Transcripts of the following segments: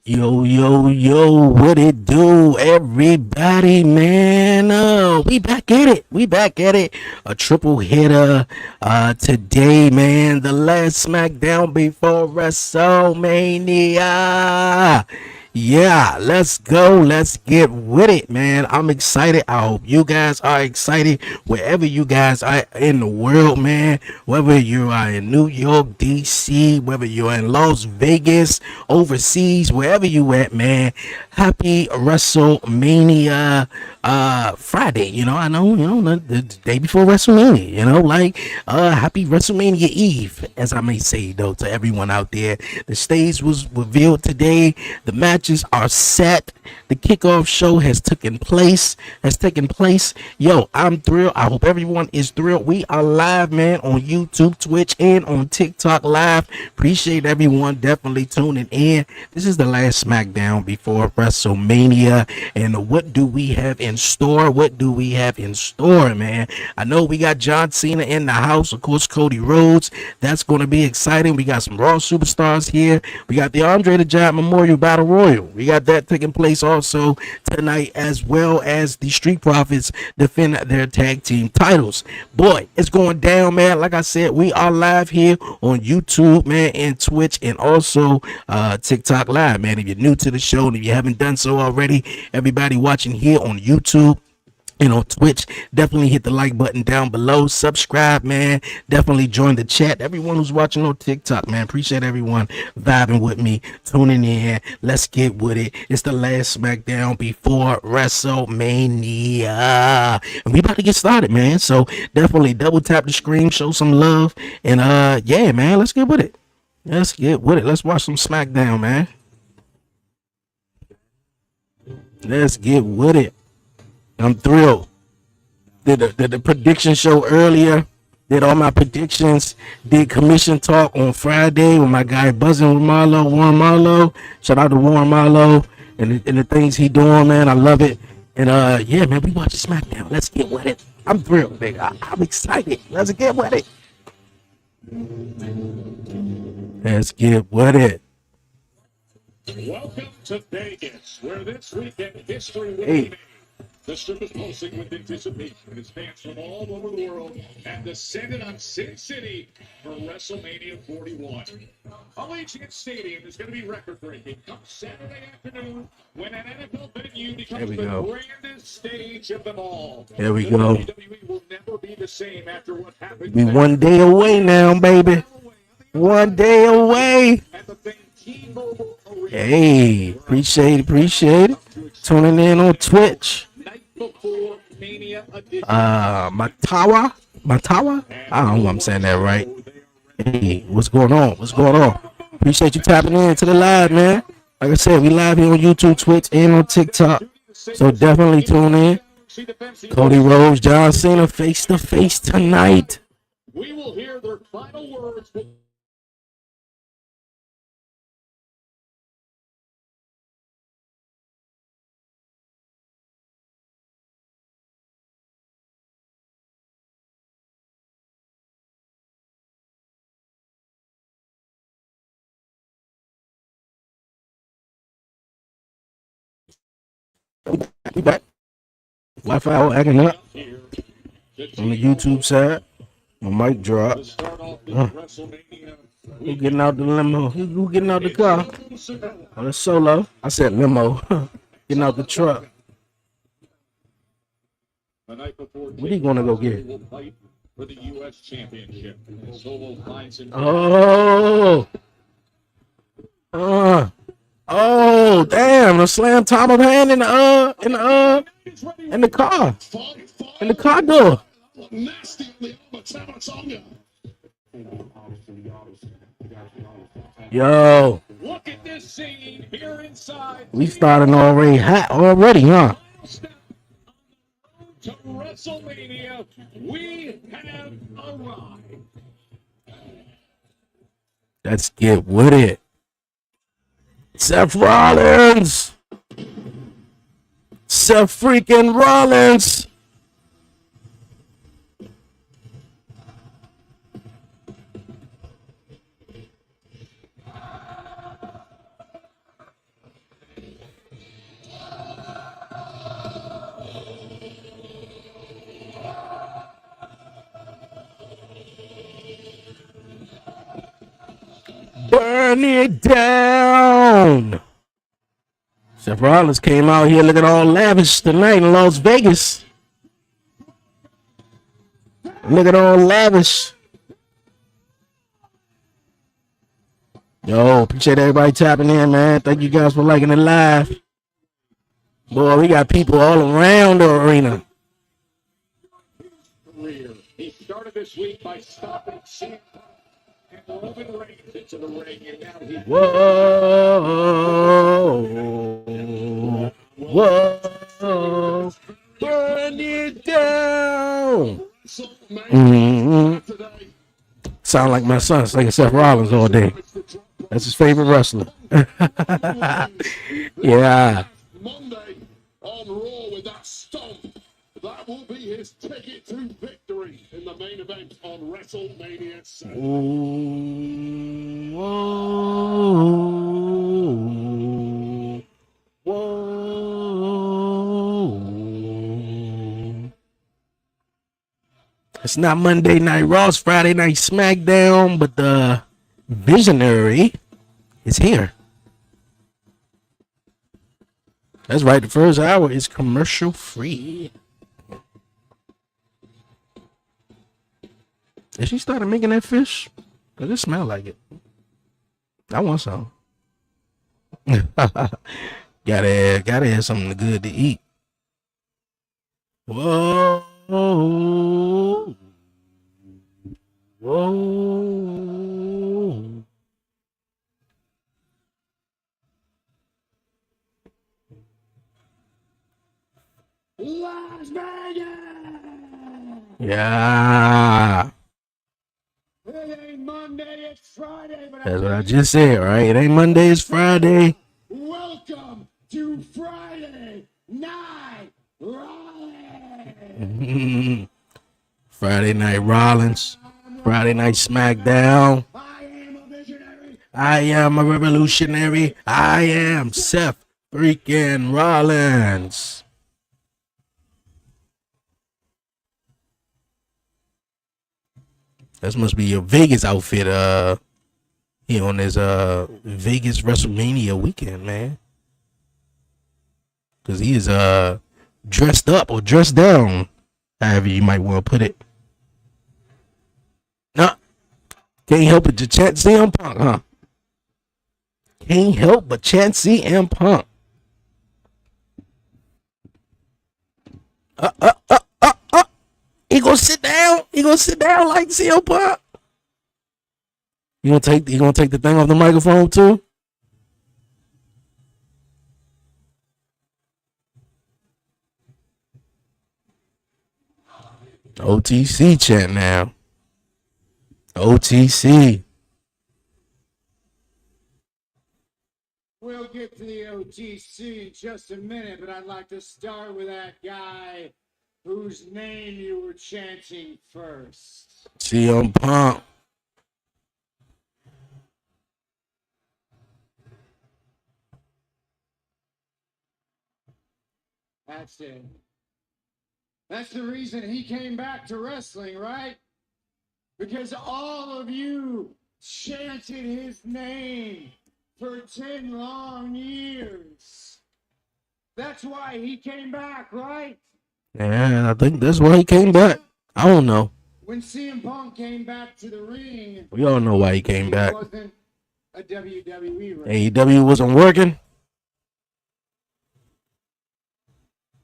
Yo, yo, yo, what it do, everybody, man? We back at it. We back at it. A triple hitter today, man. The last Smackdown before WrestleMania. Yeah, let's go. Let's get with it, man. I'm excited. I hope you guys are excited wherever you guys are in the world, man. Whether you are in New York, DC, whether you're in Las Vegas, overseas, wherever you at, man. Happy WrestleMania Friday. I know, the day before WrestleMania, happy WrestleMania Eve, as I may say though, to everyone out there. The stage was revealed today. The matches are set. The kickoff show has taken place. Yo, I'm thrilled. I hope everyone is thrilled. We are live, man, on YouTube, Twitch, and on TikTok live. Appreciate everyone definitely tuning in. This is the last Smackdown before WrestleMania. And what do we have in store? What do we have in store, man? I know we got John Cena in the house. Of course, Cody Rhodes. That's going to be exciting. We got some Raw superstars here. We got the Andre the Giant Memorial Battle Royal. We got that taking place also tonight, as well as the Street Profits defend their tag team titles. Boy, it's going down, man. Like I said, we are live here on YouTube, man, and Twitch, and also TikTok live, man. If you're new to the show and if you haven't done so already, everybody watching here on YouTube and on Twitch, definitely hit the like button down below. Subscribe, man. Definitely join the chat. Everyone who's watching on TikTok, man, appreciate everyone vibing with me, tuning in. Let's get with it. It's the last Smackdown before WrestleMania, and we about to get started, man. So definitely double tap the screen, show some love, and yeah, man, let's get with it. Let's get with it. Let's watch some Smackdown, man. Let's get with it. I'm thrilled. Did the prediction show earlier. Did all my predictions. Did commission talk on Friday with my guy Buzzing with Warren Marlowe. Shout out to Warren Marlowe and the things he doing, man. I love it. And yeah, man, we watch SmackDown. Let's get with it. I'm thrilled, nigga. I'm excited. Let's get with it. Let's get with it. Welcome to Vegas, where this weekend history will be made. The strip is pulsing with anticipation as fans from all over the world have descended on Sin City for WrestleMania 41. Allegiant Stadium is going to be record-breaking come Saturday afternoon when an NFL venue becomes the grandest stage of them all. There we the go. WWE will never be the same after what happened. We one day away now, baby. One day away. At the T-Mobile Arena. Hey, appreciate it. Tuning in on Twitch. Before Mania edition. Matawa. I don't know if I'm saying that right. Hey, what's going on? Appreciate you tapping in to the live, man. Like I said, we live here on YouTube, Twitch, and on TikTok. So definitely tune in. Cody Rhodes, John Cena, face to face tonight. We will hear their final words. We back. Wi-Fi acting up on the YouTube side. My mic dropped. Who getting out the limo? Who getting out the car? Oh, that's Solo. I said limo. Getting out the truck. What are you gonna go get? For the U.S. Championship. Oh, damn! The slam top of hand in the car. In the car door. Yo. Look at this scene here inside. We starting already hot already, huh? To WrestleMania, we have arrived. Let's get with it. Seth Rollins. Seth freaking Rollins. burn it down. Seth Rollins came out here looking all lavish tonight in Las Vegas. Looking all lavish. Yo, appreciate everybody tapping in, man. Thank you guys for liking it live. Boy, we got people all around the arena. He started this week by stopping Cena and Roman Reigns into the ring, and now he. Whoa, whoa, burn it down. Sound like my son singing Seth Rollins all day. That's his favorite wrestler. Yeah. Monday on Raw with that stomp. That will be his ticket to victory in the main event on WrestleMania 7. Whoa, whoa. It's not Monday Night Raw, it's Friday Night Smackdown, but the visionary is here. That's right, the first hour is commercial free. Has she started making that fish? Cause it smell like it. I want some. gotta have something good to eat. Whoa. Whoa. Las Vegas! Yeah. It ain't Monday, it's Friday. But That's what I just said, right? It ain't Monday, it's Friday. Welcome to Friday Night Rollins. Friday Night Rollins. Friday Night Smackdown. I am a visionary. I am a revolutionary. I am Seth freaking Rollins. This must be your Vegas outfit, here on this Vegas WrestleMania weekend, man. Cause he is dressed up or dressed down, however you might want to put it. Nah, can't help but to chant CM Punk, huh? Can't help but chant CM Punk. He gonna sit down. He gonna sit down like CM Punk. You gonna take the thing off the microphone too? OTC chat now. OTC. We'll get to the OTC in just a minute, but I'd like to start with that guy whose name you were chanting first. CM Punk. That's it. That's the reason he came back to wrestling, right? Because all of you chanted his name for 10 long years. That's why he came back, right? Yeah, I think that's why he came back. I don't know. When CM Punk came back to the ring, We all know why he came back. It wasn't a WWE ring. AEW wasn't working.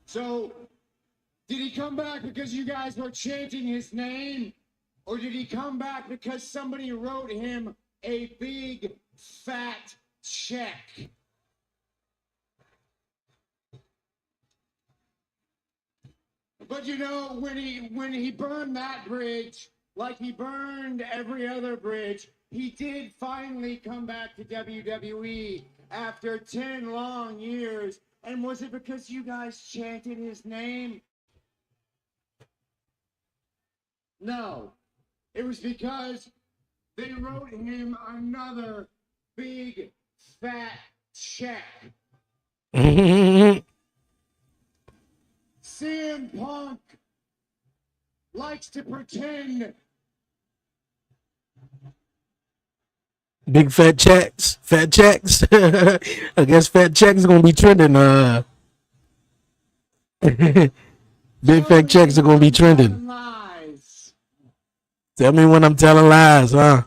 So, did he come back because you guys were chanting his name? Or did he come back because somebody wrote him a big, fat check? But you know, when he burned that bridge, like he burned every other bridge, he did finally come back to WWE after 10 long years. And was it because you guys chanted his name? No. It was because they wrote him another big, fat check. CM Punk likes to pretend Big fat checks. Fat checks. I guess fat checks is gonna be trending. Big fat checks are gonna be trending. Tell me when I'm telling lies, huh?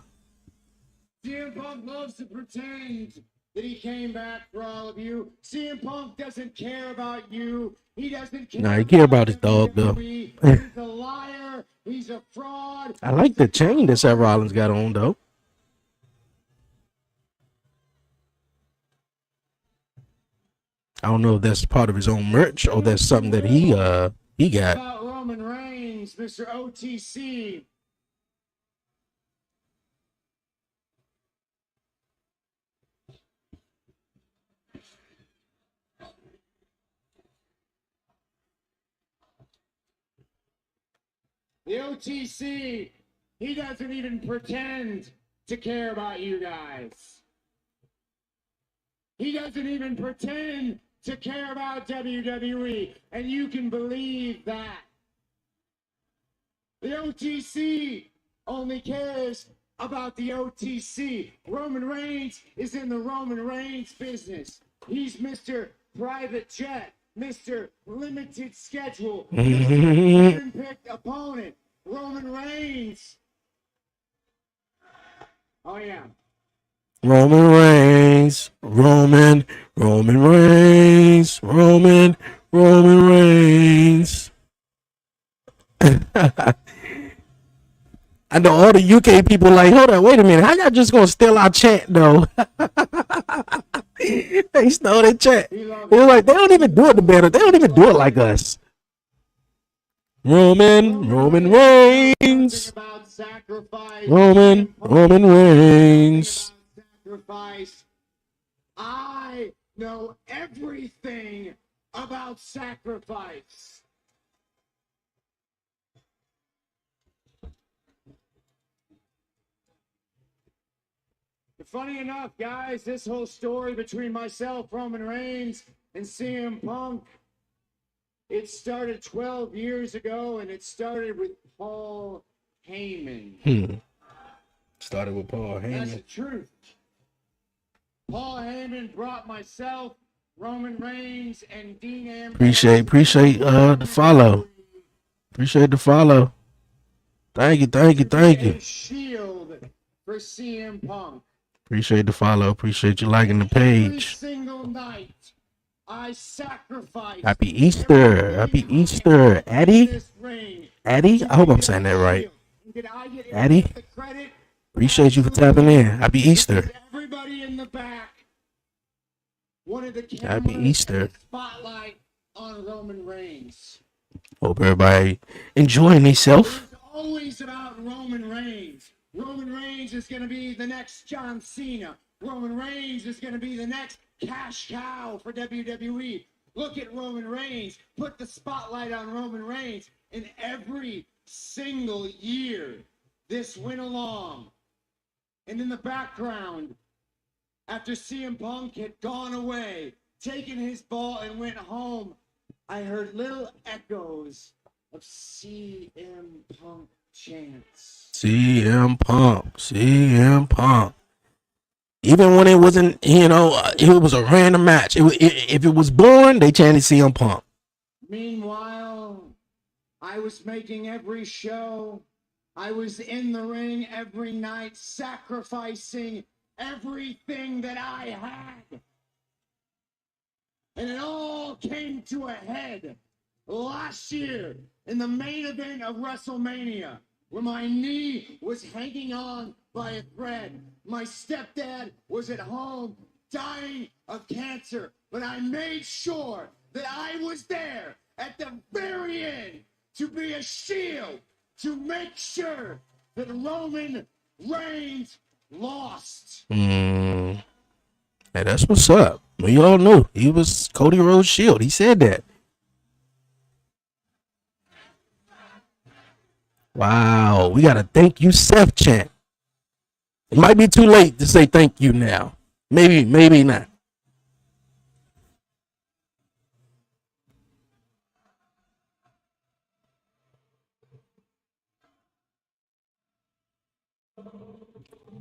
CM Punk loves to pretend that he came back for all of you. CM Punk doesn't care about you. He doesn't care. Nah, he care about his dog though. He's a liar. He's a fraud. I like the chain that Seth Rollins got on though. I don't know if that's part of his own merch or that's something that he got. About Roman Reigns, Mr. OTC. The OTC, he doesn't even pretend to care about you guys. He doesn't even pretend to care about WWE, and you can believe that. The OTC only cares about the OTC. Roman Reigns is in the Roman Reigns business. He's Mr. Private Jet, Mr. Limited Schedule, Mr. Picked Opponent, Roman Reigns. Oh, yeah. Roman Reigns, Roman Reigns, Roman Reigns. I know all the UK people like, hold on, wait a minute, how y'all just gonna steal our chant though? They stole their chant. They're like, they don't even do it better. They don't even do it like us. Roman Reigns, Roman Reigns. Sacrifice. I know everything about sacrifice. Funny enough, guys, this whole story between myself, Roman Reigns, and CM Punk, it started 12 years ago, and it started with Paul Heyman. Started with Paul Heyman. That's the truth. Paul Heyman brought myself, Roman Reigns, and Dean Ambrose. Appreciate the follow. Appreciate the follow. Thank you. Shield for CM Punk. Appreciate the follow. Appreciate you liking the page. Every single night, I sacrifice. Happy Easter, Addie. Addie, I hope I'm saying that right. Addie, appreciate you for tapping in. Happy Easter. Everybody in the back wanted the Happy Easter. Spotlight on Roman Reigns. Hope everybody enjoying themselves. It's always about Roman Reigns. Roman Reigns is going to be the next John Cena. Roman Reigns is going to be the next cash cow for WWE. Look at Roman Reigns. Put the spotlight on Roman Reigns. And every single year, this went along. And in the background, after CM Punk had gone away, taken his ball and went home, I heard little echoes of CM Punk chants. CM Punk. Even when it wasn't, it was a random match. If it was boring, they chanted CM Punk. Meanwhile, I was making every show. I was in the ring every night, sacrificing everything that I had. And it all came to a head last year in the main event of WrestleMania, where my knee was hanging on by a thread. My stepdad was at home dying of cancer, but I made sure that I was there at the very end to be a shield, to make sure that Roman Reigns lost. Hey, that's what's up. We all knew he was Cody Rhodes' shield. He said that. Wow, we got a thank you, Seth chant. It might be too late to say thank you now. Maybe not.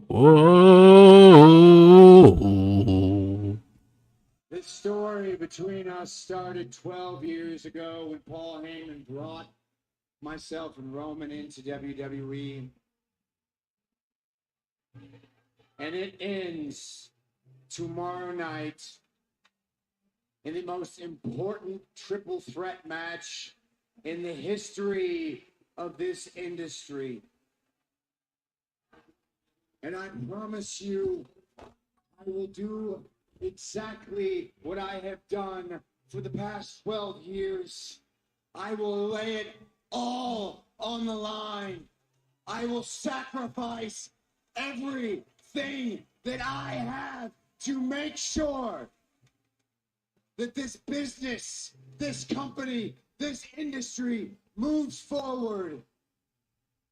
Whoa. between us started 12 years ago when Paul Heyman brought myself and Roman into WWE. And it ends tomorrow night in the most important triple threat match in the history of this industry. And I promise you, I will do exactly what I have done for the past 12 years. I will lay it all on the line. I will sacrifice everything that I have to make sure that this business, this company, this industry moves forward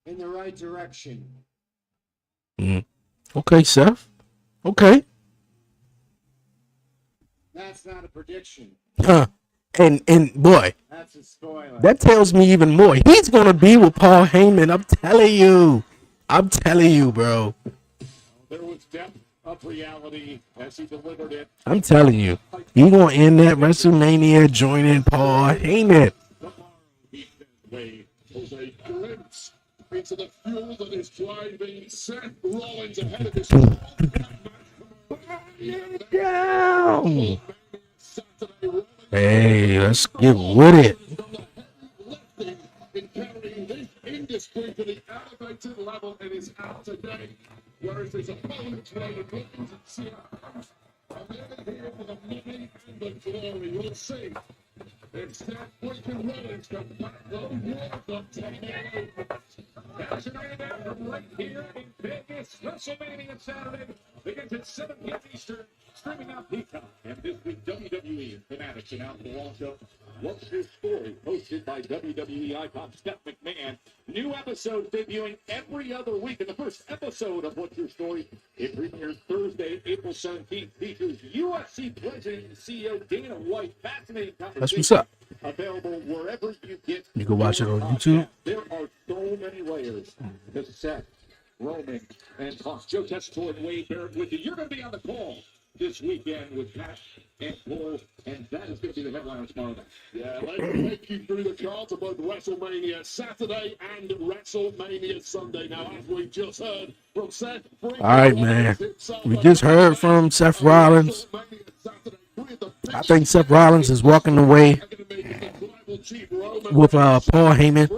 in the right direction. Okay, Seth. Okay. That's not a prediction. And boy, That's a spoiler. that tells me even more. He's gonna be with Paul Heyman. I'm telling you, bro. There was depth of reality as he delivered it. I'm telling you, he gonna end that WrestleMania joining Paul Heyman. Wade was a glimpse into the fuel that is driving Seth Rollins ahead of his Down. Hey, let's get with it. in carrying this industry to the elevated level it is at today, whereas his opponents Roman Reigns and Cena are really here for the money and the glory. We'll see. It's that freaking Rollins come back. The world of tomorrow. Fascinating from right here in Vegas. WrestleMania Saturday begins at 7 p.m. Eastern. Streaming out Peacock. And this week, WWE and Fanatics announced the launch of What's Your Story, hosted by WWE icon Steph McMahon. New episodes debuting every other week. And the first episode of What's Your Story, it premieres Thursday, April 17th. Features UFC President and CEO Dana White. Fascinating conversation. That's what's up. Available wherever you get. You can watch it on YouTube. There are so many layers to Seth, Roman, and Toss. Joe Tessitore and Wade Barrett with you. You're going to be on the call this weekend with Pat and Cole, and that is going to be the headliner tomorrow night. Yeah, let's take you through the cards of both WrestleMania Saturday and WrestleMania Sunday. Now, as we just heard from Seth, all right, man. We just heard from Seth Rollins. I think Seth Rollins is walking away with Paul Heyman.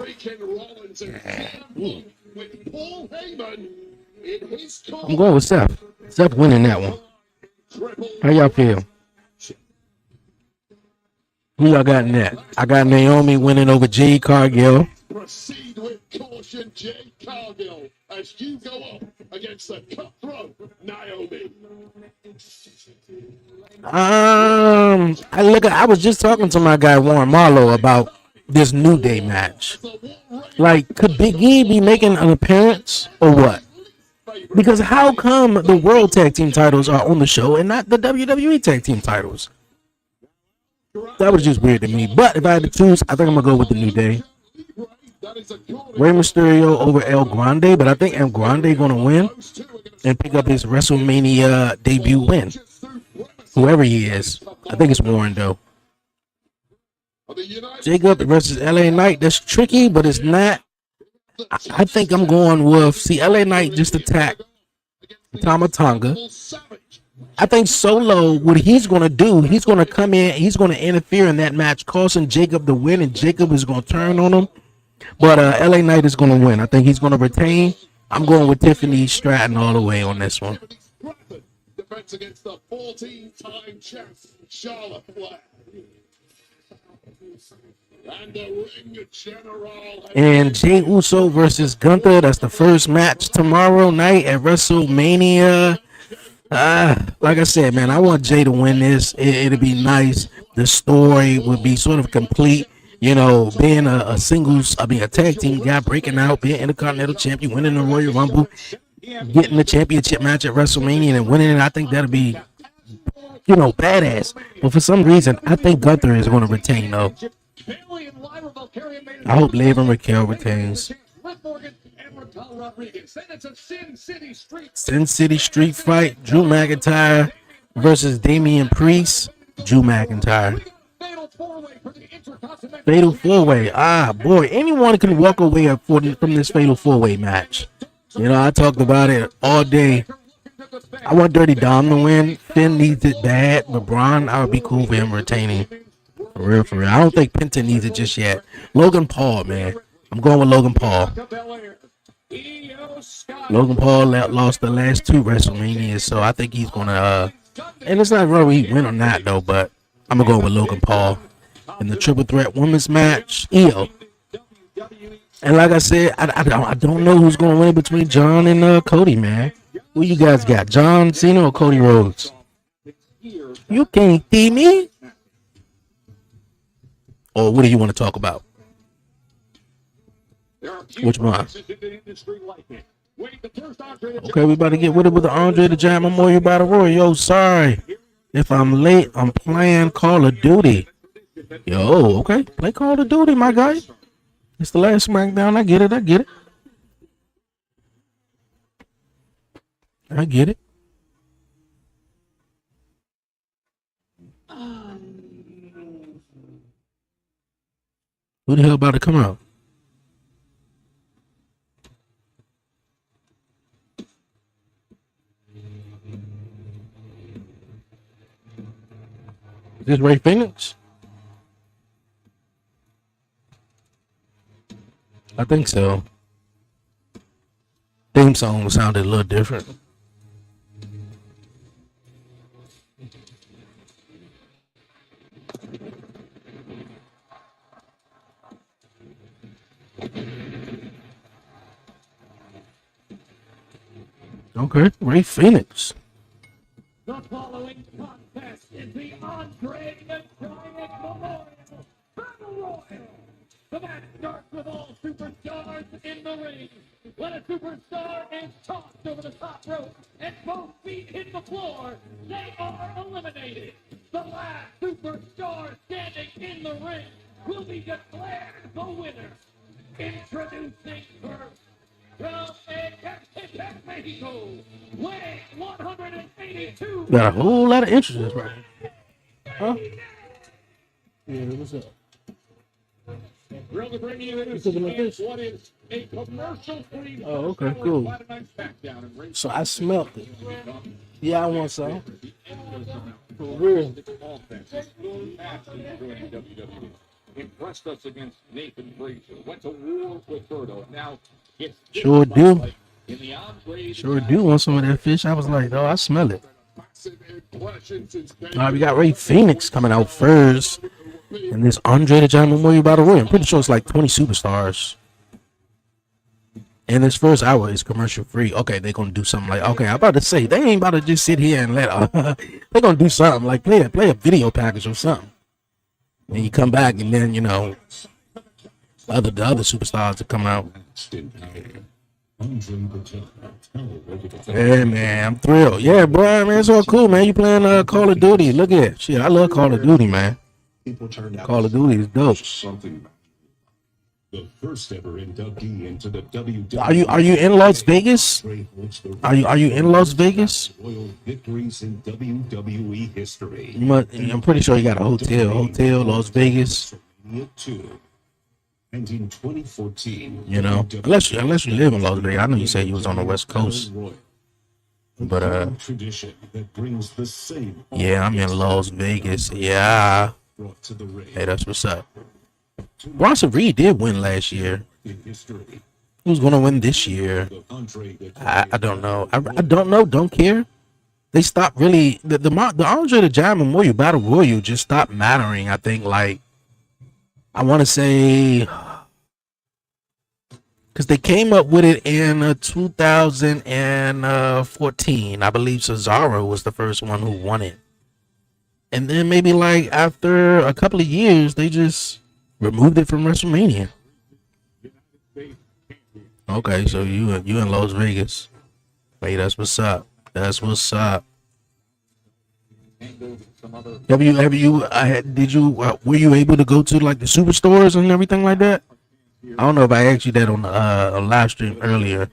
I'm going with Seth. Seth winning that one. How y'all feel? Who y'all got in that? I got Naomi winning over Jade Cargill. Proceed with caution, Jade Cargill, as you go up against the cutthroat Naomi. I was just talking to my guy Warren Marlowe about this New Day match. Like, could Big E be making an appearance or what? Because how come the World Tag Team titles are on the show and not the WWE Tag Team titles? That was just weird to me. But if I had to choose, I think I'm going to go with the New Day. Rey Mysterio over El Grande, but I think El Grande going to win and pick up his WrestleMania debut win. Whoever he is. I think it's Warren, though. Jacob versus LA Knight. That's tricky, but it's not. I think I'm going with, LA Knight just attacked Tama Tonga. I think Solo, what he's going to do, he's going to come in, he's going to interfere in that match, causing Jacob to win, and Jacob is going to turn on him. But LA Knight is going to win. I think he's going to retain. I'm going with Tiffany Stratton all the way on this one. Defense against the 14-time champ, Charlotte Flair. And the ring general. And Jey Uso versus Gunther. That's the first match tomorrow night at WrestleMania. Like I said, man, I want Jay to win this. It'll be nice. The story would be sort of complete. You know, being a tag team guy, breaking out, being Intercontinental Champion, winning the Royal Rumble, getting the championship match at WrestleMania and winning it. I think that'll be, badass. But for some reason, I think Gunther is going to retain, though. I hope Liv and Raquel retains. Sin City Street fight. Drew McIntyre versus Damian Priest. Drew McIntyre. Fatal four-way for the Intercontinental Fatal four-way. Ah, boy. Anyone can walk away from this fatal four-way match. You know, I talked about it all day. I want Dirty Dom to win. Finn needs it bad, but Braun, I would be cool for him retaining. For real, for real. I don't think Penta needs it just yet. Logan Paul, man. I'm going with Logan Paul. Logan Paul lost the last 2 WrestleManias, so I think he's going to, and it's not whether he win or not, though, but I'm going to go with Logan Paul. In the triple threat women's match, Io. And like I said, I don't know who's going to win between John and Cody, man. Who you guys got, John Cena or Cody Rhodes? You can't see me? Or what do you want to talk about? Which one? Okay, we about to get with it with the Andre the Giant Memorial Battle Royal. Yo, sorry if I'm late. I'm playing Call of Duty. Yo, okay. Play Call of Duty, my guy. It's the last SmackDown. I get it. I get it. I get it. Who the hell about to come out? Is this Ray Phoenix? I think so. Theme song sounded a little different. Okay, Ray Phoenix. The following contest is the Andre the Giant Memorial Battle Royal. The match starts with all superstars in the ring. When a superstar is tossed over the top rope and both feet hit the floor, they are eliminated. The last superstar standing in the ring will be declared the winner. Introducing first, from Mexico, weighing 182. Got a whole lot of interest right here. Huh? Yeah, what's up? We're to bring you in what is a commercial-free. Oh, okay, cool. So I smelt it. Yeah, I want some. For real. Impressed us against Nathan Frazier. Went to war with Berto. Now it's Sure do. in the Andre. Sure do want some of that fish. I was like, oh, I smell it. All right, we got Ray Phoenix coming out first. And this Andre the Giant Memorial Battle Royal. I'm pretty sure it's like 20 superstars. And this first hour is commercial free. Okay, they're going to do something like, okay, I'm about to say, they ain't about to just sit here and let, they're going to do something like play a video package or something. And you come back and then, you know, the other superstars are coming out. Yeah, man, I'm thrilled. Yeah, boy, man, it's all cool, man. You playing Call of Duty. Look at it. Shit, I love Call of Duty, man. Call of Duty is dope. The first ever inductee into the WWE. Are you in Las Vegas? Are you in Las Vegas? Royal victories in WWE history. I'm pretty sure you got a hotel, Las Vegas. And in 2014, you know, unless you live in Las Vegas. I know you said you was on the West Coast. But tradition that brings the same. Yeah, I'm in Las Vegas. Yeah. Hey, that's what's up. Bronson Reed did win last year. Who's gonna win this year? I don't know. I don't know. Don't care. They stopped really the Andre the Giant Memorial Battle Royal just stopped mattering. I think like I want to say because they came up with it in 2014. I believe Cesaro was the first one who won it, and then maybe like after a couple of years they just removed it from WrestleMania. Okay, so you in Las Vegas. Hey, that's what's up. That's what's up. Were you able to go to like the superstores and everything like that? I don't know if I asked you that on a live stream earlier.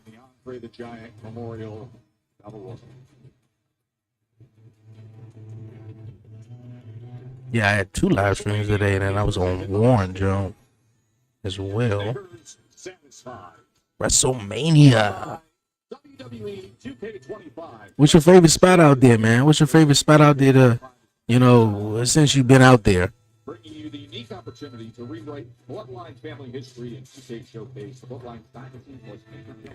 Yeah, I had 2 live streams today, and then I was on Warren Jones as well. Wrestlemania. What's your favorite spot out there, man? What's your favorite spot out there to, since you've been out there? Bringing you the unique opportunity to rewrite Bloodline family history and 2K Showcase. The Bloodline dynasty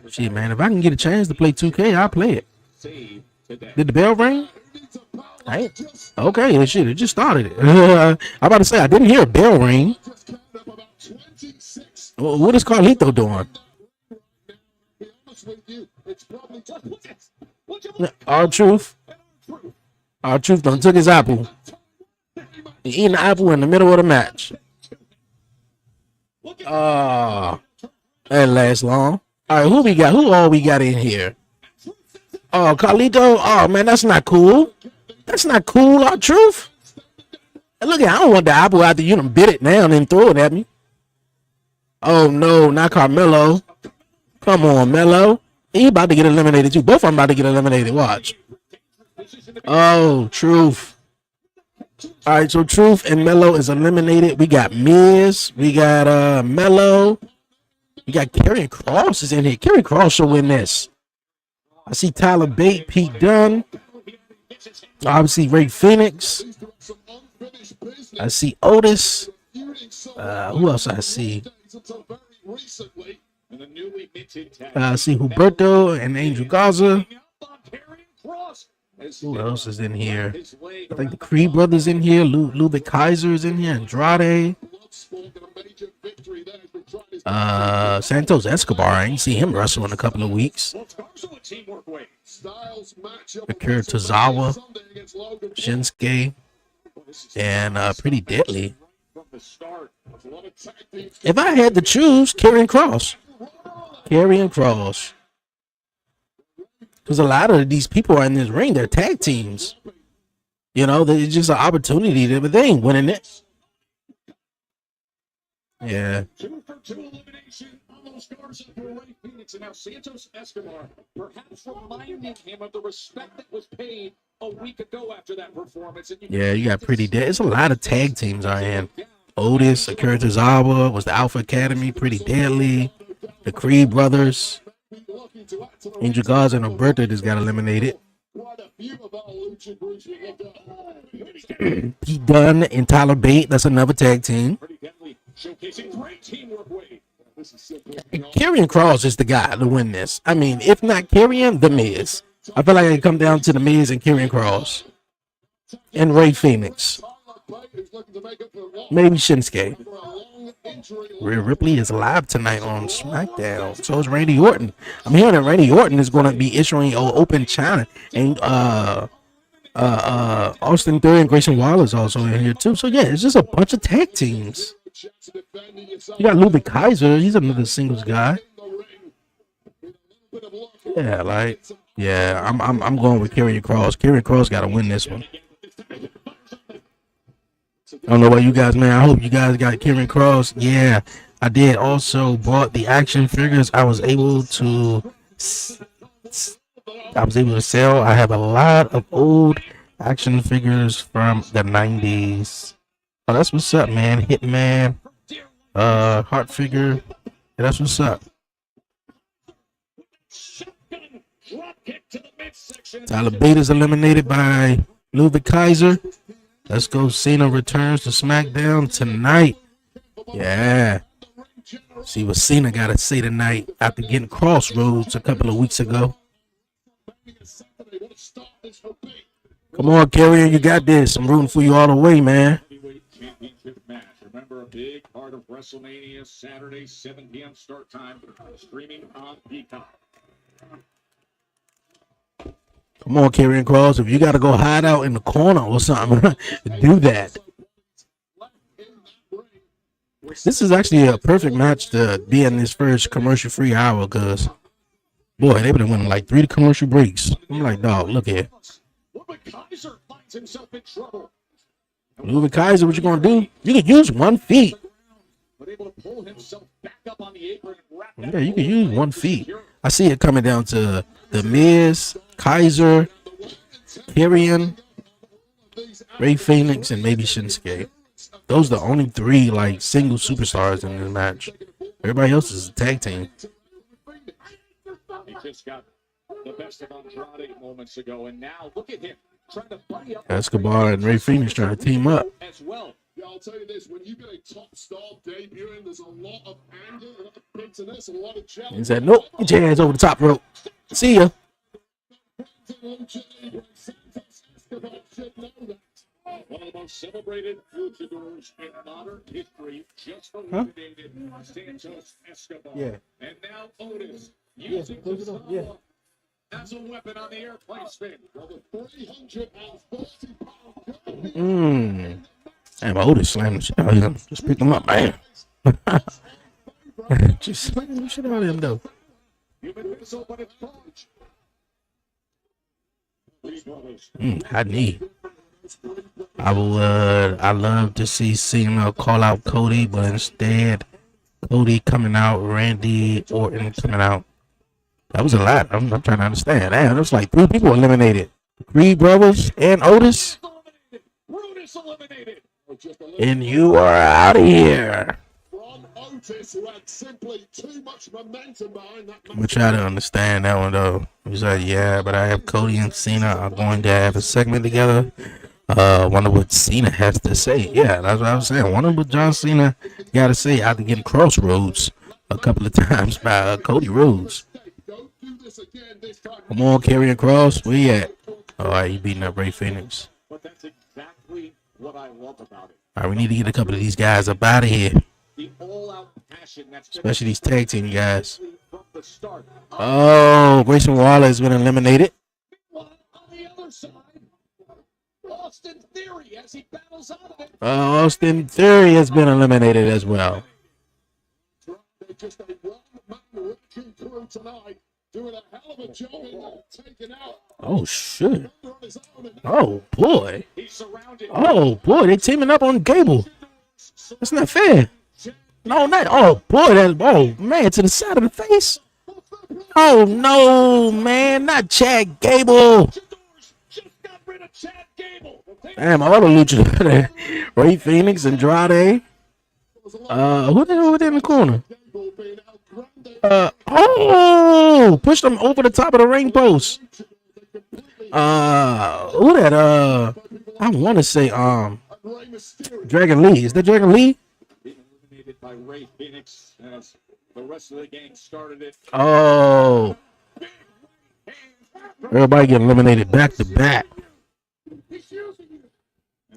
was Shit, man, if I can get a chance to play 2K, I'll play it. saved today. Did the bell ring? Right. Okay, shit, it just started it. I'm about to say, I didn't hear a bell ring. What is Carlito doing? R-Truth. R-Truth done took his apple. He eating the apple in the middle of the match. That lasts long. All right, who we got? Who all we got in here? Oh, Carlito. Oh, man, that's not cool. That's not cool, R-Truth. Look, I don't want the apple after you done bit it now and then throw it at me. Oh, no, not Carmelo. Come on, Melo. He about to get eliminated, too. Both of them about to get eliminated. Watch. Oh, Truth. All right, so Truth and Melo is eliminated. We got Miz. We got Melo. We got Karrion Kross is in here. Karrion Kross should win this. I see Tyler Bate, Pete Dunne. Obviously, Ray Phoenix. I see Otis. Who else I see? I see Huberto and Angel Garza. Who else is in here? I think the Creed brothers in here. Ludwig Kaiser is in here. Andrade. Santos Escobar. I ain't seen him wrestle in a couple of weeks. Akira Tozawa. Shinsuke. And Pretty Deadly. If I had to choose, Karrion Kross. Karrion Kross. Because a lot of these people are in this ring, they're tag teams. It's just an opportunity to they ain't winning it. Yeah. 2 for 2 elimination on those scars of Ray Phoenix, and now Santos Escobar, perhaps reminding him of the respect that was paid a week ago after that performance. And you got Pretty Dead. It's a lot of tag teams I in. Otis, Akira Tozawa was the Alpha Academy, Pretty Deadly, the Creed brothers. Angel Garza and Roberta just got eliminated. Pete Dunne and Tyler Bate, that's another tag team. Karrion Kross is the guy to win this. I mean, if not Karrion, The Miz. I feel like it come down to The Miz and Karrion Kross. And Ray Phoenix. Maybe Shinsuke. Rhea Ripley is live tonight on Smackdown. So is Randy Orton. I'm hearing that Randy Orton is going to be issuing an open challenge. And Austin Theory and Grayson Waller is also in here too. So yeah, it's just a bunch of tag teams. You got Ludwig Kaiser. He's another singles guy. Yeah, I'm going with Karrion Kross. Karrion Kross got to win this one. I don't know about you guys, man. I hope you guys got Karrion Kross. Yeah, I did. Also bought the action figures. I was able to sell. I have a lot of old action figures from the 90s. Oh, that's what's up, man. Hitman, Heart figure. Yeah, that's what's up. Tyler Bate is eliminated by Ludwig Kaiser. Let's go. Cena returns to SmackDown tonight. Yeah. See what Cena got to say tonight after getting Crossroads a couple of weeks ago. Come on, Karrion, you got this. I'm rooting for you all the way, man. Remember, a big part of WrestleMania, Saturday, 7 p.m. start time, streaming on Peacock. Come on, Karrion Kross. If you got to go hide out in the corner or something, do that. This is actually a perfect match to be in this first commercial-free hour because, boy, they've been winning like 3 commercial breaks. I'm like, dog, look here. Ludwig Kaiser, what you going to do? You can use 1 feet. Yeah, you can use 1 feet. I see it coming down to The Miz, Kaiser, Karrion, Ray Phoenix, and maybe Shinsuke. Those are the only three like single superstars in this match. Everybody else is a tag team. He just got the best of Andrade moments ago, and now look at him trying to buddy up. Escobar and Ray Phoenix trying to team up. As well. Yeah, I'll tell you this, when you get a top star debuting, there's a lot of anger, a lot of bitterness, a lot of jealousy. He said, nope, get your hands over the top rope. See ya. One of the most celebrated luchadors in modern history, just eliminated Santos Escobar. Yeah. And now Otis using the as a weapon on the airplane spin. Damn, Otis slammed the shit out of him. Just pick him up, man. Just slam the shit out of him, though. High knee. I love to see Cena call out Cody, but instead, Cody coming out, Randy Orton coming out. That was a lot. I'm trying to understand. Damn, there was like 3 people eliminated. 3 brothers and Otis. And you are out of here. I'm trying to understand that one though. He's like, yeah, but I have Cody and Cena are going to have a segment together. Wonder what Cena has to say. Yeah, that's what I was saying. Wonder what John Cena got to say after getting crossroads a couple of times by Cody Rhodes. Come on, Karrion Kross, where you at? All right, you beating up Ray Phoenix. But that's exactly what I love about it. All right, we need to get a couple of these guys up out of here. The all-out passion that's Especially these tag team guys. Oh, Grayson Waller has been eliminated. On the other side, Austin Theory as he battles out of it. Austin Theory has been eliminated as well. Just a one-man wrecking crew tonight, doing a hell of a job in taking out. Oh, shit. Oh, boy. He's surrounded. Oh, boy, they teaming up on Gable. That's not fair. No, not. Oh, boy, oh, man, to the side of the face. Oh, no, man, not Chad Gable. Just got rid of Chad Gable. Damn, all the luchadors. Ray Phoenix, Andrade. Who in the corner? Pushed him over the top of the ring post. Who that? I want to say, Dragon Lee. Is that Dragon Lee? Eliminated by Ray Phoenix as the rest of the gang started it. Oh. Everybody getting eliminated back to back.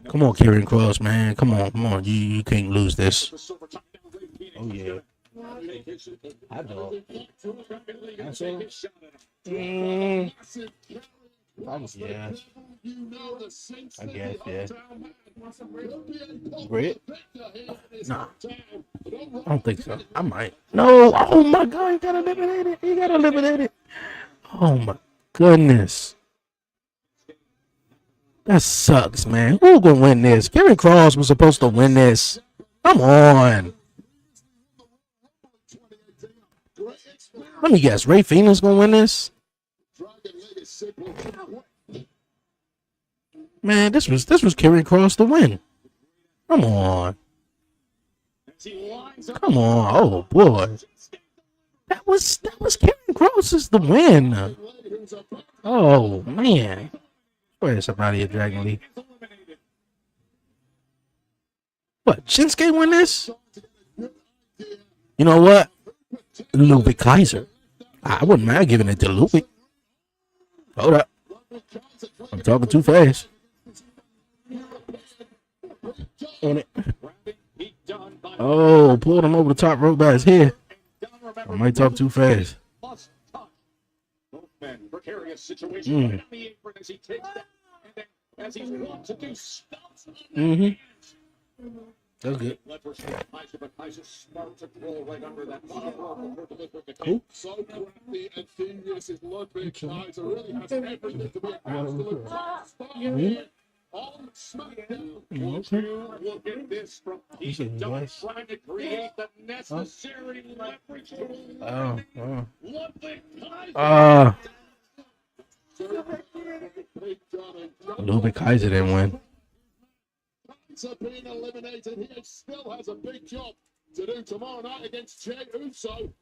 Come on, Karrion Kross, man. Come on. You can't lose this. Oh, yeah. I know. Yeah. I guess, yeah. Brit? Nah. I don't think so. I might. No. Oh, my God. He got eliminated. Oh, my goodness. That sucks, man. Who's going to win this? Karrion Kross was supposed to win this. Come on. Let me guess. Ray Phoenix going to win this? Man, this was Karrion Kross to win. Come on. Oh, boy. That was Karrion Kross the win. Oh, man. Where's somebody at Dragon Lee? What? Shinsuke win this? You know what? Ludwig Kaiser. I wouldn't mind giving it to Ludwig. Hold up. I'm talking too fast. On it. Oh, pulled him over the top rope by his head. I might talk too fast. Precarious situation on the apron as he takes that, and then as he's wont to do, stomps on the hands. That's good. Cool. So crafty and genius is Ludwig Kaiser. Really has everything to be an absolute rock star on SmackDown. We'll get this from he's done trying to create the necessary leverage to Ludwig Kaiser. Ludwig Kaiser didn't win. Reigns are being eliminated. He still has a big job to do tomorrow night against Jey Uso.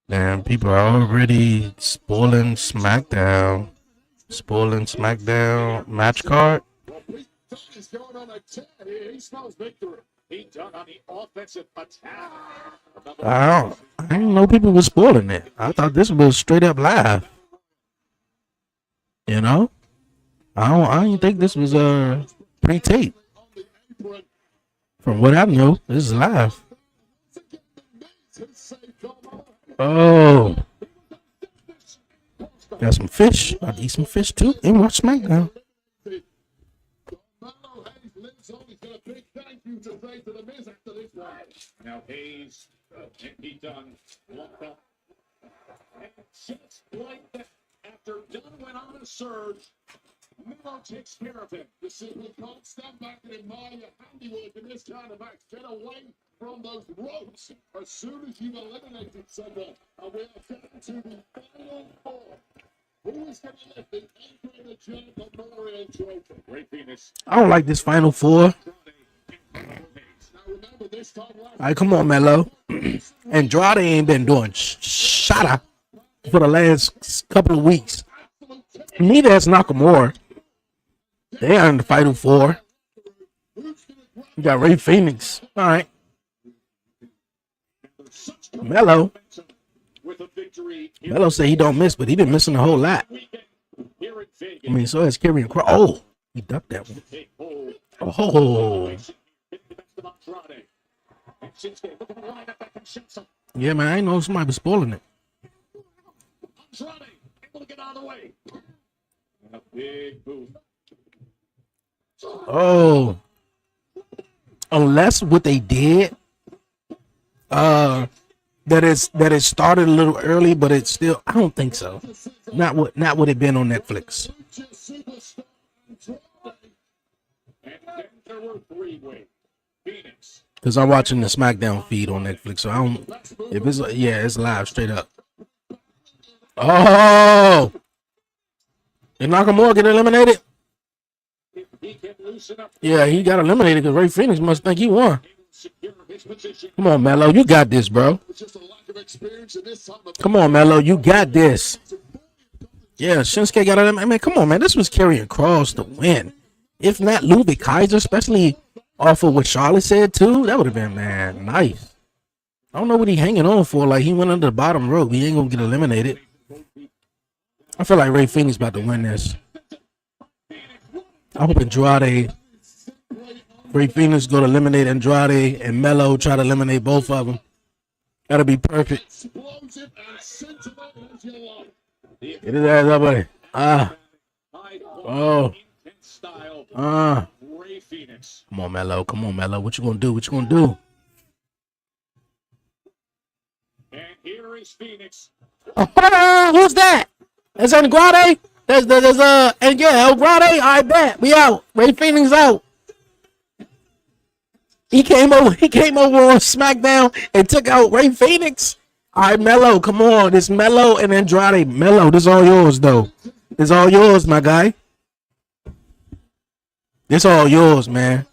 Damn, people are already spoiling SmackDown. Spoiling SmackDown match card. Well, Pete Dunne is going on a tear here. He smells victory. Pete Dunne on the offensive attack. I didn't know people were spoiling it. I thought this was straight up live. You know? I didn't think this was pre-tape. On the apron. From what I know, this is live. To save Carmelo. Oh. Got some fish. I'd eat some fish too. And watch SmackDown. Carmelo Hayes lives on. He's got a big thank you to say to the Miz after this one. Now Hayes and Pete Dunne walked up. And just like that, after Dunne went on a surge, Miller takes care of him. You simply can't stand back and admire your handiwork in this kind of match. Get away from those ropes as soon as you've eliminated someone. And we are down to the final four. Who is going to lift the Andre the Giant Memorial Trophy? Ray Phoenix. I don't like this final four. Now remember this time last All right, come on, Melo. Andrade ain't been doing shada for the last couple of weeks. Neither has Nakamura. They are in the final four. You got Ray Phoenix. All right. Melo. With a victory Melo said he don't miss, but he been missing a whole lot. weekend here in Vegas. I mean, so has Karrion Kross. Oh, he ducked that one. Take hold. Oh, Hit the best of Andrade. And Shinsuke looking to line up that consensus. yeah, man. I ain't know somebody was spoiling it. Andrade able to get out of the way. And a big boot. Oh, unless what they did, that it started a little early, but it's still. I don't think so. Not what it been on Netflix. superstar Andrade. And then there were three-way. Phoenix. Cause I'm watching the SmackDown feed on Netflix, so I don't. If it's it's live straight up. Oh, did Nakamura get eliminated? If he can loosen up, Yeah, he got eliminated because Ray Phoenix must think he won. secure his position. Come on, Melo, you got this, bro. It's just a lack of experience in this time of Come on, Melo, you got this. Yeah, Shinsuke got eliminated. I mean, come on, man, this was Karrion Kross to win. If not Ludwig Kaiser, especially off of what Charlotte said too, that would have been, man, nice. I don't know what he hanging on for. Like, he went under the bottom rope. He ain't gonna get eliminated. I feel like Ray Phoenix about to win this. I hope Andrade, Ray Phoenix go to eliminate Andrade and Melo try to eliminate both of them. That'll be perfect. explosive and sentimental as you like. Get his ass up, buddy. High Oh. intense style. Ray Phoenix. Come on, Melo. Come on, Melo. What you gonna do? What you gonna do? And here is Phoenix. Oh, who's that? That's Andrade? And yeah, Andrade. I bet. We out. Ray Phoenix out. He came over on SmackDown and took out Ray Phoenix. All right, Melo, come on. This Melo and Andrade. Melo, this all yours, though. This all yours, my guy. This all yours, man.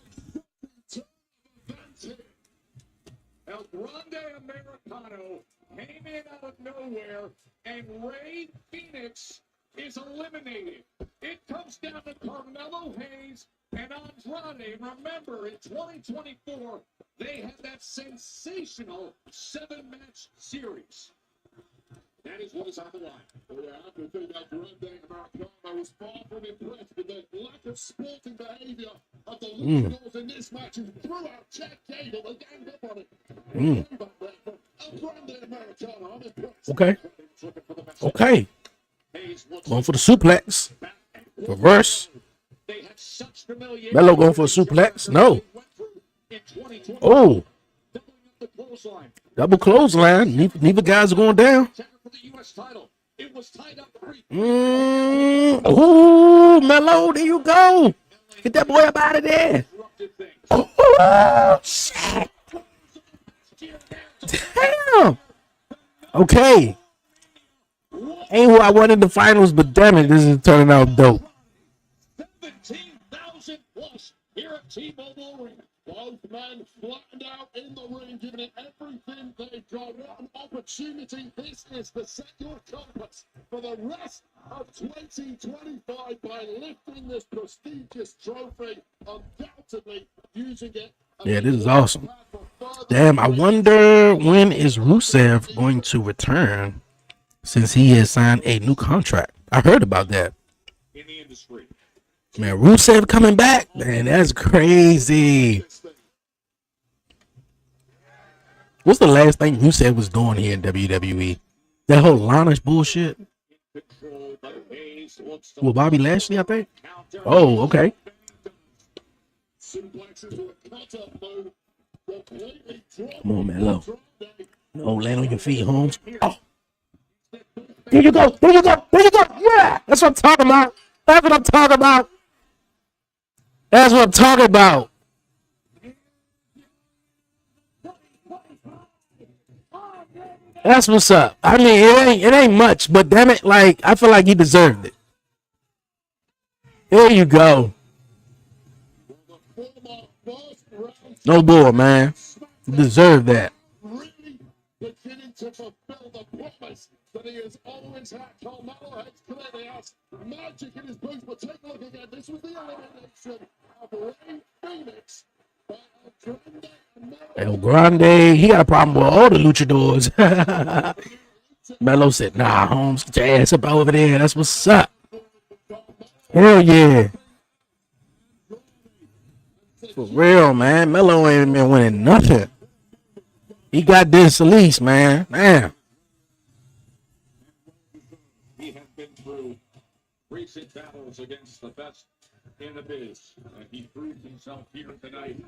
El Grande Americano came in out of nowhere, and Ray Phoenix is eliminated. It comes down to Carmelo Hayes and Andrade. Remember, in 2024, they had that sensational 7-match series. That is what is on the line. Well, yeah, I have to think that Grande Americano was far from impressed with the lack of sporting behavior of the luchadors in this match and threw out Chad Gable. They ganged up on it. El Grande Americano, I'm impressed. Okay. Okay. Hayes looks Going for the suplex. back and Reverse. they had such familiarity. Melo going for a suplex? No. Went through in 2020. Oh, Doubling up the clothesline. double clothesline. Neither guys are going down. Contender for the U.S. title. It was tied up 3. Oh, Melo, there you go. Get that boy up out of there. Disrupted things. Oh, shit. Damn. Okay. Ain't who I wanted in the finals, but damn it, this is turning out dope. 17,000 Plus, here at T-Mobile Arena, both men flattened out in the ring, giving it everything they've got. What an opportunity this is to set your compass for the rest of 2025 by lifting this prestigious trophy, undoubtedly using it. Yeah, this is awesome. Damn, I wonder when is Rusev going to return since he has signed a new contract. I heard about that. in the industry. Man, Rusev coming back? Man, that's crazy. What's the last thing Rusev was doing here in WWE? That whole Lanish bullshit? Control by Hayes. Looks to Well, Bobby Lashley, I think. counter. Oh, okay. Suplexes to a cut-up move. Completely dropped. Come on, man, low. No, land on your feet, Holmes. Oh. There you go. There you go. There you go. Yeah, that's what I'm talking about. That's what I'm talking about. That's what I'm talking about. That's what's up. I mean, it ain't much, but damn it, like I feel like he deserved it. There you go. No bull, man. You deserve that. Really beginning to fulfill the promise that he has always had. Carmelo has clearly has magic in his boots, but take a look again. This was the elimination of Rey Phoenix by El Grande, he got a problem with all the luchadors. Melo said, nah, Holmes, get your ass up over there. That's what's up. Hell yeah. For real, man. Melo ain't been winning nothing. He got this at least, man. Damn. He has been through recent battles against the best in the biz. And he proved himself here tonight.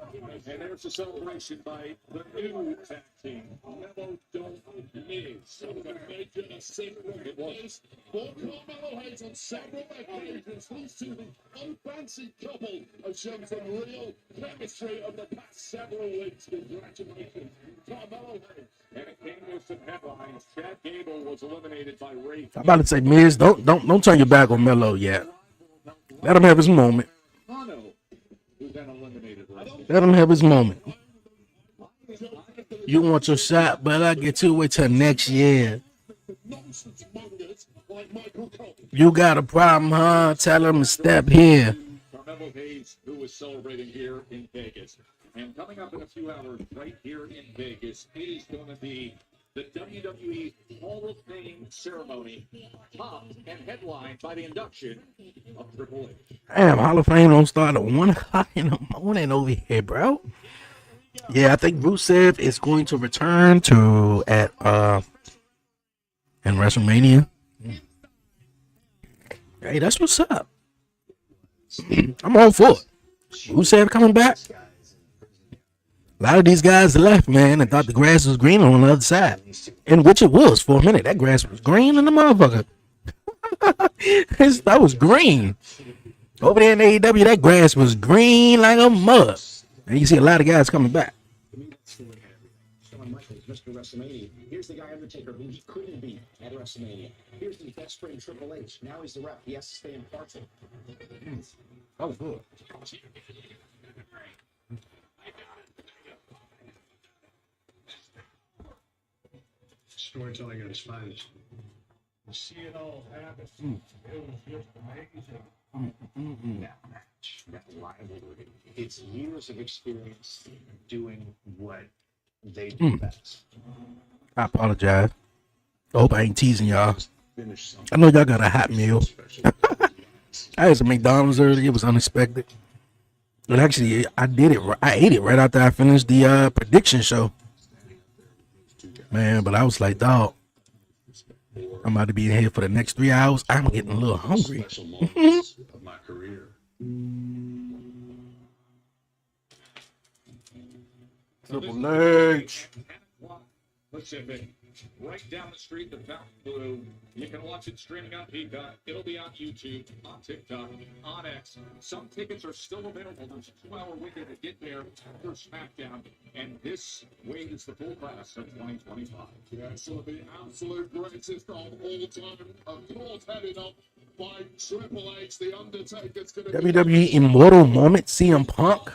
And there's a celebration by the new tag team. Melo Don't Miz. Making a single place for Carmelo Hayes on several occasions. These two, the unfancy couple, have shown some real chemistry over the past several weeks. Congratulations, Carmelo Hayes. And it came with some headlines. Chad Gable was eliminated by Ray. I'm about to say, Miz, don't turn your back on Melo yet. Let him have his moment. Kano, who then eliminated Ray. Let him have his moment. You want your shot, but I'll get you wait till next year. Nonsense mongers like Michael Cole. You got a problem, huh? Tell him to step here. Carmelo Hayes, who is celebrating here in Vegas. And coming up in a few hours, right here in Vegas, it is going to be the WWE Hall of Fame ceremony, topped and headlined by the induction of Triple H. Damn, Hall of Fame don't start at 1 o'clock in the morning over here, bro. Yeah, I think Rusev is going to return to in WrestleMania. Hey, that's what's up. I'm all for it. Rusev coming back. A lot of these guys left, man, and thought the grass was green on the other side. And which it was for a minute. That grass was green in the motherfucker. That was green. Over there in AEW, that grass was green like a mud. And you see a lot of guys coming back. Shawn Michaels, Mr. WrestleMania. Here's the guy Undertaker who he couldn't beat at WrestleMania. Here's the best friend Triple H. Now he's the ref. He has to stay impartial. That was good. Storytelling at its finest. To see it all happen, it was just amazing. That match, that rivalry. It's years of experience doing what they do best. I apologize. I hope I ain't teasing y'all. Finish something I know y'all got a hot meal. special. I had some McDonald's earlier. It was unexpected. But actually, I ate it right after I finished the prediction show. Man, but I was like, dog, I'm about to be in here for the next 3 hours. I'm getting a little hungry. Special moments of my career. Triple H. Pacific, right down the street, the Fountain Blue. You can watch it streaming on Peacock. It'll be on YouTube, on TikTok, on X. Some tickets are still available. There's a 2-hour window to get there for Smackdown. And this wings the full class of 2025. Yeah, some of the absolute greatest of all time. Of course, headed up by Triple H, The Undertaker's going to WWE Immortal Moment, CM Punk.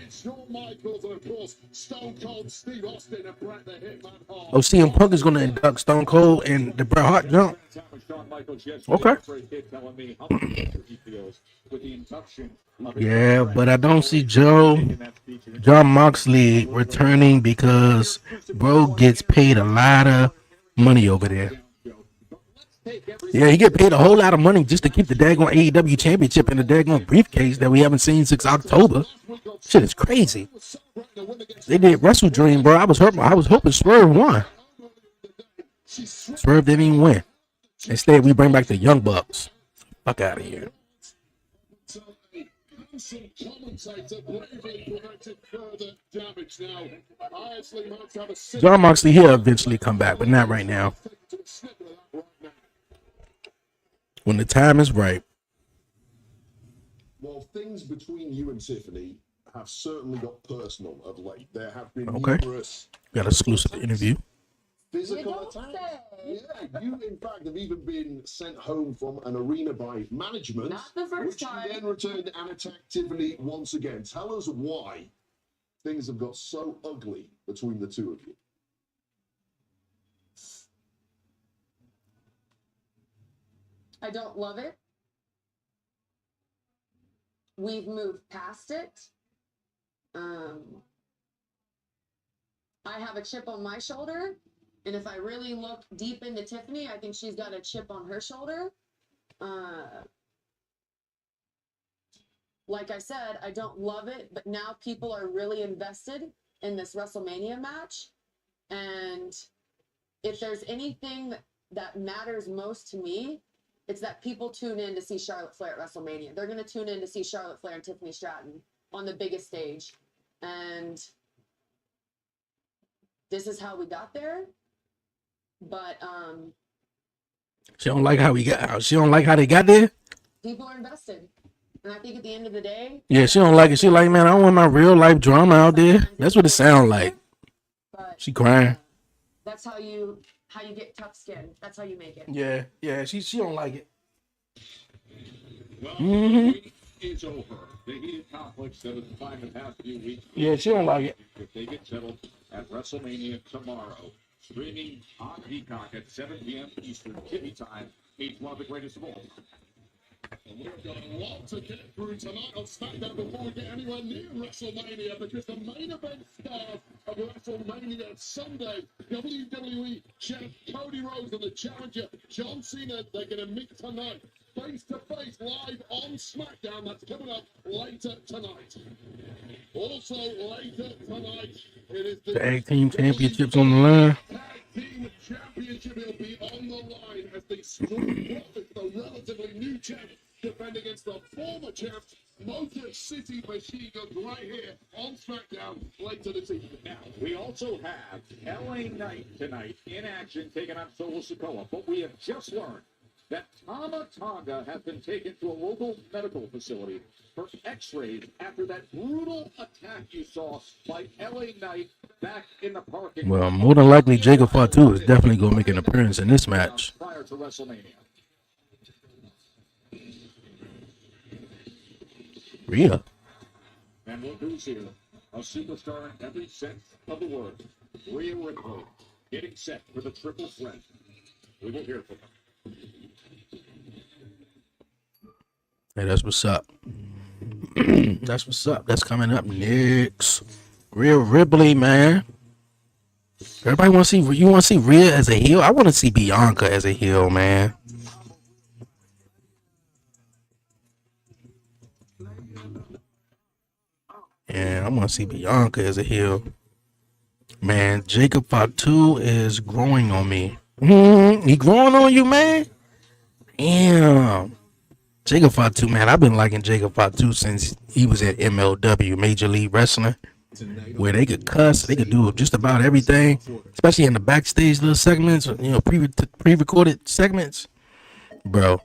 Shawn Michaels, and of course, Stone Cold Steve Austin and Bret the Hitman Hart. Oh, CM Punk is going to induct Stone Cold and the Bret Hart jump. Okay. Yeah, but I don't see John Moxley returning because bro gets paid a lot of money over there. Yeah, he get paid a whole lot of money just to keep the daggone AEW championship in the daggone briefcase that we haven't seen since October. Shit is crazy. They did Wrestle Dream, bro. I was hoping Swerve won. Swerve didn't even win. Instead, we bring back the Young Bucks. Fuck out of here. John Moxley, he'll eventually come back, but not right now. When the time is right. Well, things between you and Tiffany have certainly got personal of late. There have been numerous got an exclusive interview. Physical attacks. Yeah, you in fact have even been sent home from an arena by management. Not the first time. You then returned and attacked Tiffany once again. Tell us why things have got so ugly between the two of you. I don't love it. We've moved past it. I have a chip on my shoulder, and if I really look deep into Tiffany, I think she's got a chip on her shoulder. Like I said, I don't love it, but now people are really invested in this WrestleMania match. And if there's anything that matters most to me, it's that people tune in to see Charlotte Flair at WrestleMania. They're going to tune in to see Charlotte Flair and Tiffany Stratton on the biggest stage. And this is how we got there. But she don't like how we got. She don't like how they got there. People are invested. And I think at the end of the day, yeah, she don't like it. She like, man, I don't want my real life drama out there. That's what it sounds like. She crying. That's how you get tough skin. That's how you make it. Yeah, she don't like it. Well, the wait is over. The heated conflicts that have defined the past few weeks. Yeah, she don't like it. If they get settled at WrestleMania tomorrow, streaming on Peacock at 7 p.m. Eastern Kitty time, it's one of the greatest of all. And we've got a lot to get through tonight on Smackdown before we get anywhere near WrestleMania, because the main event star of WrestleMania Sunday, WWE champ Cody Rhodes and the challenger John Cena, they're going to meet tonight, face to face, live on SmackDown. That's coming up later tonight. Also later tonight, it is the Tag Team Championships on the line. Tag Team Championship will be on the line as the Street Profits, the relatively new champ, defend against the former champ, Motor City Machine Guns, right here on SmackDown later this evening. Now, we also have LA Knight tonight in action taking on Solo Sikoa, but we have just learned that Tama Tonga has been taken to a local medical facility for x-rays after that brutal attack you saw by LA Knight back in the parking lot. Well, more than likely, Jacob Fatu is definitely going to make an appearance in this match. Prior to WrestleMania. Rhea. And look who's here. A superstar in every sense of the word. Rhea Ripley getting set for the triple threat. We will hear from her. Hey, that's what's up. That's what's up. That's coming up next. Rhea Ripley, man. Everybody want to see. You want to see Rhea as a heel? I want to see Bianca as a heel, man. Yeah, I want to see Bianca as a heel. Man, Jacob Fatu is growing on me. He growing on you, man? Damn. Jacob Fatu, man, I've been liking Jacob Fatu since he was at MLW, Major League Wrestling. where they could cuss, they could do just about everything, especially in the backstage little segments, pre-recorded segments. Bro,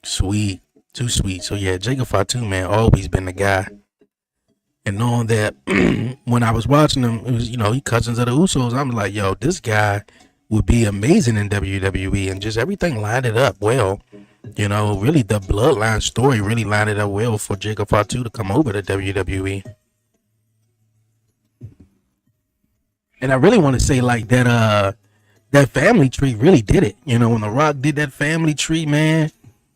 sweet, too sweet. So yeah, Jacob Fatu, man, always been the guy. And knowing that when I was watching him, it was, he cousins of the Usos. I'm like, yo, this guy would be amazing in WWE, and just everything lined it up well. Really the bloodline story really lined it up well for Jacob Fatu to come over to WWE. And I really want to say like that family tree really did it. When The Rock did that family tree, man,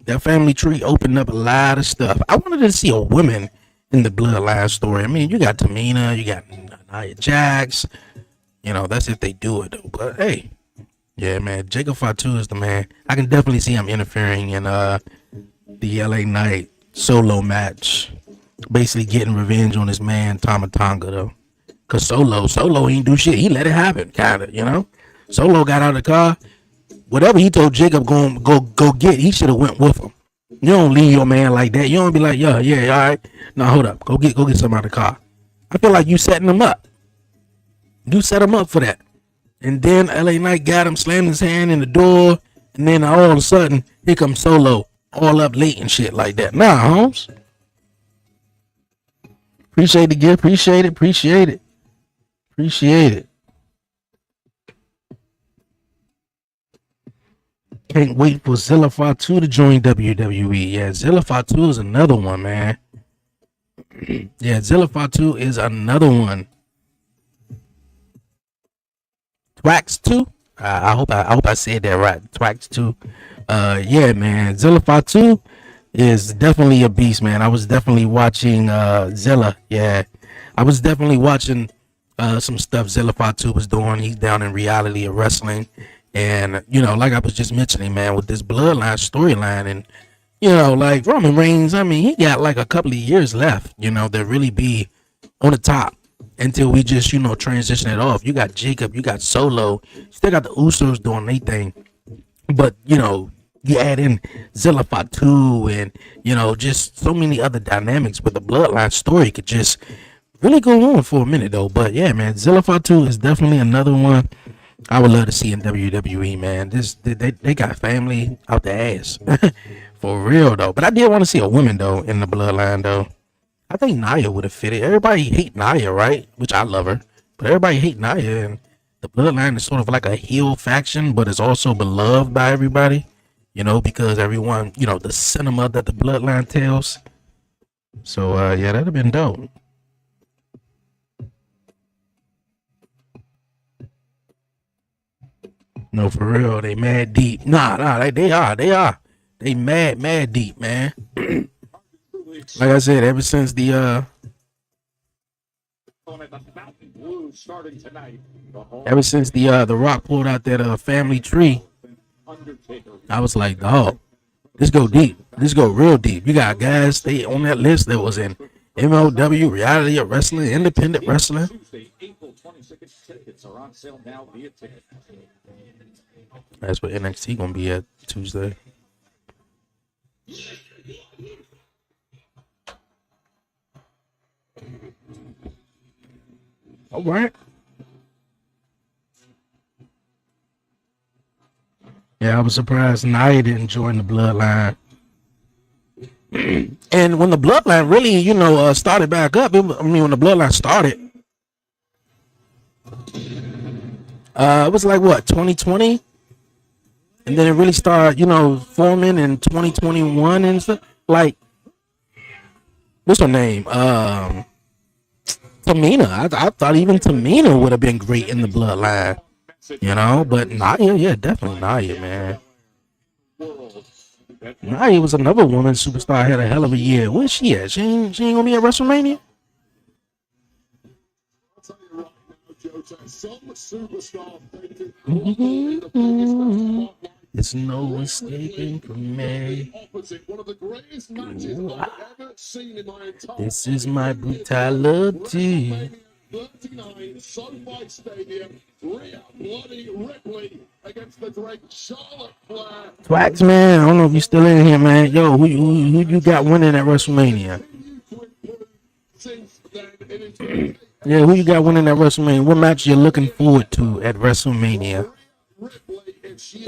that family tree opened up a lot of stuff. I wanted to see a woman in the bloodline story. I mean, you got Tamina, you got Nia Jax. That's if they do it though. But hey, yeah, man, Jacob Fatu is the man. I can definitely see him interfering in the LA Knight solo match, basically getting revenge on his man Tama Tonga though. Cause Solo ain't do shit. He let it happen, kinda. Solo got out of the car. Whatever he told Jacob go get, he should have went with him. You don't leave your man like that. You don't be like, yeah, all right. No, hold up. Go get something out of the car. I feel like you setting him up. You set him up for that. And then LA Knight got him, slammed his hand in the door, and then all of a sudden, here comes Solo, all up late and shit like that. Nah, Holmes. Appreciate the gift. Appreciate it. Can't wait for Zilla Fatu to join WWE. Yeah, Zilla Fatu is another one, man. Yeah, Zilla Fatu is another one. Twax 2. I hope I said that right. Twax 2. Yeah, man. Zilla Fatu is definitely a beast, man. I was definitely watching Zilla. Yeah, I was definitely watching some stuff Zilla Fatu was doing. He's down in Reality of Wrestling. And, like I was just mentioning, man, with this bloodline storyline and, like Roman Reigns, I mean, he got like a couple of years left, to really be on the top until we just, transition it off. You got Jacob, you got Solo, still got the Usos doing their thing. But, you add in Zilla Fatu and, just so many other dynamics with the bloodline story could just really go on for a minute, though. But, yeah, man, Zilla Fatu is definitely another one I would love to see in WWE, man. They got family out the ass. For real, though. But I did want to see a woman, though, in the bloodline, though. I think Nia would have fitted. Everybody hate Nia, right? Which I love her. But everybody hate Nia. And the bloodline is sort of like a heel faction, but it's also beloved by everybody. Because everyone, the cinema that the bloodline tells. So, yeah, that'd have been dope. No, for real, they mad deep. Nah, they are. They mad deep, man. Like I said, ever since the Rock pulled out that family tree, I was like, dog, this go deep. This go real deep. You got guys stay on that list that was in MLW, Reality of Wrestling, Independent Wrestling. That's what NXT gonna be at Tuesday. All right. Yeah, I was surprised Nia didn't join the bloodline. And when the bloodline really, started back up, when the bloodline started, it was like what, 2020? And then it really started, forming in 2021 and stuff. Like, what's her name? Tamina. I thought even Tamina would have been great in the bloodline. But Nia, yeah, definitely Nia, man. Nia was another woman superstar, had a hell of a year. Where's she at? She ain't gonna be at WrestleMania? There's no escaping from me. This is my brutality. 39 SoFi Stadium, Rhea Bloody Ripley against the great Charlotte Flair. Twax, man, I don't know if you still in here, man. Yo, who you got winning at WrestleMania? Since then, it is Yeah, who you got winning at WrestleMania? What match you looking forward to at WrestleMania?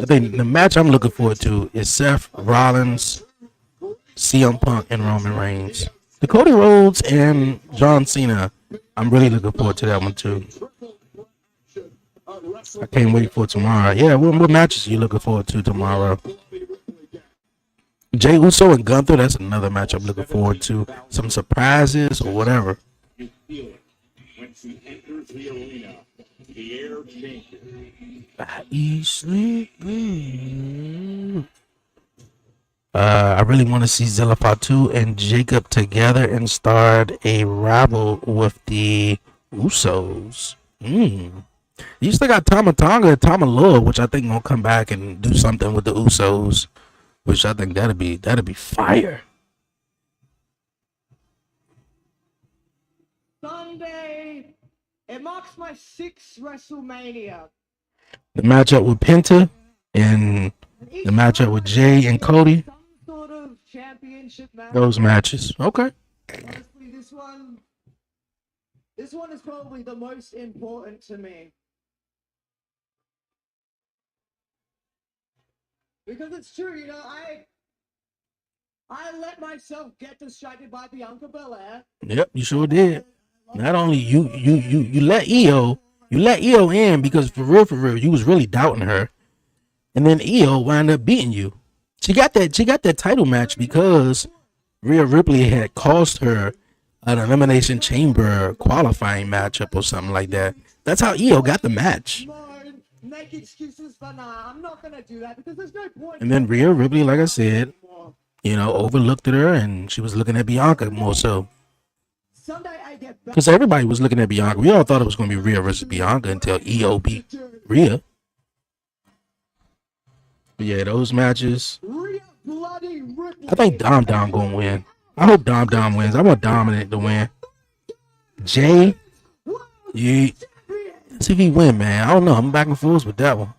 I think the match I'm looking forward to is Seth Rollins, CM Punk, and Roman Reigns. The Cody Rhodes and John Cena. I'm really looking forward to that one too. I can't wait for tomorrow. Yeah, what matches are you looking forward to tomorrow? Jay Uso and Gunther, that's another match I'm looking forward to. Some surprises or whatever. You feel it when he enters the arena. The air changes. I sleeping. I really want to see Zilla Fatu and Jacob together and start a rival with the Usos. You still got Tama Tonga and Tama Loa, which I think gonna come back and do something with the Usos, which I think that'd be fire. Sunday, it marks my 6th WrestleMania. The matchup with Penta and the matchup with Jay and Cody. Some sort of championship match. Those matches. Okay. Honestly, this one is probably the most important to me. Because it's true, you know, I let myself get distracted by Bianca Belair. Yep, you sure did. Not only you let Io in because for real, you was really doubting her. And then Io wound up beating you. She got that title match because Rhea Ripley had cost her an Elimination Chamber qualifying matchup or something like that. That's how Io got the match. Make excuses, but nah, I'm not gonna do that because there's no point. And then Rhea Ripley, like I said, you know, overlooked her and she was looking at Bianca more so. Sunday I get back. Because everybody was looking at Bianca. We all thought it was going to be Rhea versus Bianca until Io beat Rhea. But yeah, those matches. I think Dom going to win. I hope Dom wins. I want Dominic to win. Jay, yeah. See if he win, man. I don't know. I'm back and forth with that one.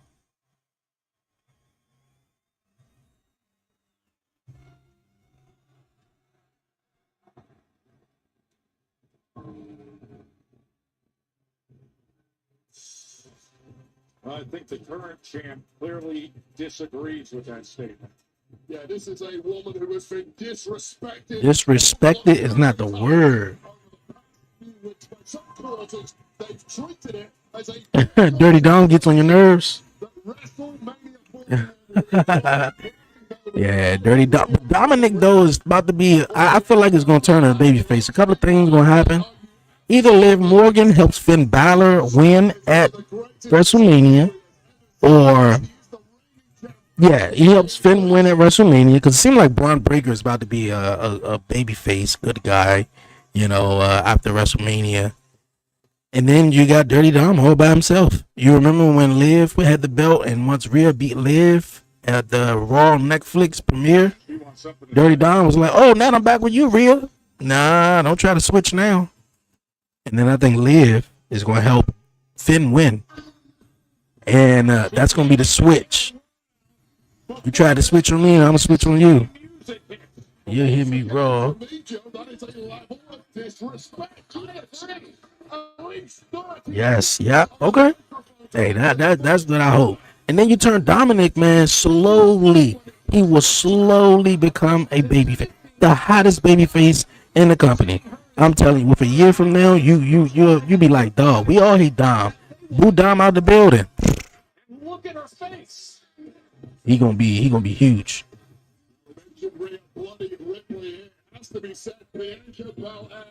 I think the current champ clearly disagrees with that statement. Yeah, this is a woman who has been disrespected. Disrespected is not the word. Some quarters, they've treated it as a Dirty Dom gets on your nerves. Yeah, Dirty Dom. Dominic though is about to be. I feel like it's gonna turn a babyface. A couple of things gonna happen. Either Liv Morgan helps Finn Balor win at WrestleMania, or yeah, he helps Finn win at WrestleMania because it seems like Braun Breaker is about to be a babyface, good guy, you know, after WrestleMania. And then you got Dirty Dom all by himself. You remember when Liv had the belt and once Rhea beat Liv at the Raw Netflix premiere, Dirty Dom was like, "Oh, now I'm back with you, Rhea. Nah, don't try to switch now." And then I think Liv is going to help Finn win. And that's going to be the switch. You try to switch on me, I'm going to switch on you. You'll hear me raw. Yes, yeah, okay. Hey, that's what I hope. And then you turn Dominic, man, slowly. He will slowly become a babyface. The hottest babyface in the company. I'm telling you, with a year from now, you be like, dog, we all hate Dom. Boo Dom out the building. Look at her face. He gonna be huge.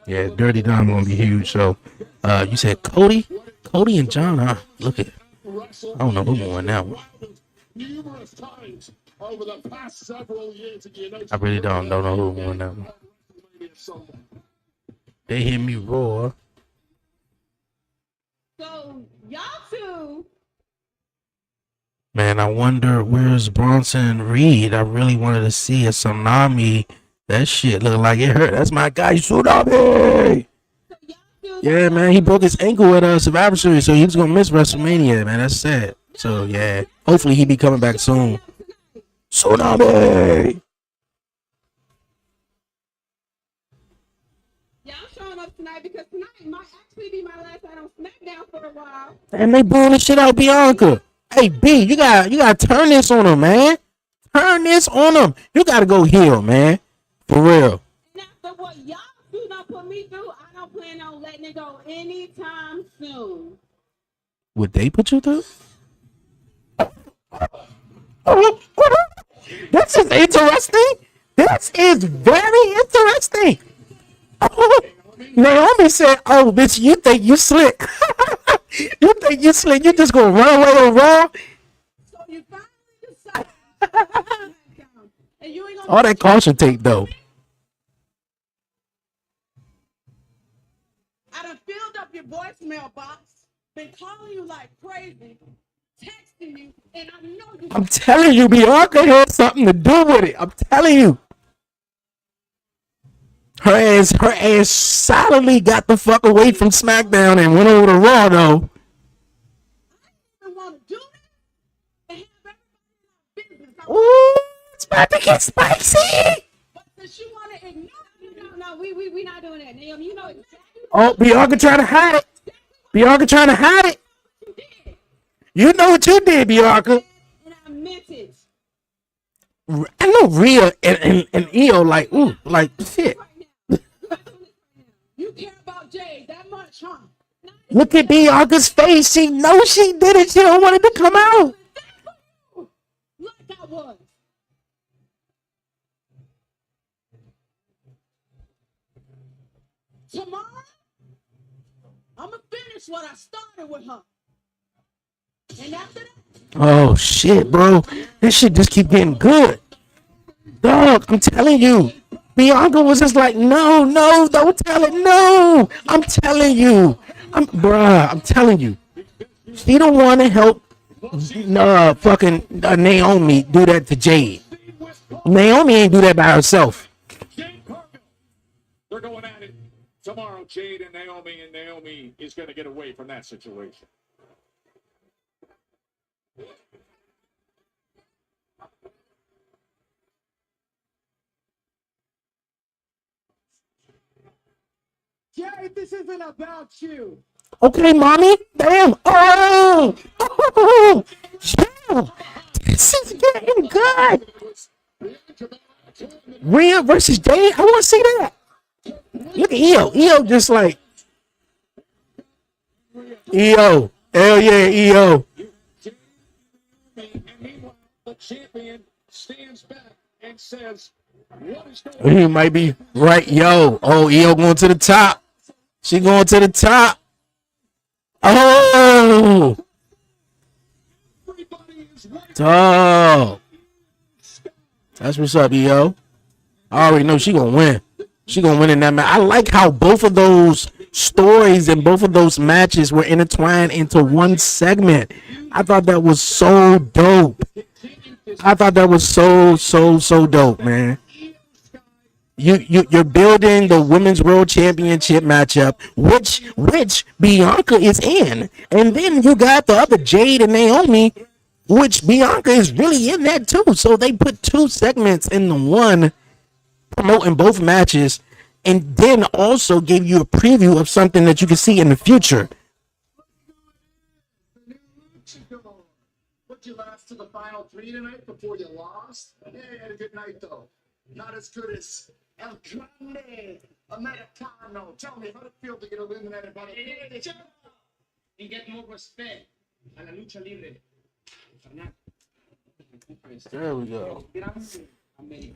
Yeah, Dirty Dom gonna be huge. So, you said Cody and John, huh? Look at, I don't know who won that one. I really don't know who won that one. They hear me roar. So y'all two. Man, I wonder where's Bronson Reed. I really wanted to see a tsunami. That shit looked like it hurt. That's my guy, Tsunami. Yeah, man, he broke his ankle at Survivor Series, so he's gonna miss WrestleMania, man. That's sad. So yeah, hopefully he be coming back soon. Tsunami. Yeah, I'm showing up tonight because tonight might actually be my last night on SmackDown for a while. And they blowing the shit out Bianca. Hey B, you gotta turn this on them, man. Turn this on them. You gotta go heel, man. For real. And after what y'all do not put me through, I don't plan on letting it go anytime soon. Would they put you through? This is interesting. This is very interesting. Naomi said, "Oh, bitch, you think you slick? You think you slick? You just gonna run away on Raw? So you finally decide. And you ain't gonna All that caution tape, though. I done filled up your voicemail box, been calling you like crazy, texting you, and I know you. I'm telling you, Bianca had something to do with it. I'm telling you. Her ass solidly got the fuck away from SmackDown and went over to Raw, though. I don't want to do that and have everybody in our business. Ooh, it's about to get spicy. But since you want to ignore, no, we not doing that, Naomi. You know exactly Oh, Bianca trying to hide it. Bianca trying to hide it. what you did, You know what you did, Bianca. and I meant it. I know Rhea and Io like, ooh, like shit. You care about Jay that much, huh? Look at Bianca's face. She knows she did it. She don't want it to come out. Like I was. Tomorrow, I'm gonna finish what I started with her. And after that, Oh shit, bro. This shit just keep getting good. Dog, I'm telling you. Bianca was just like, no, don't tell it. No. I'm telling you. I'm telling you. She don't want to help fucking Naomi do that to Jade. Naomi ain't do that by herself. Jade Cargill. They're going at it tomorrow, Jade and Naomi is going to get away from that situation. Jay, this isn't about you. Okay, mommy. Damn. Oh, yeah. This is getting good. Rhea versus Jade. I want to see that. Look at Io. Io just like Io. Hell yeah, Io. And meanwhile, the champion stands back and says, what is going on? He might be right. Yo. Oh, Io going to the top. She going to the top. Oh. Oh. That's what's up, Io. I already know she gonna win. She gonna win in that match. I like how both of those stories and both of those matches were intertwined into one segment. I thought that was so dope. I thought that was so dope, man. You're building the women's world championship matchup, which Bianca is in, and then you got the other Jade and Naomi, which Bianca is really in that too. So they put two segments in the one, promoting both matches, and then also gave you a preview of something that you can see in the future. Would you last to the final three tonight before you lost? Yeah, you had a good night though. Not as good as El Grande Americano. Tell me, how did it feel to get eliminated by the And get more respect a la lucha libre. There we go.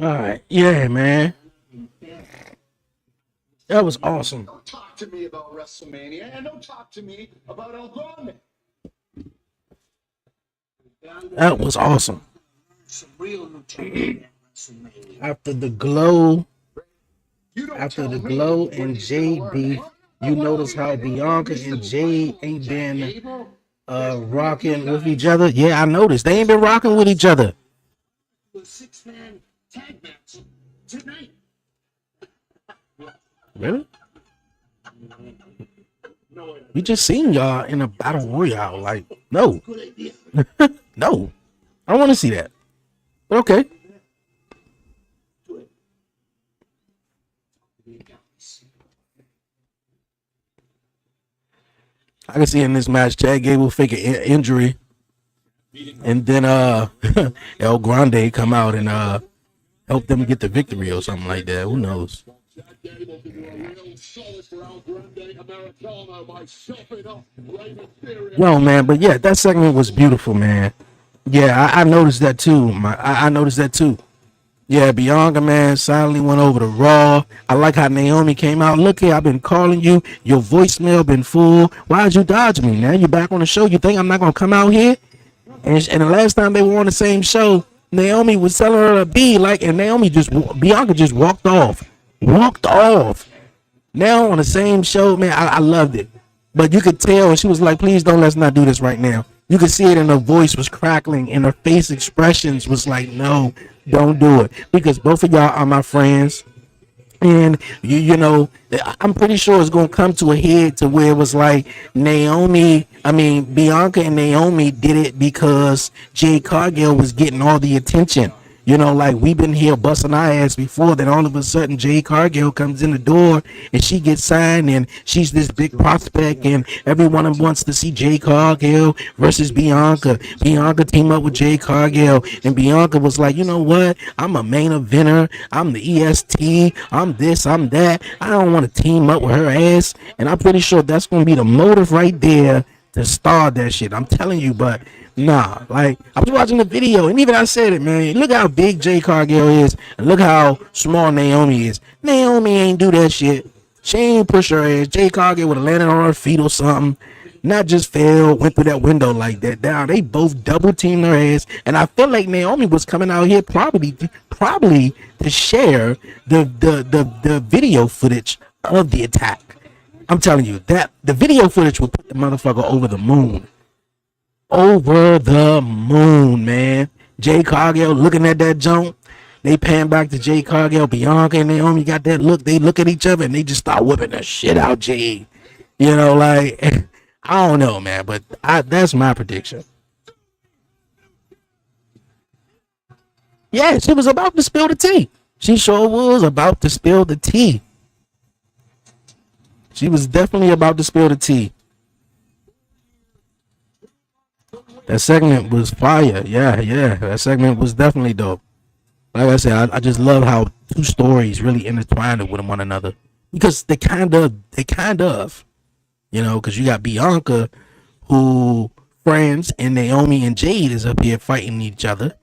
All right, yeah, man. That was awesome. Don't talk to me about WrestleMania, and don't talk to me about El Grande. That was awesome. Some real lucha libre. WrestleMania. After the glow. You don't After tell the me glow what and he's gonna Jade learn. beef, you notice how Bianca and Jade ain't been rocking with each other. Yeah, I noticed. They ain't been rocking with each other. A 6-man tag match tonight. Really? We just seen y'all in a battle royale. Like, no. No. I don't want to see that. But okay. I can see in this match, Chad Gable fake an injury, and then El Grande come out and help them get the victory or something like that. Who knows? Chad Gable can do a real solid for Al Grande Americano by chopping up Rey Mysterio. Yo, man, but yeah, that segment was beautiful, man. Yeah, I noticed that too. I noticed that too. Yeah, Bianca, man, silently went over to Raw. I like how Naomi came out. Look here, I've been calling you. Your voicemail been full. Why'd you dodge me? Now you back on the show. You think I'm not gonna come out here? And the last time they were on the same show, Naomi was telling her to be like, and Bianca just walked off. Walked off. Now on the same show, man, I loved it. But you could tell, and she was like, please don't, let's not do this right now. You could see it, and her voice was crackling, and her face expressions was like, no, don't do it. Because both of y'all are my friends. And you know, I'm pretty sure it's gonna come to a head to where it was like Bianca and Naomi did it because Jade Cargill was getting all the attention. You know, like we've been here busting our ass before. Then all of a sudden, Jade Cargill comes in the door and she gets signed, and she's this big prospect, and everyone wants to see Jade Cargill versus Bianca. Bianca team up with Jade Cargill, and Bianca was like, you know what? I'm a main eventer. I'm the EST. I'm this. I'm that. I don't want to team up with her ass, and I'm pretty sure that's gonna be the motive right there to start that shit. I'm telling you, but. Nah, like I was watching the video, and even I said it, man. Look how big Jade Cargill is, and look how small Naomi is. Naomi ain't do that shit. She ain't push her ass. Jade Cargill would have landed on her feet or something. Not just fell, went through that window like that. Down, they both double teamed her ass, and I feel like Naomi was coming out here probably to share the video footage of the attack. I'm telling you that the video footage will put the motherfucker over the moon. Over the moon, man. Jade Cargill looking at that junk. They pan back to Jade Cargill. Bianca and Naomi got that look. They look at each other and they just start whipping the shit out Jade. You know, like I don't know, man, but that's my prediction. Yeah, she was about to spill the tea. She sure was about to spill the tea. She was definitely about to spill the tea. That segment was fire. Yeah. That segment was definitely dope. Like I said, I just love how two stories really intertwined with one another. Because they kind of, you know, because you got Bianca, who friends, and Naomi and Jade is up here fighting each other,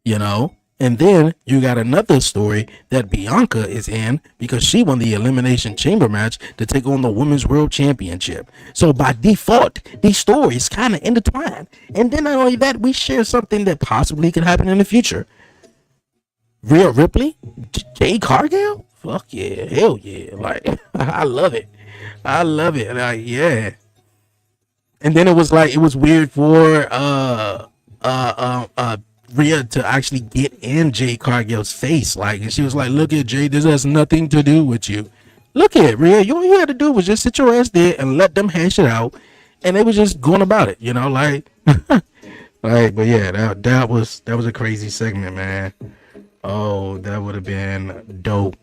you know. And then you got another story that Bianca is in because she won the Elimination Chamber match to take on the Women's World Championship. So by default, these stories kind of intertwine. And then not only that, we share something that possibly could happen in the future. Rhea Ripley? Jade Cargill? Fuck yeah. Hell yeah. Like, I love it. Like, yeah. And then it was weird for Rhea to actually get in Jade Cargill's face, like, and she was like, look at Jade, this has nothing to do with you. Look at Rhea, all you had to do was just sit your ass there and let them hash it out, and they was just going about it, you know, like like, but yeah, that was a crazy segment, man. Oh, that would have been dope.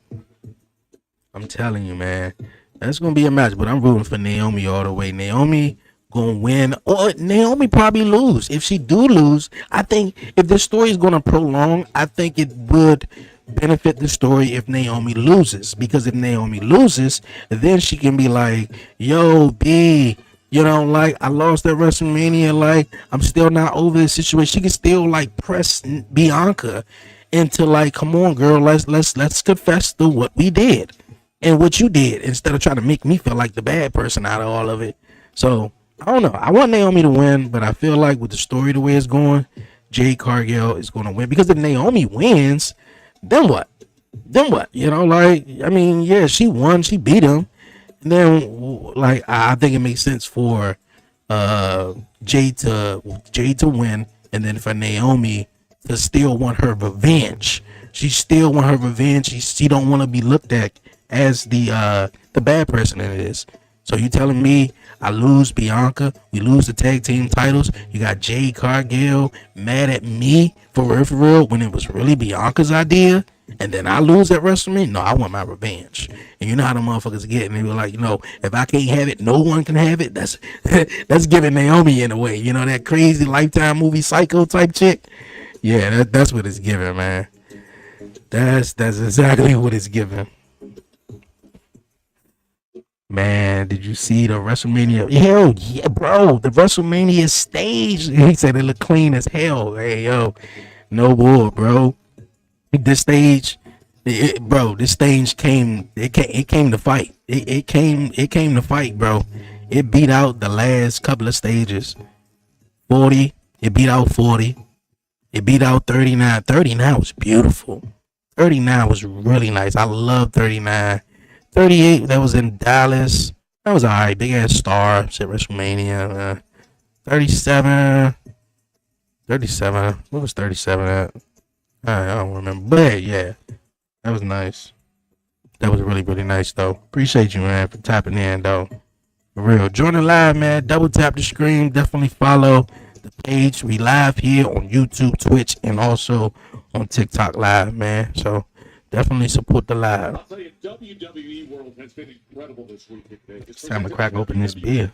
I'm telling you, man, that's gonna be a match, but I'm rooting for Naomi all the way. Naomi gonna win, or Naomi probably lose. If she do lose, I think if the story is gonna prolong, I think it would benefit the story if Naomi loses, because if Naomi loses, then she can be like, yo, B, you know, like, I lost at WrestleMania, like, I'm still not over this situation. She can still like press Bianca into like, come on, girl, let's confess to what we did and what you did, instead of trying to make me feel like the bad person out of all of it. So I don't know. I want Naomi to win, but I feel like with the story the way it's going, Jade Cargill is going to win. Because if Naomi wins, then what? You know, like, I mean, yeah, she won. She beat him. And then, like, I think it makes sense for Jade to win, and then for Naomi to still want her revenge. She still want her revenge. She don't want to be looked at as the bad person it is. So you telling me I lose Bianca, we lose the tag team titles, you got Jade Cargill mad at me for real, when it was really Bianca's idea, and then I lose at WrestleMania. No, I want my revenge. And you know how the motherfuckers get, and they were like, if I can't have it, no one can have it. That's that's giving Naomi in a way. That crazy Lifetime movie Psycho type chick. Yeah, that's what it's giving, man. That's exactly what it's giving. Man, did you see the WrestleMania? Hell yeah, bro. The WrestleMania stage. He said it looked clean as hell. Hey, yo. No more, bro. This stage, this stage came. It came to fight. It came to fight, bro. It beat out the last couple of stages. 40. It beat out 40. It beat out 39. 39 was beautiful. 39 was really nice. I love 39. 38, that was in Dallas. That was alright. Big ass star. Shit, WrestleMania. 37. 37. What was 37 at? I don't remember. But yeah, that was nice. That was really, really nice, though. Appreciate you, man, for tapping in, though. For real. Join the live, man. Double tap the screen. Definitely follow the page. We live here on YouTube, Twitch, and also on TikTok live, man. So definitely support the live. I'll tell you, WWE World has been incredible this week. It's time to crack open this beer.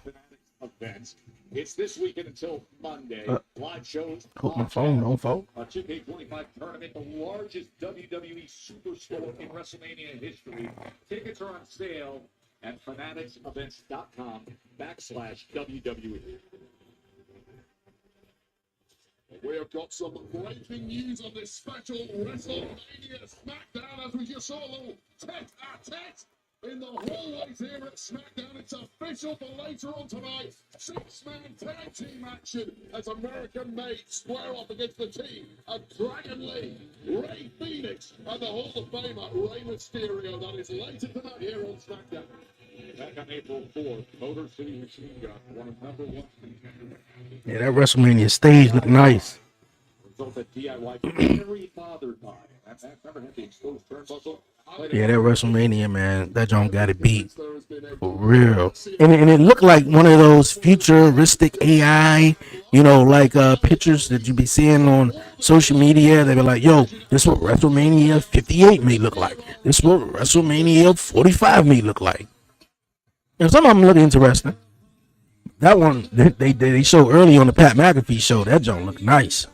Events. It's this weekend until Monday. Live shows. Hope my phone don't fall. A 2K25 tournament, the largest WWE superstore in WrestleMania history. Tickets are on sale at fanaticsevents.com/WWE. We have got some breaking news on this special WrestleMania Smackdown as we just saw a little tete-a-tete in the hallways here at Smackdown. It's official for later on tonight. 6-man tag team action as American Made square off against the team of Dragon Lee, Rey Fenix, and the Hall of Famer Rey Mysterio. That is later tonight here on Smackdown. Back on April 4th, Motor City Machine Gun, one of number one. Yeah, that WrestleMania stage looked nice. Result that DIY very bothered by. I've never had the exposed turnbuckle. Yeah, that WrestleMania, man, that joint got it beat. For real. And it looked like one of those futuristic AI, like pictures that you be seeing on social media. They be like, yo, this is what WrestleMania 58 may look like. This is what WrestleMania 45 may look like. And some of them look interesting. That one, they showed early on the Pat McAfee show. That joint looked nice.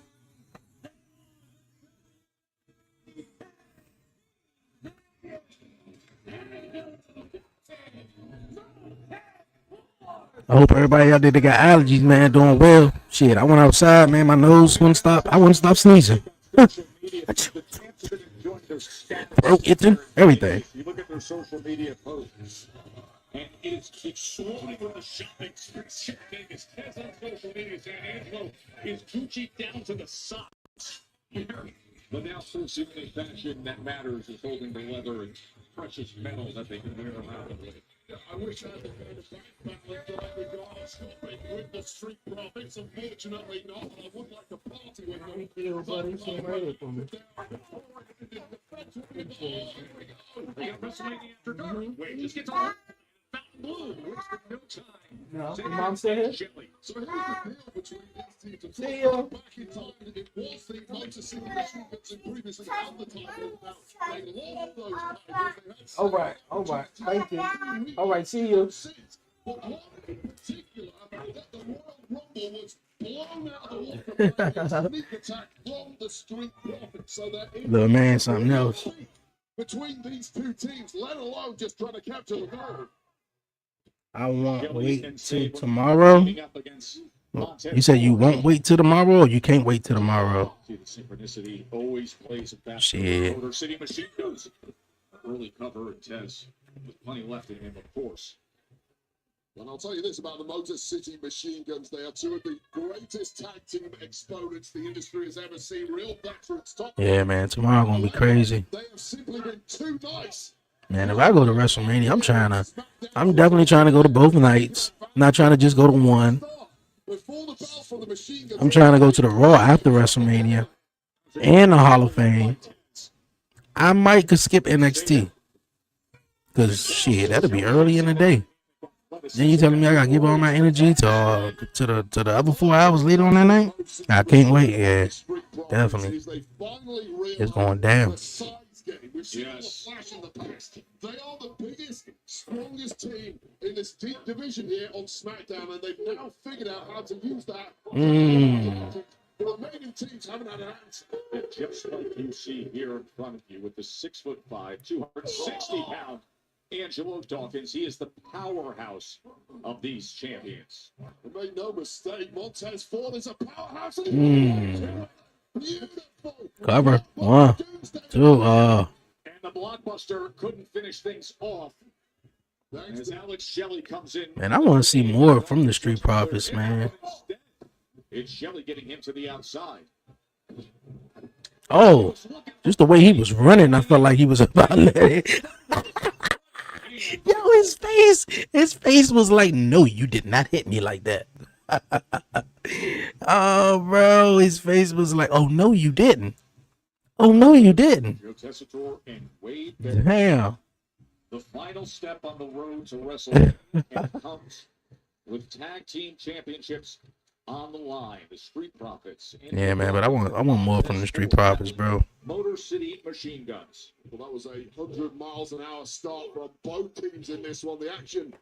I hope everybody out there that got allergies, man, doing well. Shit, I went outside, man. My nose wouldn't stop. I wouldn't stop sneezing. Throat itching, everything. You look at their social media posts, and it's exploding with the shopping Vegas. As on social media, San Angelo is Gucci down to the socks. But now, so soon a fashion that matters is holding the leather and precious metal that they can wear around the way. I wish I had the kind of background shopping with the Street Profits. Unfortunately not. I would like to party with them. Thank you, buddy. Some right for me. They got WrestleMania after dark. Wait, just get to work. Fountain Blue. Wasted no time. No, mom said it. So here's the deal between these teams. See ya. Back in time, it was the Motor City Machine Guns and previously had the title. Now, they lost those titles. All right. Thank you. All right, see you. But one in particular, that the Royal Rumble was blown out of the water by a sneak attack from the Street Profits. So that Little man, something else. between these two teams, let alone just trying to capture the gold. I won't wait till tomorrow. You said you won't wait till tomorrow, or you can't wait till tomorrow? See, the synchronicity always plays a factor. Shit. Motor City Machine Guns. Early cover and Tez with plenty left in him, of course. And I'll tell you this about the Motor City Machine Guns. They are two of the greatest tag team exponents the industry has ever seen. Real veterans, top. Yeah, man, tomorrow gonna be crazy. They have simply been too nice. Man, if I go to WrestleMania, I'm definitely trying to go to both nights. I'm not trying to just go to one. Before the bell for the Machine Guns, I'm trying to go to the Raw after WrestleMania and the Hall of Fame. I might could skip NXT. Cause shit, that'll be early in the day. Then you telling me I gotta give all my energy to the other 4 hours later on that night? I can't wait. Yeah, definitely. It's going down. seen a flash in the past. They are the biggest, strongest team in this deep division here on SmackDown, and they've now figured out how to use that. The remaining teams haven't had an answer. And just like you see here in front of you with the 6'5", 260-pound Angelo Dawkins, he is the powerhouse of these champions. Make no mistake, Montez Ford is a powerhouse. Beautiful. Cover. 1, 2. And the Blockbuster couldn't finish things off. As Alex Shelley comes in. Man, I want to see more from the Street Profits, man. It's Shelley getting him to the outside. Oh, just the way he was running, I felt like he was about to let it. Yo, his face was like, no, you did not hit me like that. Oh, bro, his face was like, oh, no, you didn't. Oh, no, you didn't. Damn. The final step on the road to WrestleMania comes with tag team championships on the line. The Street Profits. Yeah, man, but I want more from the Street Profits, bro. Motor City Machine Guns. Well, that was a 100 miles an hour start from both teams in this one. The action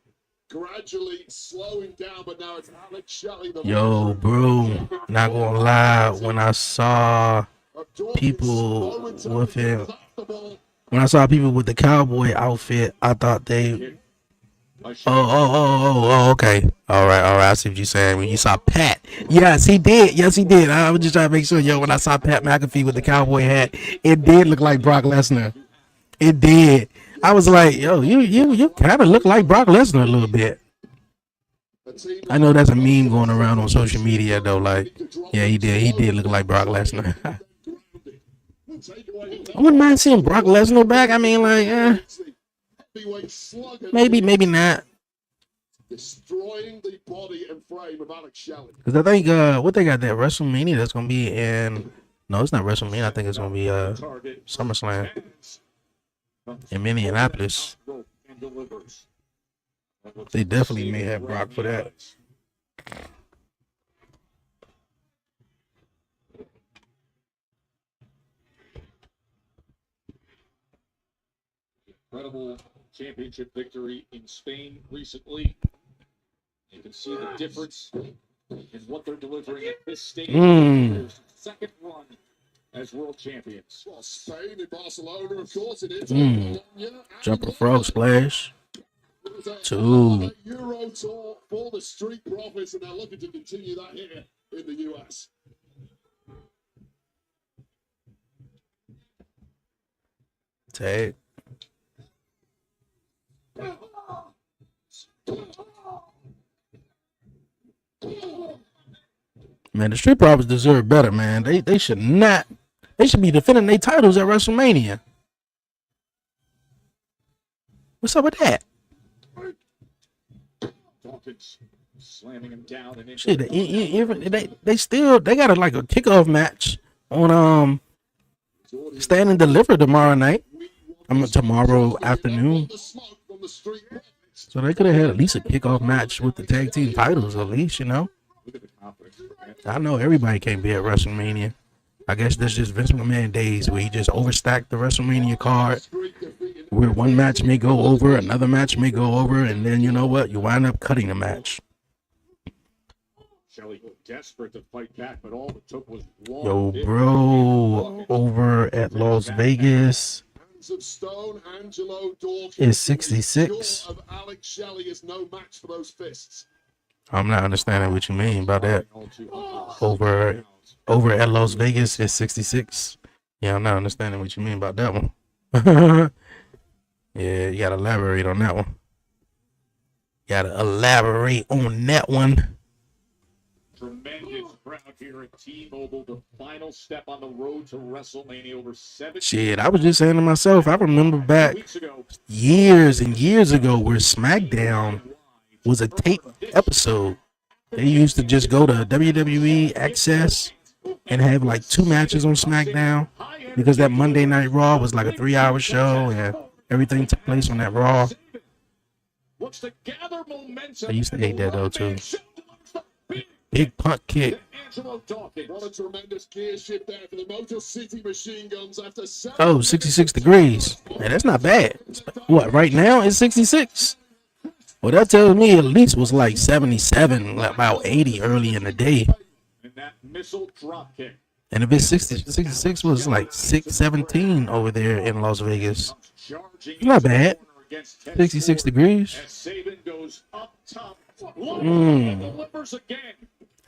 gradually slowing down, but now it's Alex Shelley. Yo, bro, not gonna lie, when I saw people with him, when I saw people with the cowboy outfit, I thought they. Oh, okay. All right. I see what you're saying. When you saw Pat, yes, he did. I was just trying to make sure, yo, when I saw Pat McAfee with the cowboy hat, it did look like Brock Lesnar. It did. I was like, yo, you kind of look like Brock Lesnar a little bit. I know that's a meme going around on social media, though. Like, yeah, he did look like Brock Lesnar. I wouldn't mind seeing Brock Lesnar back. I mean, like, maybe not. Destroying the body and frame of Alex Shelley. Because I think what they got there, WrestleMania, that's gonna be in. No, it's not WrestleMania. I think it's gonna be SummerSlam in Minneapolis. They definitely may have Brock for that. Incredible championship victory in Spain recently. You can see the difference in what they're delivering at this stage. Their second run as world champions. Well, Spain and Barcelona, of course, it is. Jumper frog splash. 2. Euro tour for the Street Profits, and they're looking to continue that here in the US. Tag. Man, the Street Profits deserve better, man. They should not. They should be defending their titles at WrestleMania. What's up with that? Slamming him down and shit, they got like a kickoff match on Stand and Deliver tomorrow night. Tomorrow afternoon. So they could have had at least a kickoff match with the tag team titles, at least, you know. I know everybody can't be at WrestleMania. I guess that's just Vince McMahon days where he just overstacked the WrestleMania card, where one match may go over, another match may go over, and then you know what? You wind up cutting the match. Shelley desperate to fight back, but all it took was one. Yo, bro, over at Las Vegas. Of Stone, Angelo Dawkins is 66. Of Alex Shelley is no match for those fists. I'm not understanding what you mean by that. Over at Las Vegas is 66. Yeah, I'm not understanding what you mean about that one. Yeah, you gotta elaborate on that one. Tremendous crowd here at T-Mobile. The final step on the road to WrestleMania over 7. Shit, I was just saying to myself, I remember back years and years ago where SmackDown was a tape episode. They used to just go to WWE Access and have like 2 matches on SmackDown because that Monday Night Raw was like a 3-hour show and everything took place on that Raw. I used to hate that though too. Big punt kick. What a tremendous gear shift there for the Motor City Machine Guns after 7 Oh, 66 degrees. Man, that's not bad. What, right now it's 66? Well, that tells me at least was like 77, like about 80 early in the day. And that missile drop kick. And if it's 66 was like 617 over there in Las Vegas. Not bad. 66 degrees. As Saban goes up top. Delivers again.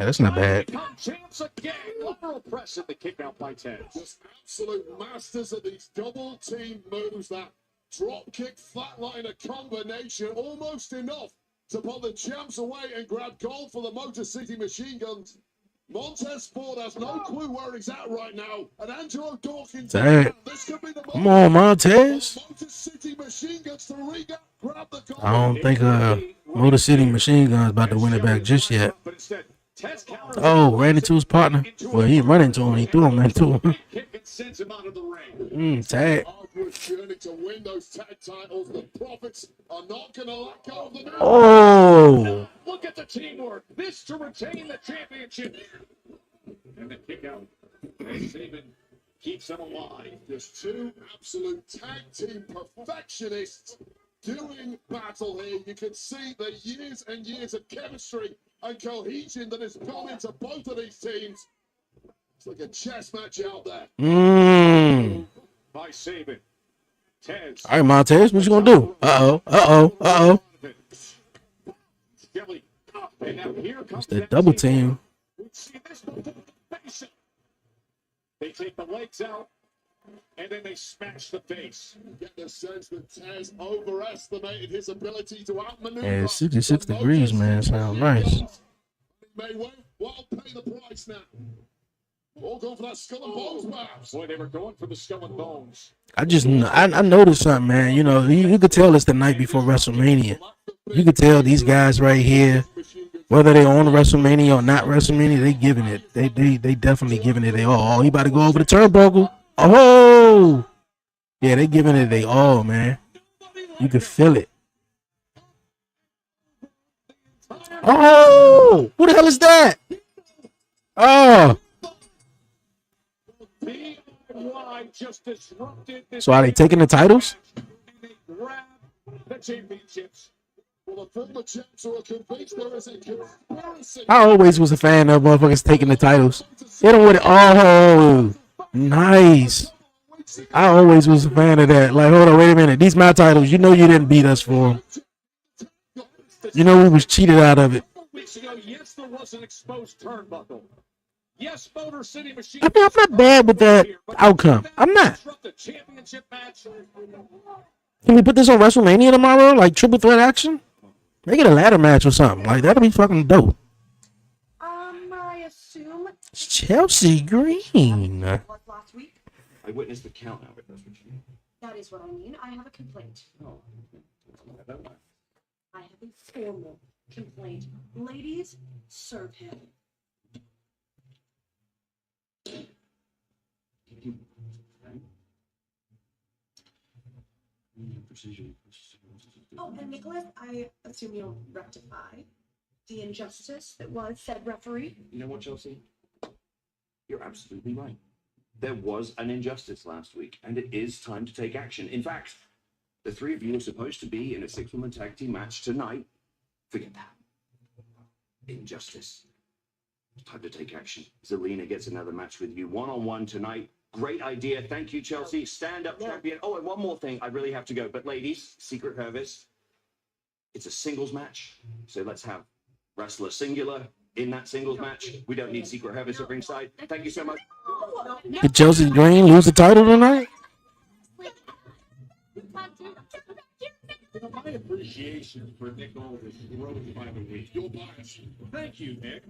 Yeah, that's not bad. Champs again. Lateral press at the kick out by Tez. Just absolute masters of these double team moves. That drop kick flatliner combination, almost enough to put the champs away and grab gold for the Motor City Machine Guns. Montez Ford has no clue where he's at right now. And Angelo Dawkins. This could be the Come on, Montez. Motor City Machine Guns to grab the gold. I don't think Motor City Machine Gun's about to win it back just yet. Oh, ran into his partner. Well, he didn't run into him. He threw him into him. Tag. Journey to win those tag titles. The Profits are not going to let go of the Oh. Look at the teamwork. This to retain the championship. And the kick out. Saban keeps them alive. Just two absolute tag team perfectionists doing battle here. You can see the years and years of chemistry and cohesion that has gone into both of these teams. It's like a chess match out there. By Saban. Tez. All right, Montez, what you gonna do? It's the double team. They take the legs out, and then they smash the face. Get the sense that Tez overestimated his ability to outmaneuver. Yeah, 66 degrees, man. Sounds nice. He may well pay the price now. All going for that skull and bones, perhaps. Boy, they were going for the skull and bones. I noticed something, man. You know, you could tell it's the night before WrestleMania. You could tell these guys right here, whether they on WrestleMania or not WrestleMania, they giving it. They definitely giving it they all. Oh, he about to go over the turnbuckle. Oh, yeah, they giving it they all, man. You can feel it. Oh, who the hell is that? Oh. So are they taking the titles? I always was a fan of motherfuckers taking the titles. They don't want it. Oh, nice. I always was a fan of that. Like, hold on, wait a minute. These my titles. You know you didn't beat us for them. You know we was cheated out of it. Yes, there was an exposed turnbuckle. Yes, Motor City Machine. I mean, I'm not bad with that outcome. I'm not. Can we put this on WrestleMania tomorrow? Like triple threat action? Make it a ladder match or something. Like, that'll be fucking dope. I assume It's Chelsea Green. last week. I witnessed the count of it, that's what you mean. That is what I mean. I have a complaint. Oh, I have a formal complaint. Ladies, serve him. Oh, and Nicholas, I assume you'll rectify the injustice that was said referee. You know what, Chelsea? You're absolutely right. There was an injustice last week, and it is time to take action. In fact, the three of you are supposed to be in a six-woman tag team match tonight. Forget that. Injustice. Time to take action. Zelina gets another match with you one-on-one tonight. Great idea. Thank you, Chelsea. Stand up, champion. Oh, and one more thing. I really have to go. But ladies, Secret Service, it's a singles match. So let's have wrestler singular in that singles match. We don't need Secret Service at ringside. Thank you so much. Did Chelsea Green lose the title tonight? My appreciation for Nick Aldis grows by the week. Your bias. Thank you, Nick.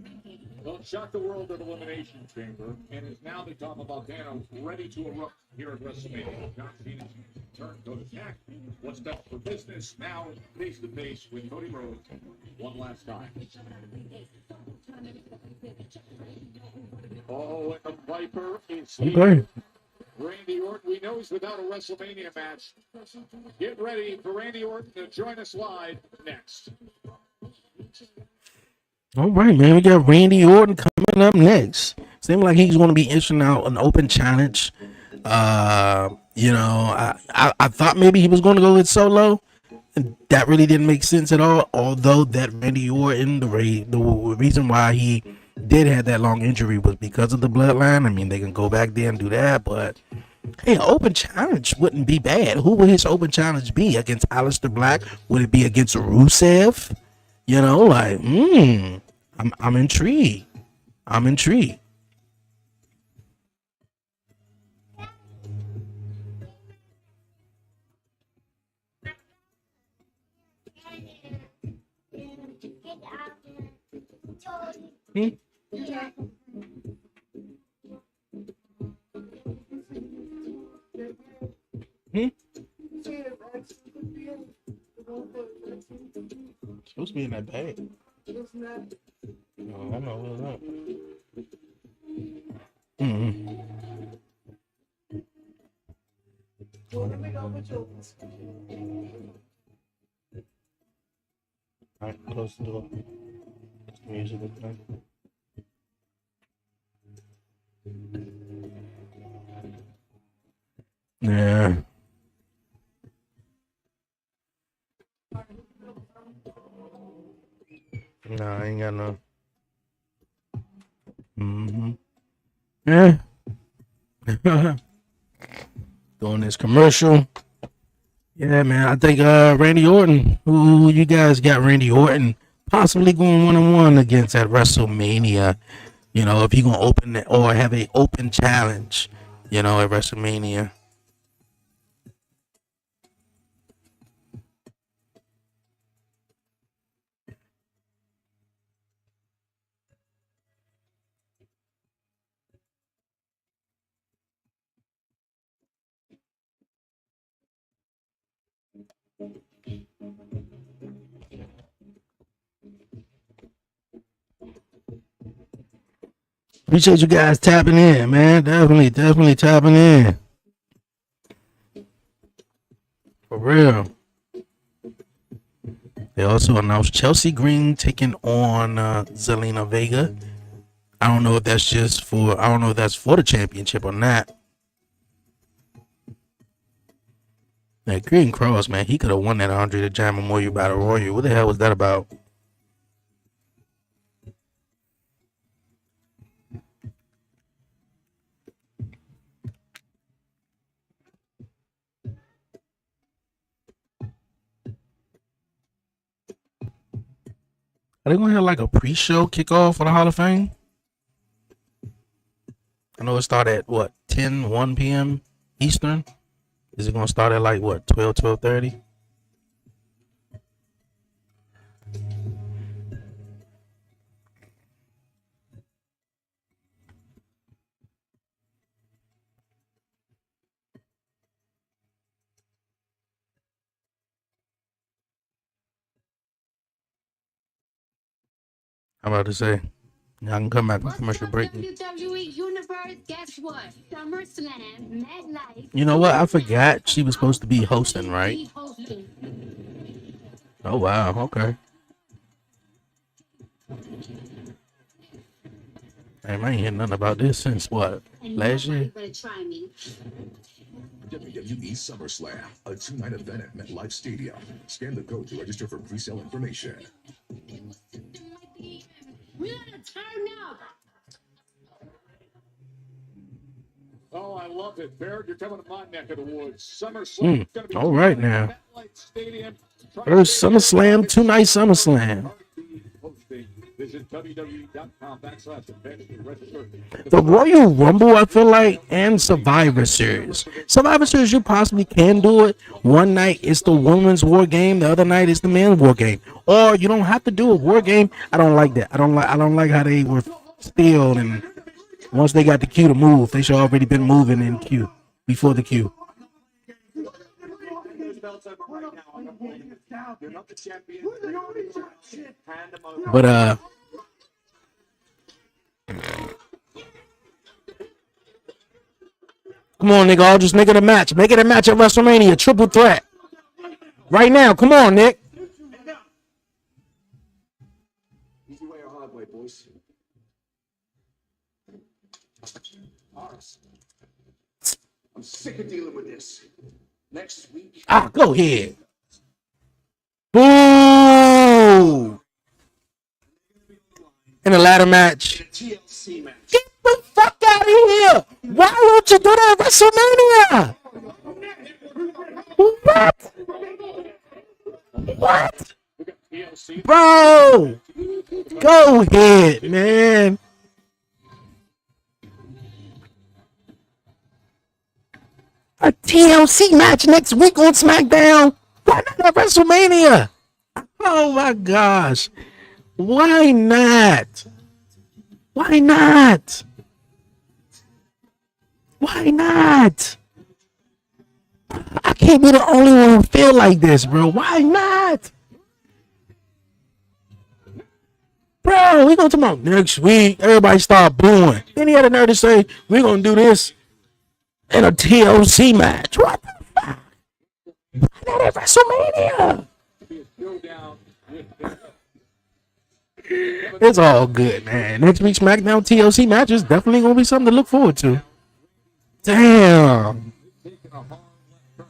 Well, shocked the world at Elimination Chamber and is now the Tom Volcano ready to erupt here at WrestleMania. John Cena's turn to attack. What's best for business now face to face with Cody Rhodes one last time. Oh, and the Viper is here. Okay. Randy Orton, we know he's without a WrestleMania match. Get ready for Randy Orton to join us live next. All right, man. We got Randy Orton coming up next. Seems like he's going to be issuing out an open challenge You know, I thought maybe he was going to go with Solo. And that really didn't make sense at all. Although that Randy Orton, the reason why he did have that long injury was because of the bloodline. I mean, they can go back there and do that, but hey, an open challenge wouldn't be bad. Who would his open challenge be? Against Aleister Black? Would it be against Rusev? You know, like, I'm intrigued. I'm intrigued. Hmm? Hmm? Supposed to be in that bag. No, I don't know what's up. Mm-hmm. All right, close the door. It's the music is playing. Yeah. No, I ain't got no. Mm-hmm. Yeah. Doing this commercial. Yeah, man. I think Randy Orton. Who you guys got? Randy Orton possibly going 1-on-1 against at WrestleMania. You know, if he gonna open it or have a open challenge. You know, at WrestleMania. Appreciate you guys tapping in, man. Definitely tapping in. For real. They also announced Chelsea Green taking on Zelina Vega. I don't know if that's for the championship or not. Now, Green Cross, man, he could have won that Andre the Giant Memorial Battle Royal. What the hell was that about? Are they going to have like a pre-show kickoff for the Hall of Fame? I know it started at what, 1 p.m. Eastern? Is it going to start at like what, 12:30? I'm about to say. I can come back from commercial break. WWE Universe, guess what? SummerSlam, MetLife. You know what? I forgot she was supposed to be hosting, right? Oh, wow. Okay. Damn, I ain't hear nothing about this since what? Last year? WWE SummerSlam, a 2-night event at MetLife Stadium. Scan the code to register for pre-sale information. We gotta turn up. Oh, I love it. Barrett, you're coming to my neck of the woods. SummerSlam. All right now. First SummerSlam, 2-night SummerSlam. Visit WWE.com/events to register. The Royal Rumble, I feel like, and Survivor Series. Survivor Series, you possibly can do it. One night it's the women's war game, the other night it's the men's war game. Or you don't have to do a war game. I don't like that. I don't like how they were still, and once they got the cue to move, they should already been moving in queue before the queue. But come on, nigga, I'll just make it a match. Make it a match at WrestleMania, triple threat. Right now, come on, Nick. Easy way or hard way, boys. I'm sick of dealing with this. Next week. Ah, go ahead. Boo! In a ladder match. TLC match. Get the fuck out of here! Why won't you do that at WrestleMania? What? Bro! Go ahead, man. A TLC match next week on SmackDown? Why not at WrestleMania? Oh my gosh. Why not? Why not? Why not? I can't be the only one who feel like this, bro. Why not? Bro, we gonna talk about next week. Everybody start booing. Then he had a nerve to say, we're gonna do this in a TLC match. What the fuck? Why not at WrestleMania? It's all good, man. Next week's SmackDown TLC match is definitely gonna be something to look forward to. Damn.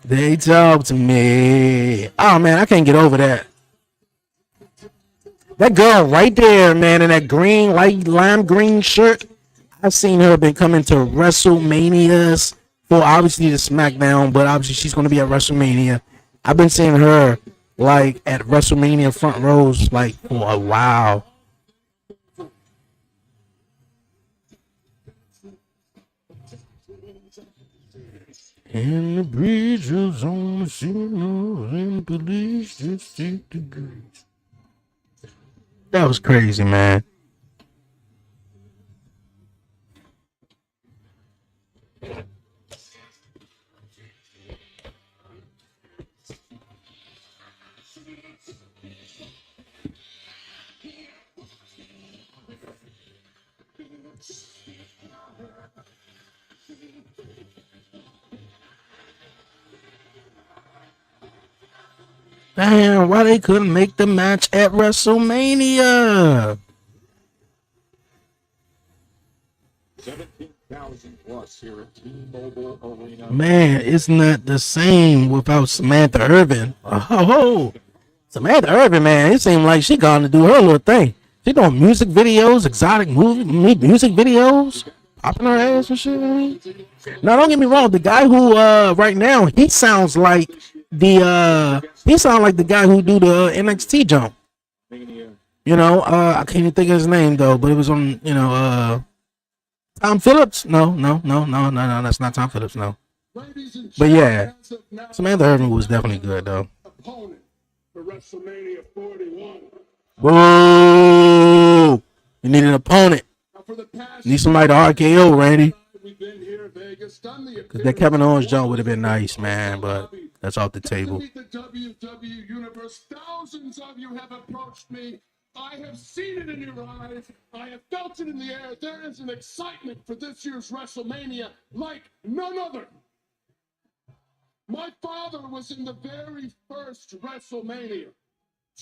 They talk to me. Oh man, I can't get over that. That girl right there, man, in that green, light lime green shirt. I've seen her been coming to WrestleManias for obviously the SmackDown, but obviously she's gonna be at WrestleMania. I've been seeing her like at WrestleMania front rows like for a while. And the bridges on the signals and the police just take the goods. That was crazy, man. Damn, why they couldn't make the match at WrestleMania? 17,000 plus here at T-Mobile Arena. Man, it's not the same without Samantha Irvin. Oh, Samantha Irvin, man, it seemed like she gone to do her little thing. She doing music videos, exotic music videos, popping her ass and shit. Now, don't get me wrong. The guy who right now he sounds like the guy who do the NXT jump. You know, I can't even think of his name though, but it was on, Tom Phillips. No, that's not Tom Phillips. No, but yeah, Samantha Irvin was definitely good though. Opponent for WrestleMania 41. Whoa! You need an opponent. Need somebody to RKO, Randy. Because that Kevin Owens jump would have been nice, man, but that's off the table. The WWE Universe, thousands of you have approached me. I have seen it in your eyes. I have felt it in the air. There is an excitement for this year's WrestleMania like none other. My father was in the very first WrestleMania.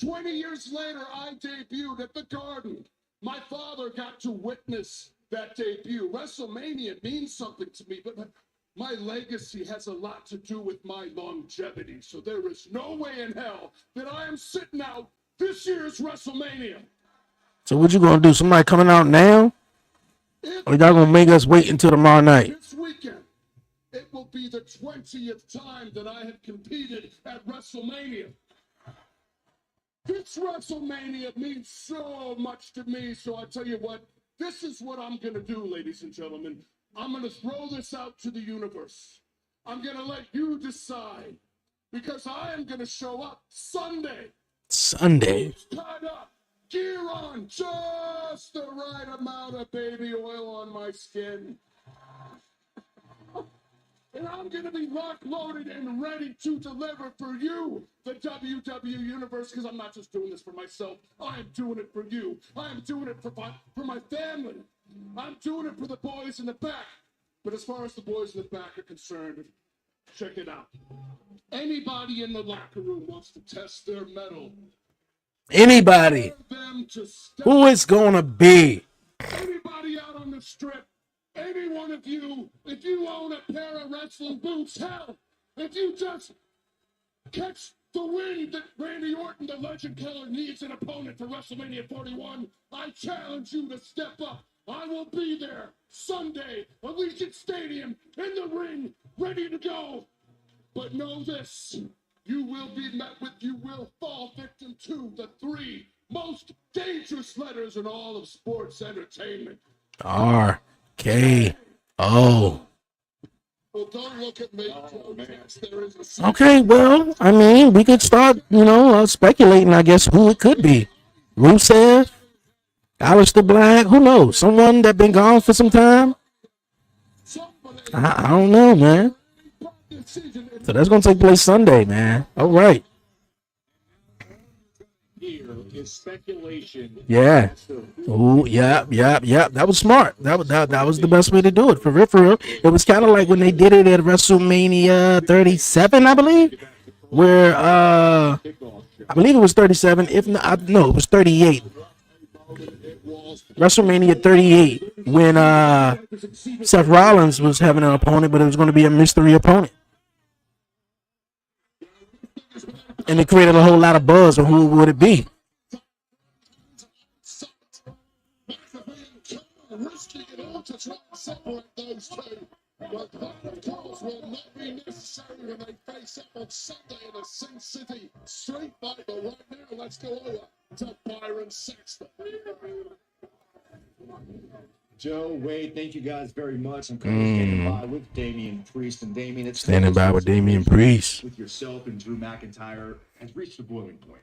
20 years later, I debuted at the Garden. My father got to witness that debut. WrestleMania means something to me, but my legacy has a lot to do with my longevity. So there is no way in hell that I am sitting out this year's WrestleMania. So what you gonna do? Somebody coming out now? Or y'all gonna make us wait until tomorrow night? This weekend, it will be the 20th time that I have competed at WrestleMania. This WrestleMania means so much to me, so I tell you what, this is what I'm going to do, ladies and gentlemen. I'm going to throw this out to the universe. I'm going to let you decide, because I am going to show up Sunday. Sunday. Tied up, gear on, just the right amount of baby oil on my skin. And I'm going to be locked, loaded, and ready to deliver for you, the WWE Universe, because I'm not just doing this for myself. I am doing it for you. I am doing it for my family. I'm doing it for the boys in the back. But as far as the boys in the back are concerned, check it out. Anybody in the locker room wants to test their mettle. Anybody. Who it's going to be? Anybody out on the strip Any one of you, if you own a pair of wrestling boots, hell, if you just catch the wind that Randy Orton, the legend killer, needs an opponent for WrestleMania 41, I challenge you to step up. I will be there Sunday, Allegiant Stadium, in the ring, ready to go. But know this, you will fall victim to the 3 most dangerous letters in all of sports entertainment. RKO. Well, don't look at me. Okay, well, I mean, we could start, speculating, I guess, who it could be. Rusev, Aleister Black, who knows? Someone that been gone for some time? I don't know, man. So that's going to take place Sunday, man. All right. Here is speculation. Yeah. Oh, yeah. That was smart. That was the best way to do it. For real. It was kind of like when they did it at WrestleMania 37, I believe, where I believe it was 37. If not, no, it was 38. WrestleMania 38 when Seth Rollins was having an opponent, but it was going to be a mystery opponent. And it created a whole lot of buzz on who would it be. To try and separate those two. But that, of course, will not be necessary when they face up on Sunday in a Sin City street fight. But right now, let's go over to Byron Saxton. Joe, Wade, thank you guys very much. I'm currently standing by with Damian Priest. And Damian, it's standing by with Damian Priest. With yourself and Drew McIntyre has reached a boiling point.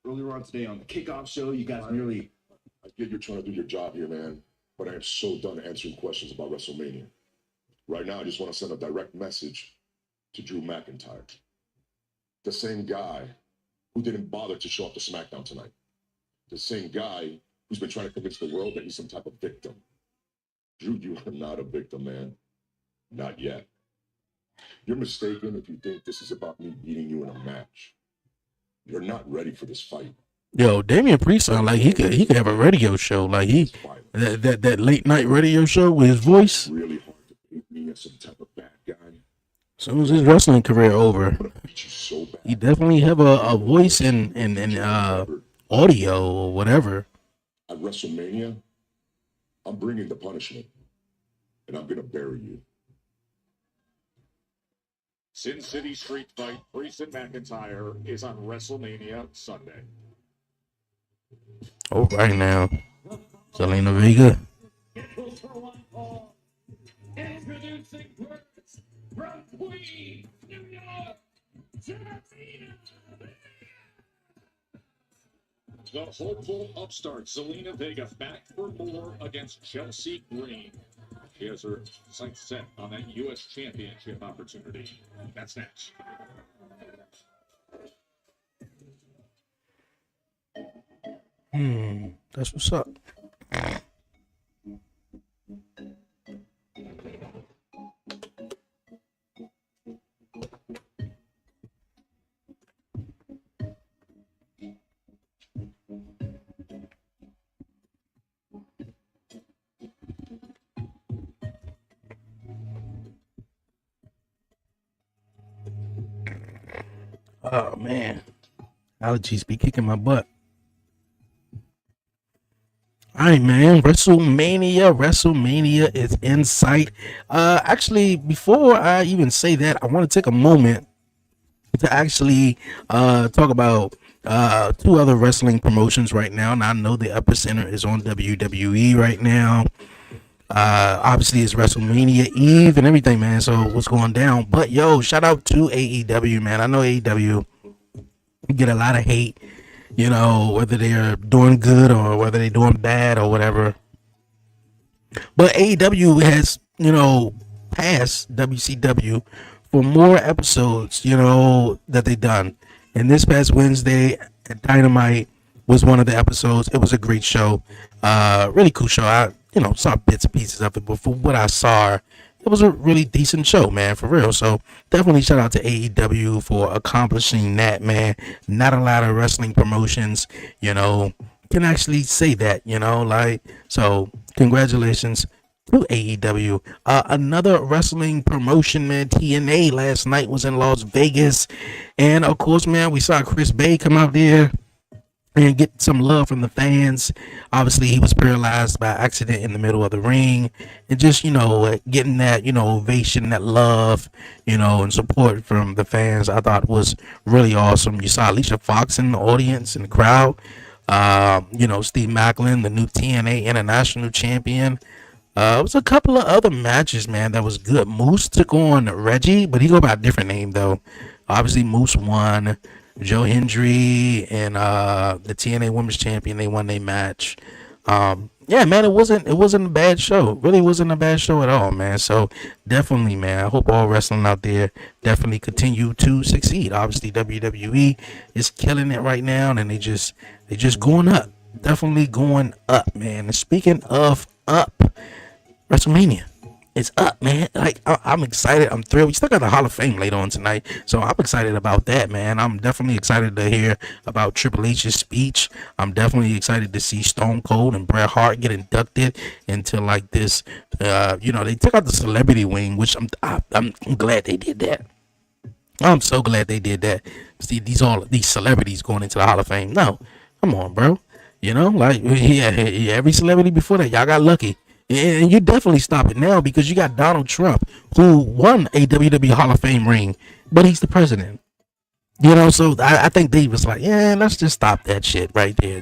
Earlier on today on the kickoff show, you guys nearly... I get you're trying to do your job here, man. But I am so done answering questions about WrestleMania. Right now, I just want to send a direct message to Drew McIntyre. The same guy who didn't bother to show up to Smackdown tonight. The same guy who's been trying to convince the world that he's some type of victim. Drew, you are not a victim, man. Not yet. You're mistaken if you think this is about me beating you in a match. You're not ready for this fight. Yo, Damian Priest sound like he could have a radio show, like that late night radio show with his voice. Really hard to paint me as some type of bad guy. As soon as his wrestling career over, he definitely have a voice and audio or whatever. At WrestleMania, I'm bringing the punishment, and I'm gonna bury you. Sin City Street Fight, Priest and McIntyre is on WrestleMania Sunday. Oh, right now, Zelina Vega. Introducing first from Queens, New York, Zelina. The hopeful upstart Zelina Vega back for more against Chelsea Green. She has her sights set on that U.S. Championship opportunity. That's next. That's what's up. Oh man, allergies be kicking my butt. All right, man. WrestleMania is in sight. Actually, before I even say that, I want to take a moment to actually talk about two other wrestling promotions right now. And I know the epicenter is on WWE right now. Obviously, it's WrestleMania Eve and everything, man. So what's going down? But yo, shout out to AEW, man. I know AEW get a lot of hate. You know, whether they're doing good or whether they're doing bad or whatever. But AEW has, passed WCW for more episodes, that they done. And this past Wednesday at Dynamite was one of the episodes. It was a great show. Really cool show. I, saw bits and pieces of it, but for what I saw, it was a really decent show, man, for real. So definitely shout out to AEW for accomplishing that, man. Not a lot of wrestling promotions, can actually say that, so congratulations to AEW. Another wrestling promotion, man. TNA last night was in Las Vegas, and of course, man, we saw Chris Bay come out there and get some love from the fans. Obviously, he was paralyzed by accident in the middle of the ring, and just getting that ovation, that love, and support from the fans. I thought was really awesome. You saw Alicia Fox in the audience in the crowd. Steve Macklin, the new TNA International Champion. It was a couple of other matches, man, that was good. Moose took on Reggie, but he go by a different name though. Obviously, Moose won. Joe Hendry and the TNA Women's Champion, they won their match. Yeah, man, it wasn't a bad show. Really wasn't a bad show at all, man. So definitely, man, I hope all wrestling out there definitely continue to succeed. Obviously, WWE is killing it right now, and they just going up. Definitely going up, man. And speaking of up, WrestleMania. It's up, man. Like I'm excited. I'm thrilled. We still got the Hall of Fame later on tonight, so I'm excited about that, man. I'm definitely excited to hear about Triple H's speech. I'm definitely excited to see Stone Cold and Bret Hart get inducted into like this. They took out the celebrity wing, which I'm glad they did that. I'm so glad they did that. See these celebrities going into the Hall of Fame. No, come on, bro. Every celebrity before that, y'all got lucky. And you definitely stop it now because you got Donald Trump, who won a WWE Hall of Fame ring, but he's the president. So I think Dave was like, yeah, let's just stop that shit right there.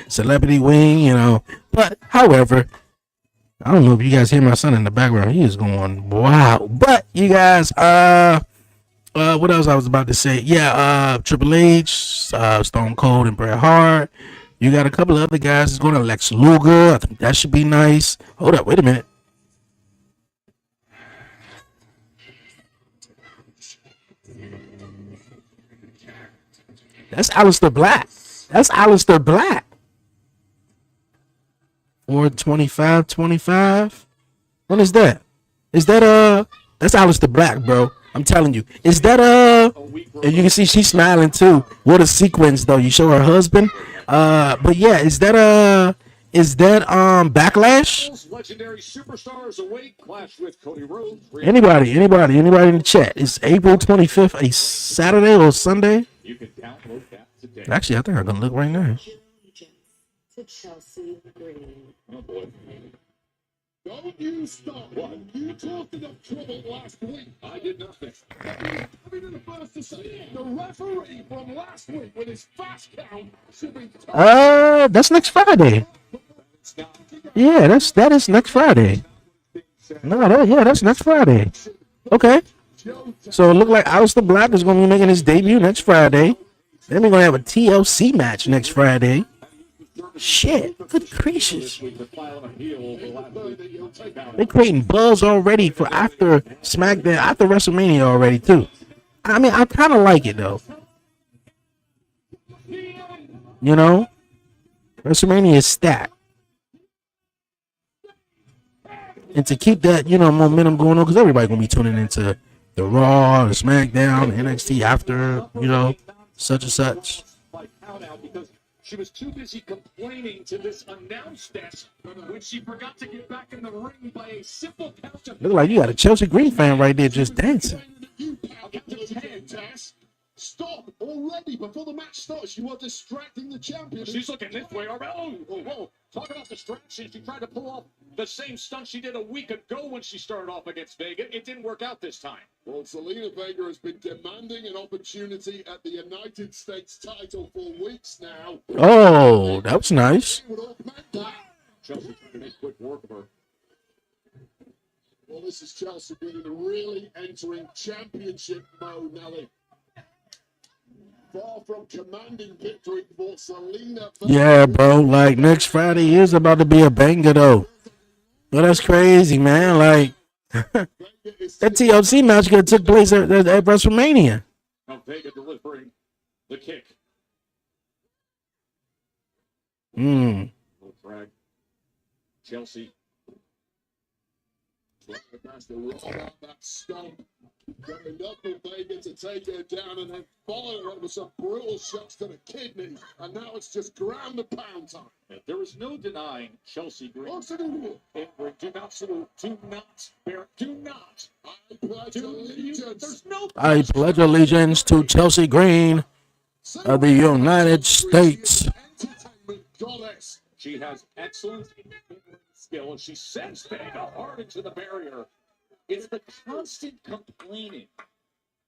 Celebrity wing, But however, I don't know if you guys hear my son in the background. He is going wow. But you guys, what else I was about to say? Yeah, Triple H, Stone Cold, and Bret Hart. You got a couple of other guys that's going to Lex Luger. I think that should be nice. Hold up, wait a minute. That's Aleister Black. That's Aleister Black. 425.25. What is that? Is that that's Aleister Black, bro. I'm telling you. Is that and you can see she's smiling too. What a sequence though. You show her husband. But yeah, is that Backlash? Legendary superstars await clash with Cody Rhodes. Anybody in the chat? Is April 25th a Saturday or Sunday? You can download that today. Actually, I think I'm gonna look right now. To Chelsea Green. Oh boy. Don't you stop. What? You talked enough trouble last week. I did nothing. I've been the first to say the referee from last week with his fast count should be That's next Friday. Yeah, that is next Friday. That's next Friday. Okay. So it looked like Aleister Black is going to be making his debut next Friday. Then we're going to have a TLC match next Friday. Shit, good gracious. They're creating buzz already for after Smackdown, after WrestleMania already, too. I mean, I kind of like it, though. WrestleMania is stacked. And to keep that, momentum going on, because everybody going to be tuning into the Raw, the Smackdown, the NXT after, such and such. She was too busy complaining to this announce desk when she forgot to get back in the ring by a simple count of... Look like you got a Chelsea Green fan right there just dancing. Stop already before the match starts. You are distracting the champion. She's looking this way. Whoa. Talk about distraction. She tried to pull off the same stunt she did a week ago when she started off against Vega. It didn't work out this time. Well, Zelina Vega has been demanding an opportunity at the United States title for weeks now. Oh, that was nice. Chelsea trying to make quick work of her. Well, this is Chelsea Green really entering championship mode, Nelly. Far from commanding victory for Zelina Vega. Yeah, bro. Like, next Friday is about to be a banger, though. Well, that's crazy, man. Like, that TLC match could have took place at WrestleMania. Now Vega delivering the kick. Little frag. Chelsea. That stomp. Got enough of Vega to take her down and then follow her with some brutal shots to the kidney. And now it's just ground and pound time. There is no denying Chelsea Green. What's it in here? Do not salute. Do not. Do not. I pledge allegiance. There's no. I pledge allegiance to Chelsea Green of the United States. Entertainment goddess. She has excellent skill, and she sends Vega hard into the barrier. It's the constant complaining.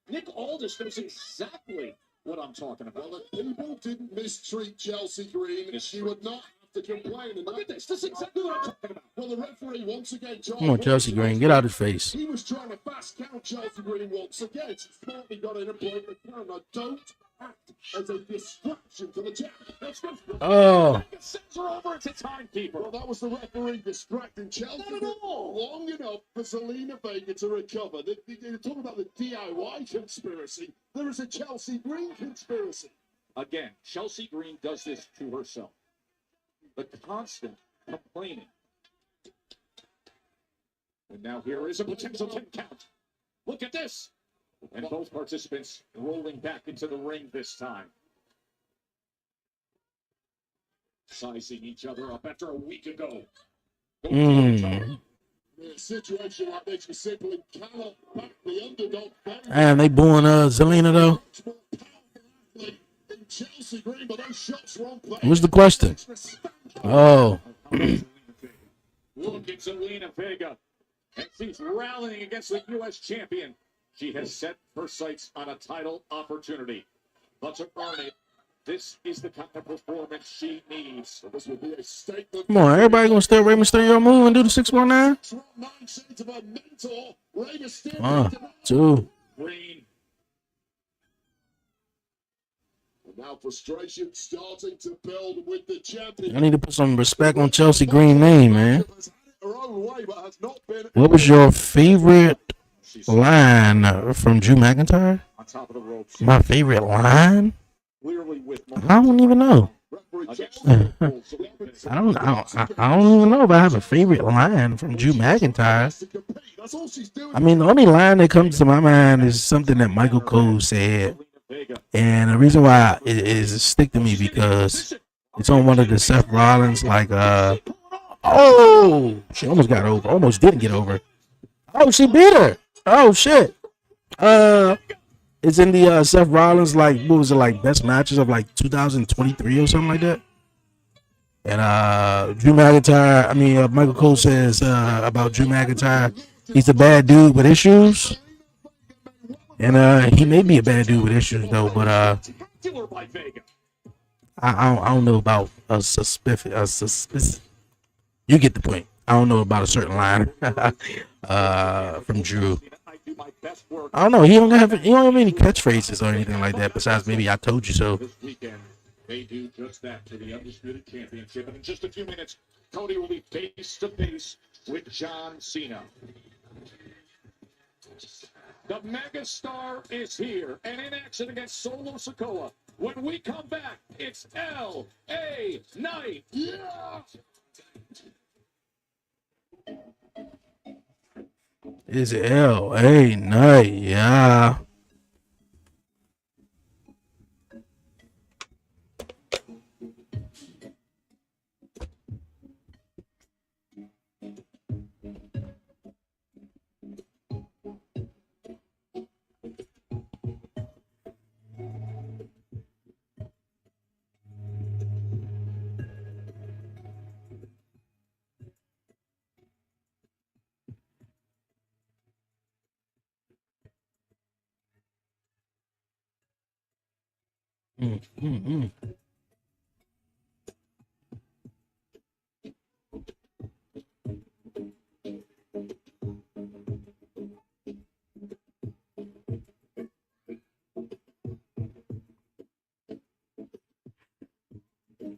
Nick Aldis knows exactly what I'm talking about. Well, if people didn't mistreat Chelsea Green, she would not have to complain. And Look at this. This is exactly what I'm talking about. well, the referee once again. Come on, Chelsea Green, get out of his face. He was trying to fast count Chelsea Green once again. She smartly got in and played the count. Now, don't act as a distraction to the champ. Let's go. Oh, Sends her over to timekeeper. Well, that was the referee distracting Chelsea Not at all. long enough for Zelina Vega to recover. They're talking about the DIY conspiracy. There is a Chelsea Green conspiracy. Again, Chelsea Green does this to herself. The constant complaining. And now here is a potential 10 count. Look at this. And both participants rolling back into the ring this time. Sizing each other up after a week ago. mm. In a situation like this, you simply cannot back the underdog. And they booing Zelina though. Chelsea Green, but those shots were on play. What's the question? Oh, Look at Zelina Vega. And she's rallying against the U.S. champion. She has set her sights on a title opportunity. But to earn it, this is the kind of performance she needs. This will be a statement. come on, everybody gonna steal Rey Mysterio move and do the 619? Mindset of a mentor, Rey Mysterio. 1, 2. Green. Now frustration starting to build with the champion. I need to put some respect on Chelsea Green name, man. Has had it her own way, but has not been. What was your favorite line from Drew McIntyre? On top of the ropes. My favorite line? Clearly with I don't even know. against I don't even know if I have a favorite line from Drew McIntyre. That's all she's doing. I mean, the only line that comes to my mind is something that Michael Cole said. And the reason why it is stick to me because it's on one of the Seth Rollins, like, oh, she almost got over, almost didn't get over. Oh, she beat her. Oh, shit. It's in the Seth Rollins, like, what was it, like, best matches of, like, 2023 or something like that. And Drew McIntyre, Michael Cole says about Drew McIntyre, he's a bad dude with issues. And he may be a bad dude with issues, though, but I don't know about a suspicious. You get the point. I don't know about a certain line from Drew. I don't know. He don't have any catchphrases or anything like that. Besides, maybe I told you so. This weekend, they do just that to the Undisputed Championship. And in just a few minutes, Cody will be face to face with John Cena. The megastar is here and in action against Solo Sikoa. When we come back, it's L.A. Knight. Yeah! Is L.A. Knight? Yeah.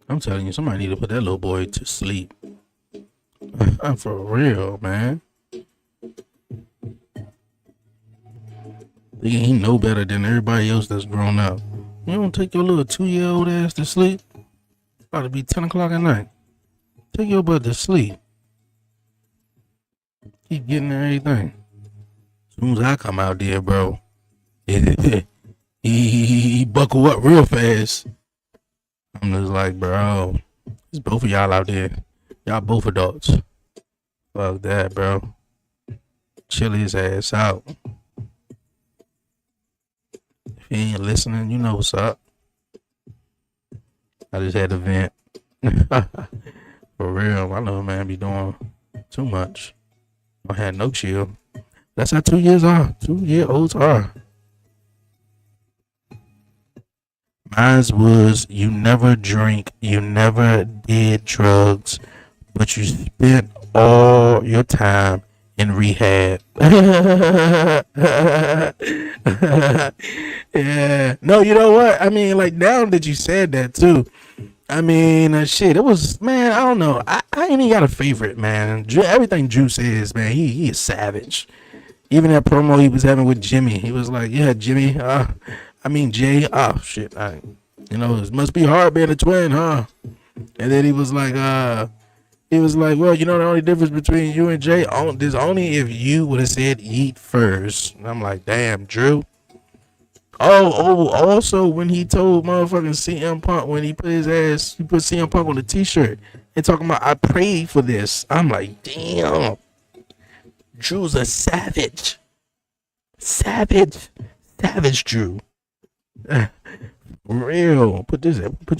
I'm telling you, somebody need to put that little boy to sleep. For real, man. Thinking he know better than everybody else that's grown up. You don't take your little 2-year-old ass to sleep? It's about to be 10 o'clock at night. Take your butt to sleep. Keep getting everything. soon as I come out there, bro, he buckle up real fast. I'm just like, bro, it's both of y'all out there. Y'all both adults. Fuck that, bro. Chill his ass out. If he ain't listening, you know what's up. I just had to vent. For real, I know man be doing too much. I had no chill. That's how 2 years are. 2-year-olds are. Mine was you never drink, you never did drugs, but you spent all your time in rehab. Yeah. No, you know what? I mean, like now that you said that too. I mean, shit. It was man. I don't know. I ain't even got a favorite, man. Everything Drew says, man. He is savage. Even that promo he was having with Jimmy, he was like, "Yeah, Jimmy. Jay. Oh shit. It must be hard being a twin, huh?" And then he was like, "Well, the only difference between you and Jay, there's only if you would have said eat first." And I'm like, "Damn, Drew." Also when he told motherfucking CM Punk when he put CM Punk on the t-shirt and talking about I prayed for this. I'm like, damn. Drew's a savage. Savage Drew. Real. Put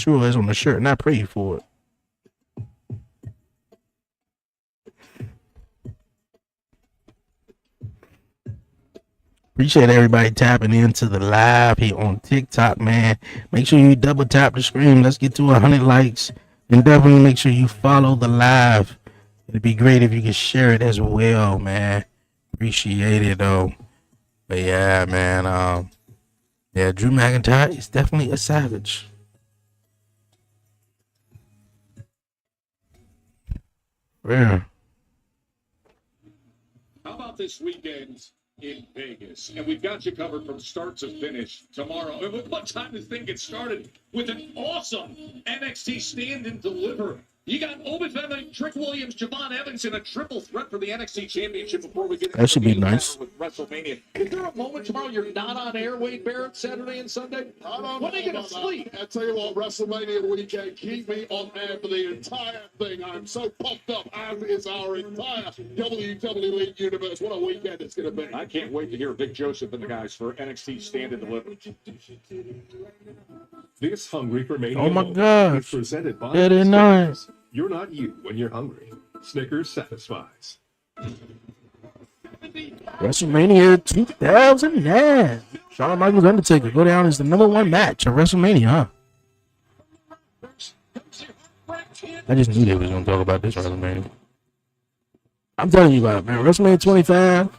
your ass on the shirt and I pray for it. Appreciate everybody tapping into the live here on TikTok, man. Make sure you double tap the screen. Let's get to 100 likes. And definitely make sure you follow the live. It'd be great if you could share it as well, man. Appreciate it, though. But yeah, man. Drew McIntyre is definitely a savage. Yeah. How about this weekend in Vegas? And we've got you covered from start to finish tomorrow. And what time this thing gets started with an awesome NXT Stand and Deliver. You got Owen Fenwick, Trick Williams, Javon Evans in a triple threat for the NXT Championship before we get that should be nice. With WrestleMania. Is there a moment tomorrow you're not on air, Wade Barrett, Saturday and Sunday? When are you going to sleep? I tell you what, WrestleMania weekend, keep me on air for the entire thing. I'm so pumped up, as is our entire WWE universe. What a weekend it's going to be. I can't wait to hear Vic Joseph and the guys for NXT Stand and Deliver. This Hungry for Mania oh my moment gosh. is presented by Very nice. You're not you when you're hungry. Snickers satisfies. WrestleMania 2009. Shawn Michaels Undertaker go down as the #1 match of WrestleMania, huh? I just knew they was gonna talk about this WrestleMania. I'm telling you about it, man. WrestleMania 25.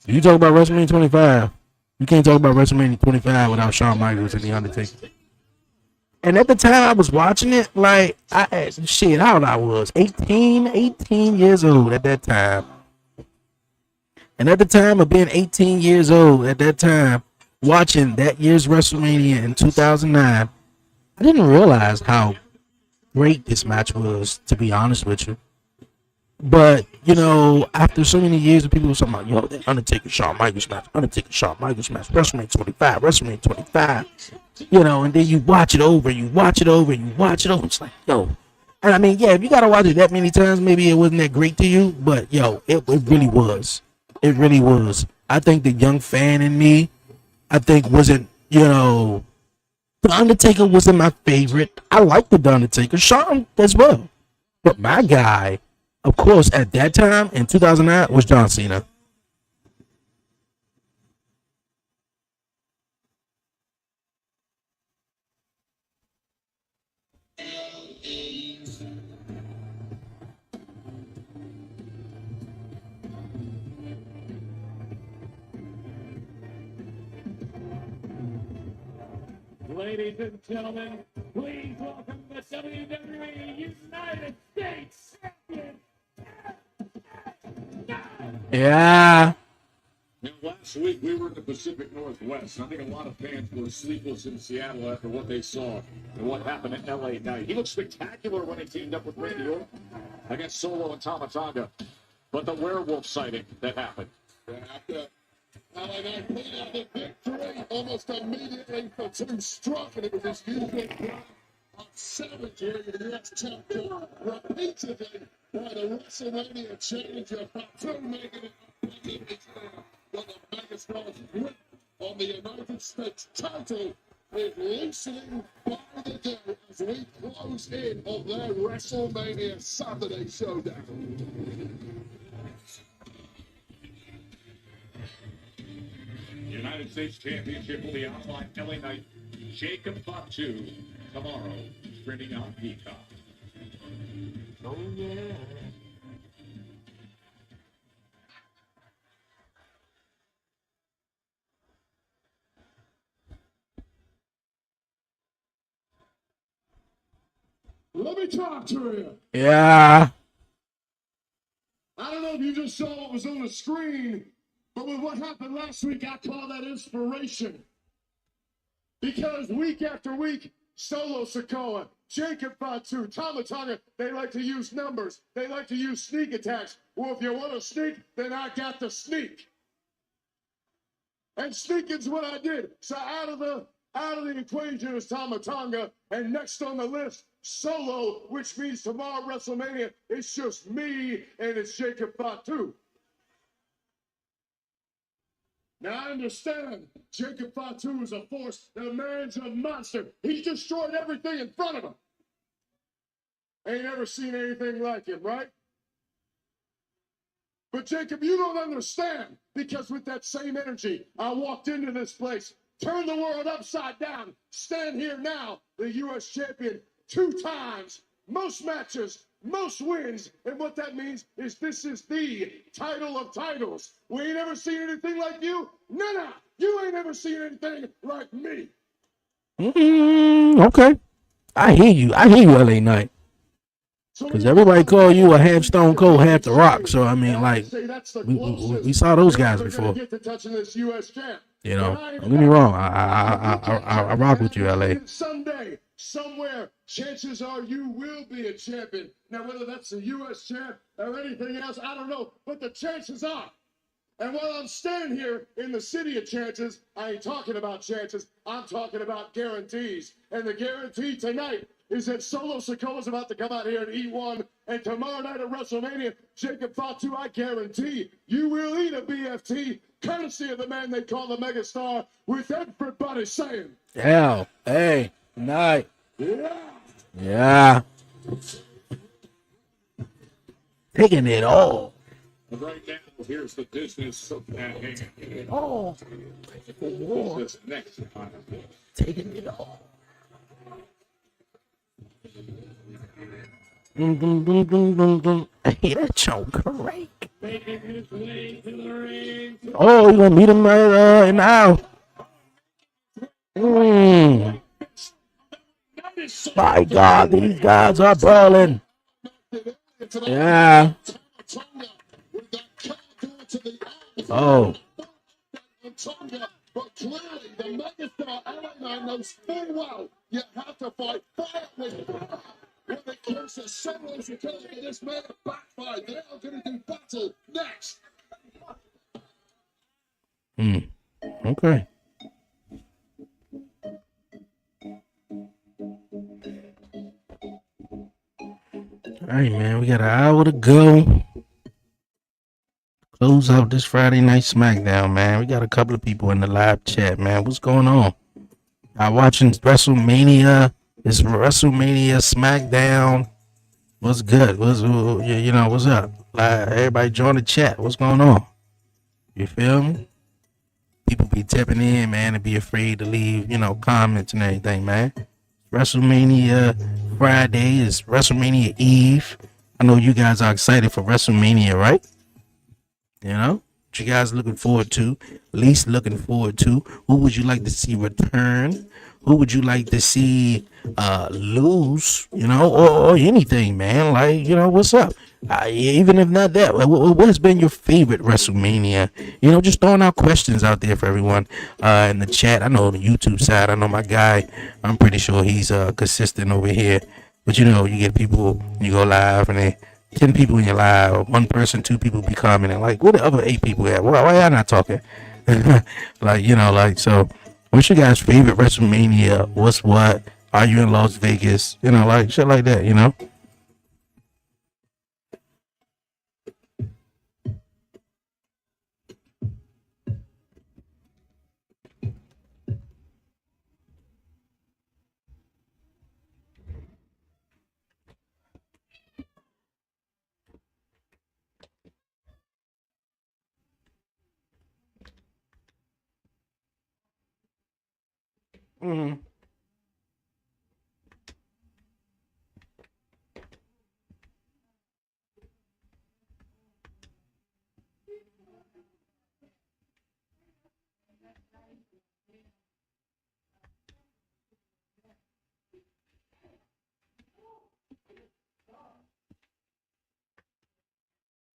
If you talk about WrestleMania 25, you can't talk about WrestleMania 25 without Shawn Michaels and the Undertaker. And at the time I was watching it, like, how old I was? 18 years old at that time. And at the time of being 18 years old at that time, watching that year's WrestleMania in 2009, I didn't realize how great this match was, to be honest with you. But, after so many years of people were talking about, that Undertaker Shawn Michaels match, WrestleMania 25, and then you watch it over, It's like, and I mean, if you gotta watch it that many times, maybe it wasn't that great to you, but it really was. It really was. I think the young fan in me, wasn't, The Undertaker wasn't my favorite. I liked the Undertaker, Shawn as well. But my guy, of course, at that time in 2009 was John Cena. Ladies and gentlemen, please welcome the WWE United States Champion. Yeah. Now, last week we were in the Pacific Northwest. I think a lot of fans were sleepless in Seattle after what they saw and what happened at LA Knight. He looked spectacular when he teamed up with Randy Orton against Solo and Tama Tonga. but the werewolf sighting that happened. After LA Knight pulled out the victory almost immediately for two struck, and it was his usual crowd of savagery. The US champion repeatedly by the WrestleMania challenger, Fatu making it abundantly clear that the Megastar's grip on the United States title is loosening by the day as we close in on their WrestleMania Saturday showdown. United States Championship will be outlined LA Knight, Jacob Fatu, tomorrow, streaming on Peacock. Oh, yeah. Let me talk to you. Yeah. I don't know if you just saw what was on the screen, but with what happened last week, I call that inspiration. Because week after week, Solo Sikoa, Jacob Fatu, Tama Tonga, they like to use numbers. They like to use sneak attacks. Well, if you want to sneak, then I got the sneak. And sneaking's what I did. So out of the equation is Tama Tonga, and next on the list, Solo, which means tomorrow WrestleMania, it's just me and it's Jacob Fatu. Now I understand Jacob Fatu is a force, the man's a monster. He destroyed everything in front of him. Ain't never seen anything like him, right? But Jacob, you don't understand, because with that same energy, I walked into this place, turned the world upside down, stand here now, the U.S. champion, 2 times, most matches, most wins, and what that means is this is the title of titles. We ain't ever seen anything like you. No, you ain't ever seen anything like me. Okay. I hear you, LA Knight. Because everybody call you a half Stone Cold, half The Rock. So, I mean, like, we saw those guys before. You know, don't get me wrong. I rock with you, LA. Someday, somewhere, chances are you will be a champion. Now, whether that's the U.S. champ or anything else, I don't know. But the chances are. And while I'm standing here in the city of chances, I ain't talking about chances. I'm talking about guarantees. And the guarantee tonight is that Solo Sikoa is about to come out here and eat one. And tomorrow night at WrestleMania, Jacob Fatu, I guarantee you will eat a BFT, courtesy of the man they call the Megastar, with everybody saying, LA Knight. yeah. Yeah. Taking it all. Right now, here's the business at hand. Oh. This next time. Taking it all. Dum, dum, dum, dum, dum, dum. Hey, that choke correct. Oh, you gonna meet him right in the aisle. My God, these guys are brawling. Yeah. Oh. But clearly, the Megastar LA Knight knows full well you have to fight fire with fire. When it comes to Solo Sikoa, this man backfired. They are going to do battle next. Okay. All right, man. We got an hour to go. Close out this Friday night SmackDown, man. We got a couple of people in the live chat, man. What's going on? I'm watching WrestleMania. It's WrestleMania SmackDown. What's good? What's up? Everybody join the chat. What's going on? You feel me? People be tipping in, man, and be afraid to leave, comments and everything, man. WrestleMania Friday is WrestleMania Eve. I know you guys are excited for WrestleMania, right? What you guys looking forward to? Least looking forward to? Who would you like to see return? Who would you like to see lose? Or anything, man. Like, what's up? Even if not that, what has been your favorite WrestleMania? Just throwing out questions out there for everyone in the chat. I know on the YouTube side, I know my guy, I'm pretty sure he's consistent over here. But you get people, you go live and 10 people in your live, or one person, 2 people be commenting. Like, where the other 8 people at? Why y'all not talking? Like, like, so, what's your guys' favorite WrestleMania? What's what? Are you in Las Vegas? Like, shit like that, Mm-hmm.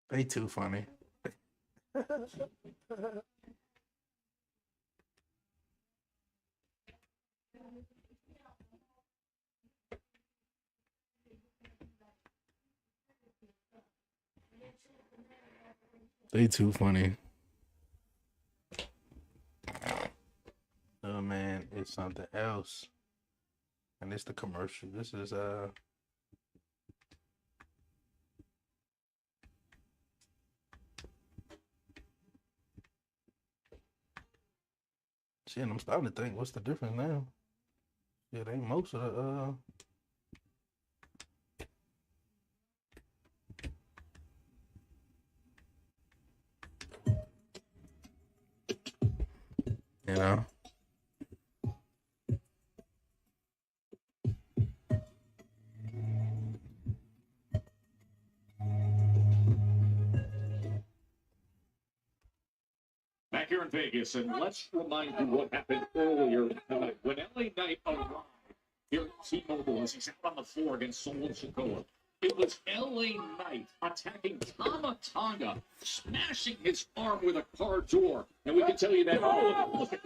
They too funny. They too funny. Oh man, it's something else. And it's the commercial. This is shit, I'm starting to think what's the difference now? Yeah, they most of the you know. Back here in Vegas, and let's remind you what happened earlier tonight. When LA Knight arrived here at T-Mobile as he's out on the floor against Solo Sikoa, it was LA Knight attacking Tama Tonga, smashing his arm with a car door. And we can tell you that, we can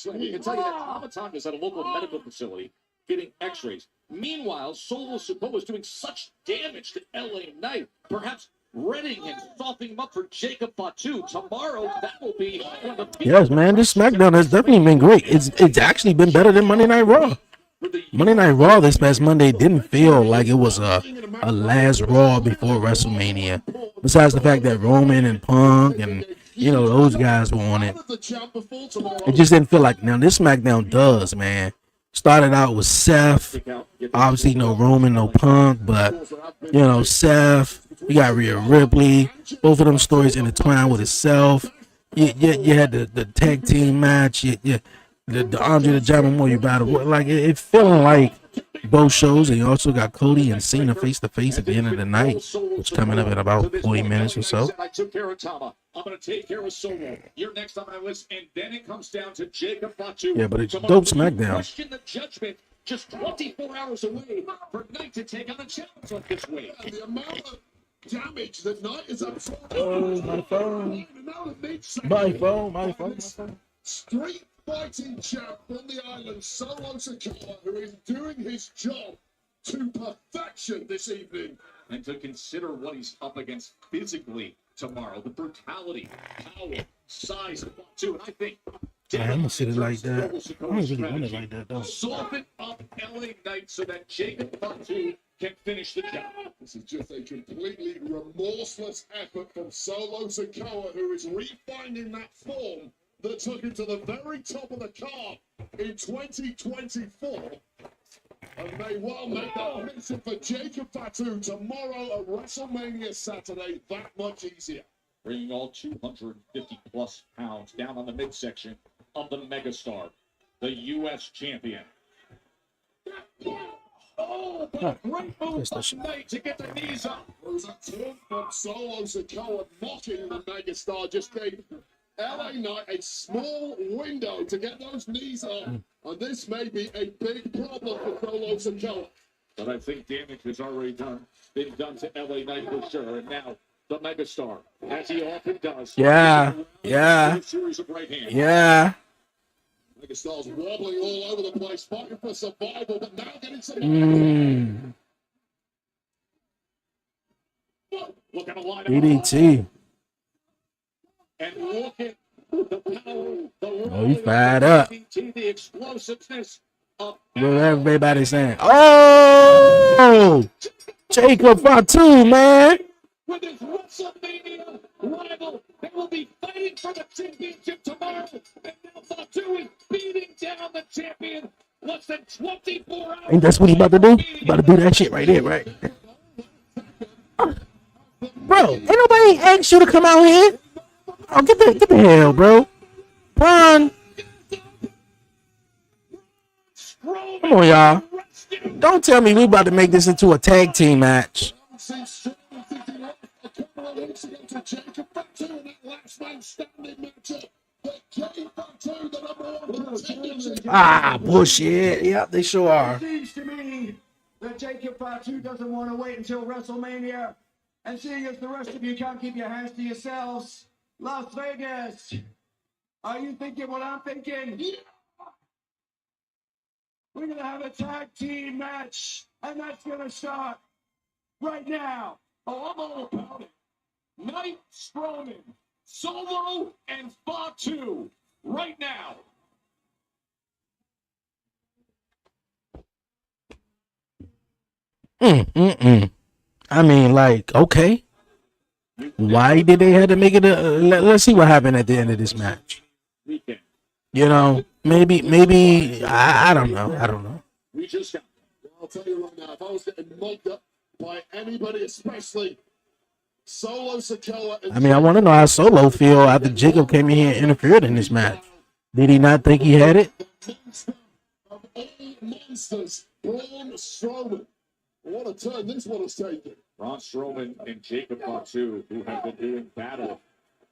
tell you that Tama Tonga's at a local medical facility getting x-rays. Meanwhile, Solo Sikoa is doing such damage to LA Knight, perhaps readying and softening him up for Jacob Fatu. Tomorrow, that will be one of the Yes, man, this SmackDown has definitely been great. It's actually been better than Monday Night Raw. Monday Night Raw this past Monday didn't feel like it was a last Raw before WrestleMania. Besides the fact that Roman and Punk and those guys were on it, it just didn't feel like. Now this SmackDown does, man. Started out with Seth, obviously no Roman, no Punk, but Seth. You got Rhea Ripley. Both of them stories intertwined with itself. You had the tag team match. The Andre the Giant Memorial battle. Like it feeling like both shows. And you also got Cody and Cena face to face at the end of the night, which coming up in about 40 minutes or so. I took care of Tama. I'm going to take care of Solo. You're next on my list, and then it comes down to Jacob Fatu. Yeah, but it's dope SmackDown. Question the judgment. Just 24 hours away for Knight to take on the challenge like this way. The amount of damage that Knight is up for. Oh, my phone. My phone. Street fighting champ on the island, Solo Sikoa, who is doing his job to perfection this evening. And to consider what he's up against physically tomorrow, the brutality, power, size of Fatu, and I think I'm gonna sit it like that. I don't really want it like that though. Soften up LA Knight so that Jacob Fatu can finish the job. This is just a completely remorseless effort from Solo Sikoa, who is refinding that form that took him to the very top of the card in 2024. And may well make that mission for Jacob Fatu tomorrow at WrestleMania Saturday that much easier. Bringing all 250 plus pounds down on the midsection of the megastar, the U.S. champion. Oh, but a great move by Knight to get the knees up. It was a turn from Solo Sikoa mocking the megastar, just gave LA Knight a small window to get those knees up. And this may be a big problem for Solo Sikoa. But I think damage has already been done to LA Knight for sure. And now the megastar, as he often does. Yeah. Megastar's wobbling all over the place, fighting for survival, but now getting some. Look at a line of DDT. and look at the power, the Oh, he's fired up. DDT, the explosiveness of What everybody saying? Oh, Jacob Fatu, man. with his WrestleMania rival. They will be fighting for the championship tomorrow. And now Fatu is beating down the champion. Less than 24 hours. Ain't that's what he about to do? He about to do that shit right there, right? Bro, ain't nobody asked you to come out here. Oh, get the hell, bro. Run. Come on, y'all. Don't tell me we about to make this into a tag team match. Ah, bullshit. Yep, they sure are. It seems to me that Jacob Fatu doesn't want to wait until WrestleMania. And seeing as the rest of you can't keep your hands to yourselves, Las Vegas, are you thinking what I'm thinking? We're going to have a tag team match, and that's going to start right now. Oh, I'm all about it. Knight, Strowman, Solo, and Fatu right now. I mean, like, okay. Why did they have to make it let's see what happened at the end of this match. You know, maybe I don't know. We just got. I'll tell you right now, if I was getting mugged up by anybody, especially Solo Sikoa. I mean, I want to know how Solo feel after Jacob came in here and interfered in this match. Did he not think he had it? Monster of all monsters, Braun Strowman. What a turn this one has taken. Braun Strowman and Jacob Fatu, who have been doing battle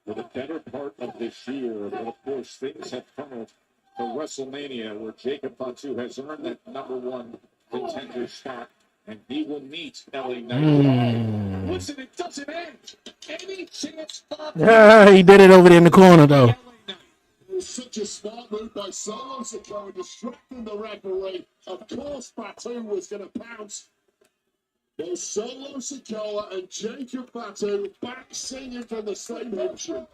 for the better part of this year. But of course, things have funneled to WrestleMania, where Jacob Fatu has earned that #1 contender spot, and he will meet LA Knight. Listen, it doesn't end. Any chance Fatu? Yeah, he did it over there in the corner, though. It was such a smart move by Solo Sikoa, distracting the referee. Of course, Fatu was going to pounce. There's Solo Sikoa and Jacob Fatu back singing from the same ocean.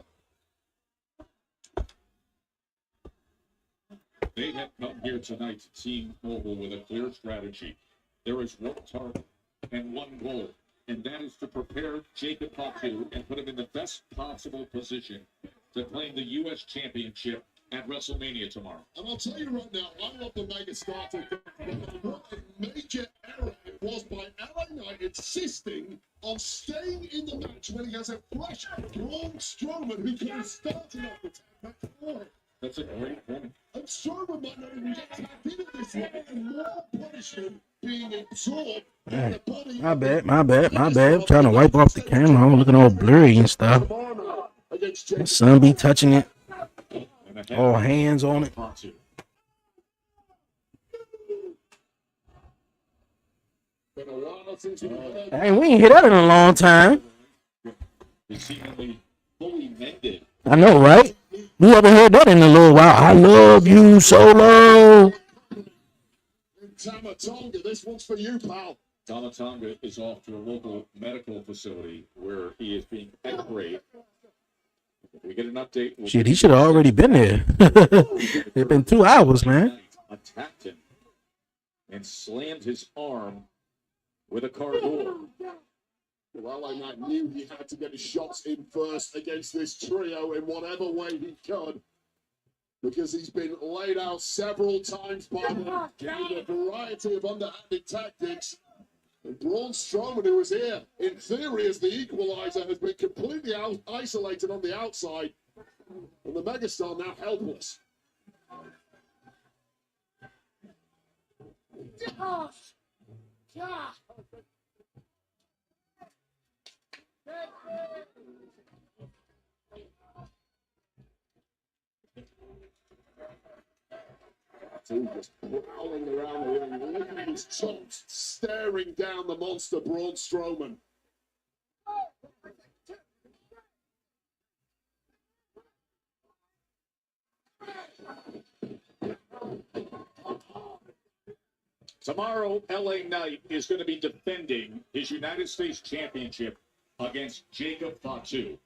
They have come here tonight to Team Mobile with a clear strategy. There is one target and one goal, and that is to prepare Jacob Fatu and put him in the best possible position to claim the U.S. Championship at WrestleMania tomorrow. And I'll tell you right now, I love the mega starter. What a major error it was by LA Knight insisting on staying in the match when he has a fresh Braun Strowman who could have started off the tag match for him. That's a great point. And Strowman might not even get tapped into this one, and more punishment being absorbed by the body. My bad. I'm trying to wipe off the camera. I'm looking all blurry and stuff. My son be touching it. All hands on it. Hey, we ain't hit that in a long time. I know, right? We haven't heard that in a little while. I love you, Solo. Tamatonga, this one's for you, pal. Tamatonga is off to a local medical facility where he is being x-rayed. If we get an update, Shit, he should have already been there. It's been 2 hours, man. Attacked him and slammed his arm with a car door. Well, I knew he had to get his shots in first against this trio in whatever way he could, because he's been laid out several times by them, giving a variety of underhanded tactics. And Braun Strowman, who was here, in theory, as the equalizer, has been completely isolated on the outside. And the megastar now helpless. Just prowling around the ring, looking at his chops, staring down the monster Braun Strowman. Tomorrow, LA Knight is going to be defending his United States Championship against Jacob Fatu.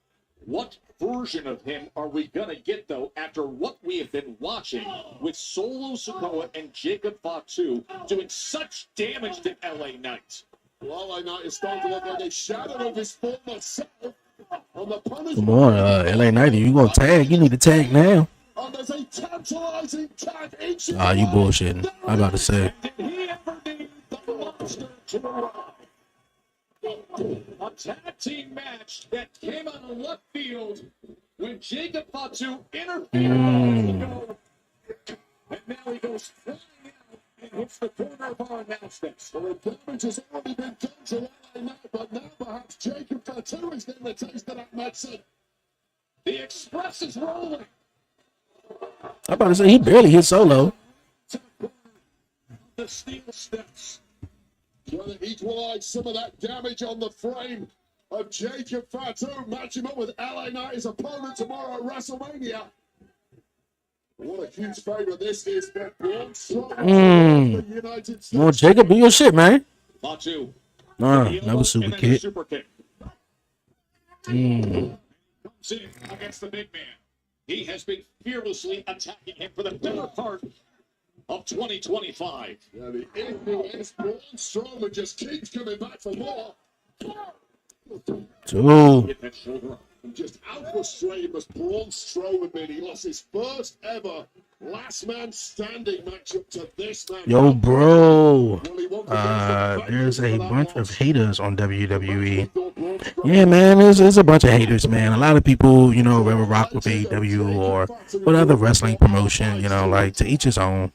What version of him are we going to get, though, after what we have been watching with Solo Sikoa and Jacob Fatu doing such damage to LA Knight? Well, LA Knight is starting to look like a shadow of his former self. On the Come on, LA Knight, you gonna tag? You need to tag now. And there's a tantalizing tag each Ah, you bullshitting. I'm about to say. Did he ever need the monster to arrive? A tag team match that came out of left field when Jacob Fatu interfered. And now he goes flying out and hits the corner of our announcements. Well, the damage has already been done to LA Knight, but now perhaps Jacob Fatu is getting a taste of that medicine. The Express is rolling. I'm about to say he barely hit Solo. The steel steps. Trying to equalize some of that damage on the frame of Jacob Fatu, matching up with LA Knight, his opponent tomorrow at WrestleMania. What a huge favor this is for Braun Strowman, the United States. Well, Jacob, do your shit, man. Fatu. Never super kick. Super kick. Comes in against the big man. He has been fearlessly attacking him for the better part of 2025. Yeah, the issue is Braun Strowman just keeps coming back for more. Two. Get that shoulder up. And just out frustrated was Braun Strowman, man. He lost his first ever last man standing matchup to this man. Yo, bro. Well, he won't There's a bunch of haters on WWE. Yeah, man, there's a bunch of haters, man. A lot of people, you know, rather rock with AEW or with other wrestling promotion, you know, like to each his own.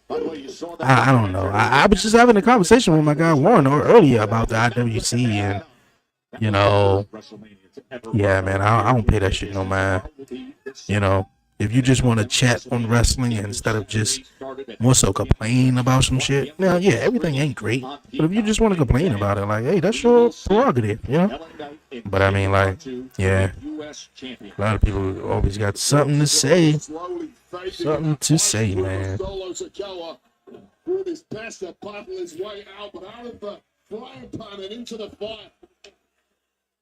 I don't know. I was just having a conversation with my guy Warren earlier about the IWC and, you know, yeah, man, I don't pay that shit no mind. You know, if you just want to chat on wrestling instead of just more so complain about some shit. Now, yeah, everything ain't great, but if you just want to complain about it, like, hey, that's your prerogative, you know? But I mean, like, yeah, a lot of people always got something to say. Something to say, man. Solo Sikoa doing his best to battle his way out, but out of the frying pan and into the fire.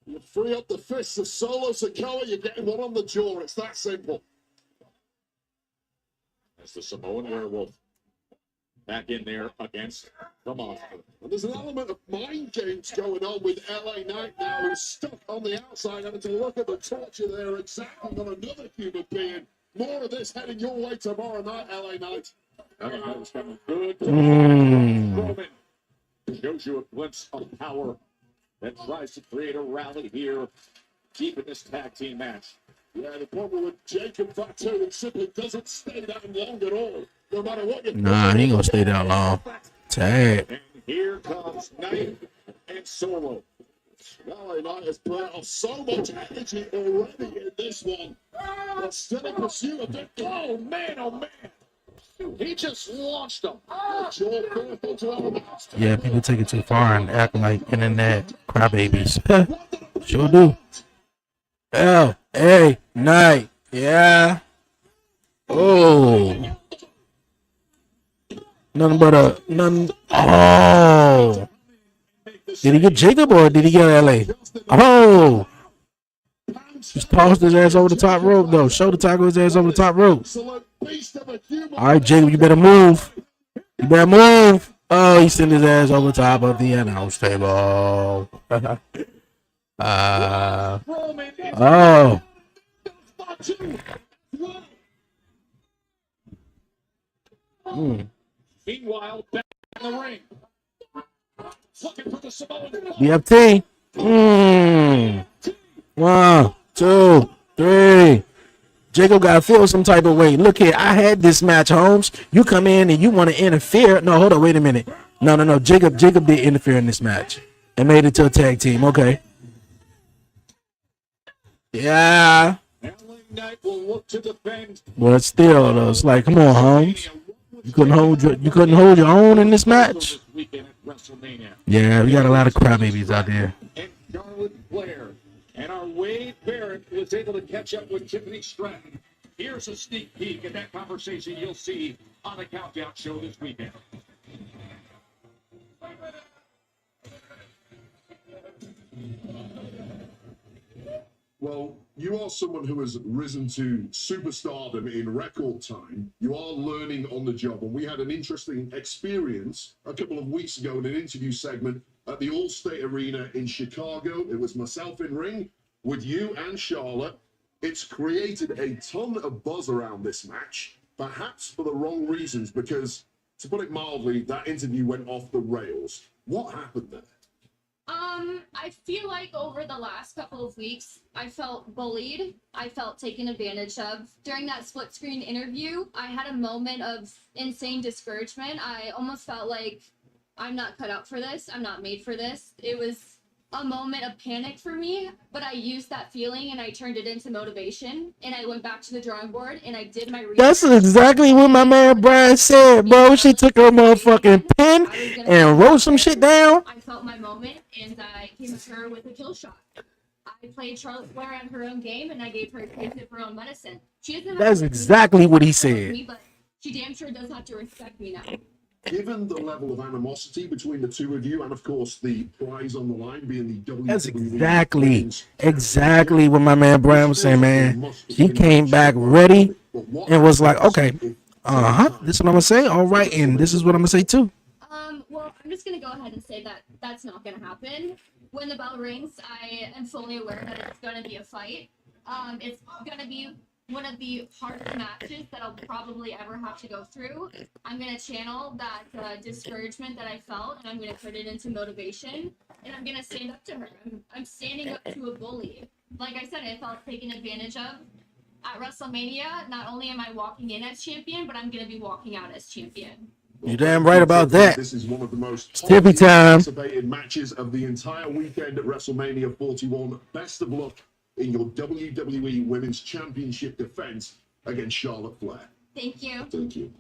You free up the fists of Solo Sikoa, you're getting one on the jaw. It's that simple. That's the Samoan werewolf back in there against the monster. And there's an element of mind games going on with LA Knight now, who's stuck on the outside, having to look at the torture there exacting on another human being. More of this heading your way tomorrow night, LA Knight. Knight's coming good. Roman shows you a glimpse of power that tries to create a rally here deep in this tag team match. Yeah, the problem with Jacob Fatu, it simply doesn't stay down long at all. No matter what you Nah, he ain't gonna stay down long. Tag. And here comes Knight and Solo. LA Knight has burnt off so much energy already in this one. But still in pursuit of it. Oh, man. He just launched him. Yeah, people take it too far and act like internet crybabies. Sure do. LA Knight. Yeah. Oh. Nothing. Oh. Did he get Jacob or did he get LA? Oh. Just tossed his ass over the top rope, though. Shoulder tackle his ass over the top rope. All right, Jacob, you better move. Oh, he sent his ass over the top of the announce table. Oh. Meanwhile, back in the ring. Looking for the Samoan. BFT. 1, 2, 3. Jacob got to feel some type of way. Look here, I had this match, Holmes. You come in and you want to interfere. No, hold on, wait a minute. No. Jacob did interfere in this match and made it to a tag team. Okay. Yeah. But still, though, it's like, come on, Holmes. You couldn't hold your own in this match. Yeah, we got a lot of crybabies out there. And Charlotte Flair. And our Wade Barrett was able to catch up with Tiffany Stratton. Here's a sneak peek at that conversation you'll see on the Countdown Show this weekend. Well, you are someone who has risen to superstardom in record time. You are learning on the job. And we had an interesting experience a couple of weeks ago in an interview segment at the Allstate Arena in Chicago. It was myself in ring with you and Charlotte. It's created a ton of buzz around this match, perhaps for the wrong reasons, because, to put it mildly, that interview went off the rails. What happened there? I feel like over the last couple of weeks, I felt bullied. I felt taken advantage of. During that split screen interview, I had a moment of insane discouragement. I almost felt like I'm not cut out for this. I'm not made for this. It was a moment of panic for me, but I used that feeling and I turned it into motivation. And I went back to the drawing board and I did my research. That's exactly what my man Brian said, bro. She took her motherfucking pen and wrote some shit down. I felt my moment and I came to her with a kill shot. I played Charlotte Flair on her own game and I gave her a taste of her own medicine. She doesn't have That's to exactly what he me, said. but she damn sure does have to respect me now. Given the level of animosity between the two of you, and of course the prize on the line being the WWE. That's exactly what my man Brian was saying, man. He came back ready and was like, okay, this is what I'm gonna say. All right, and this is what I'm gonna say too. Well, I'm just gonna go ahead and say that that's not gonna happen. When the bell rings, I am fully aware that it's gonna be a fight. It's gonna be one of the hardest matches that I'll probably ever have to go through. I'm going to channel that discouragement that I felt, and I'm going to turn it into motivation, and I'm going to stand up to her. I'm standing up to a bully. Like I said, I felt taken advantage of. At WrestleMania, not only am I walking in as champion, but I'm going to be walking out as champion. You're damn right about that. This is one of the most Tippy time anticipated matches of the entire weekend at WrestleMania 41. Best of luck in your WWE Women's Championship defense against Charlotte Flair. Thank you. Thank you.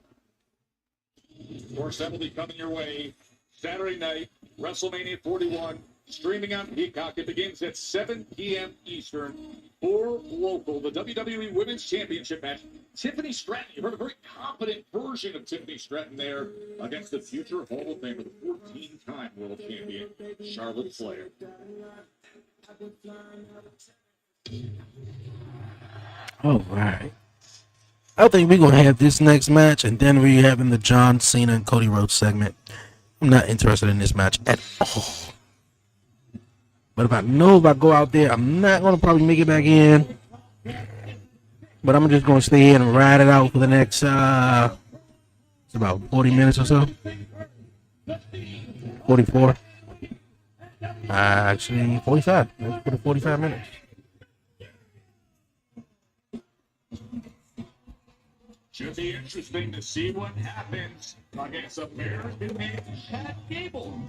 Of course, that will be coming your way Saturday night, WrestleMania 41, streaming on Peacock. It begins at 7 p.m. Eastern. For local, the WWE Women's Championship match. Tiffany Stratton, you heard a very confident version of Tiffany Stratton there against the future Hall of Famer, the 14-time world champion, Charlotte Flair. All right. I think we're going to have this next match, and then we're having the John Cena and Cody Rhodes segment. I'm not interested in this match at all. But if I go out there, I'm not going to probably make it back in. But I'm just going to stay here and ride it out for the next, it's about 40 minutes or so. 44. Actually, 45. Let's put it 45 minutes. Should be interesting to see what happens against American-made Chad Gable.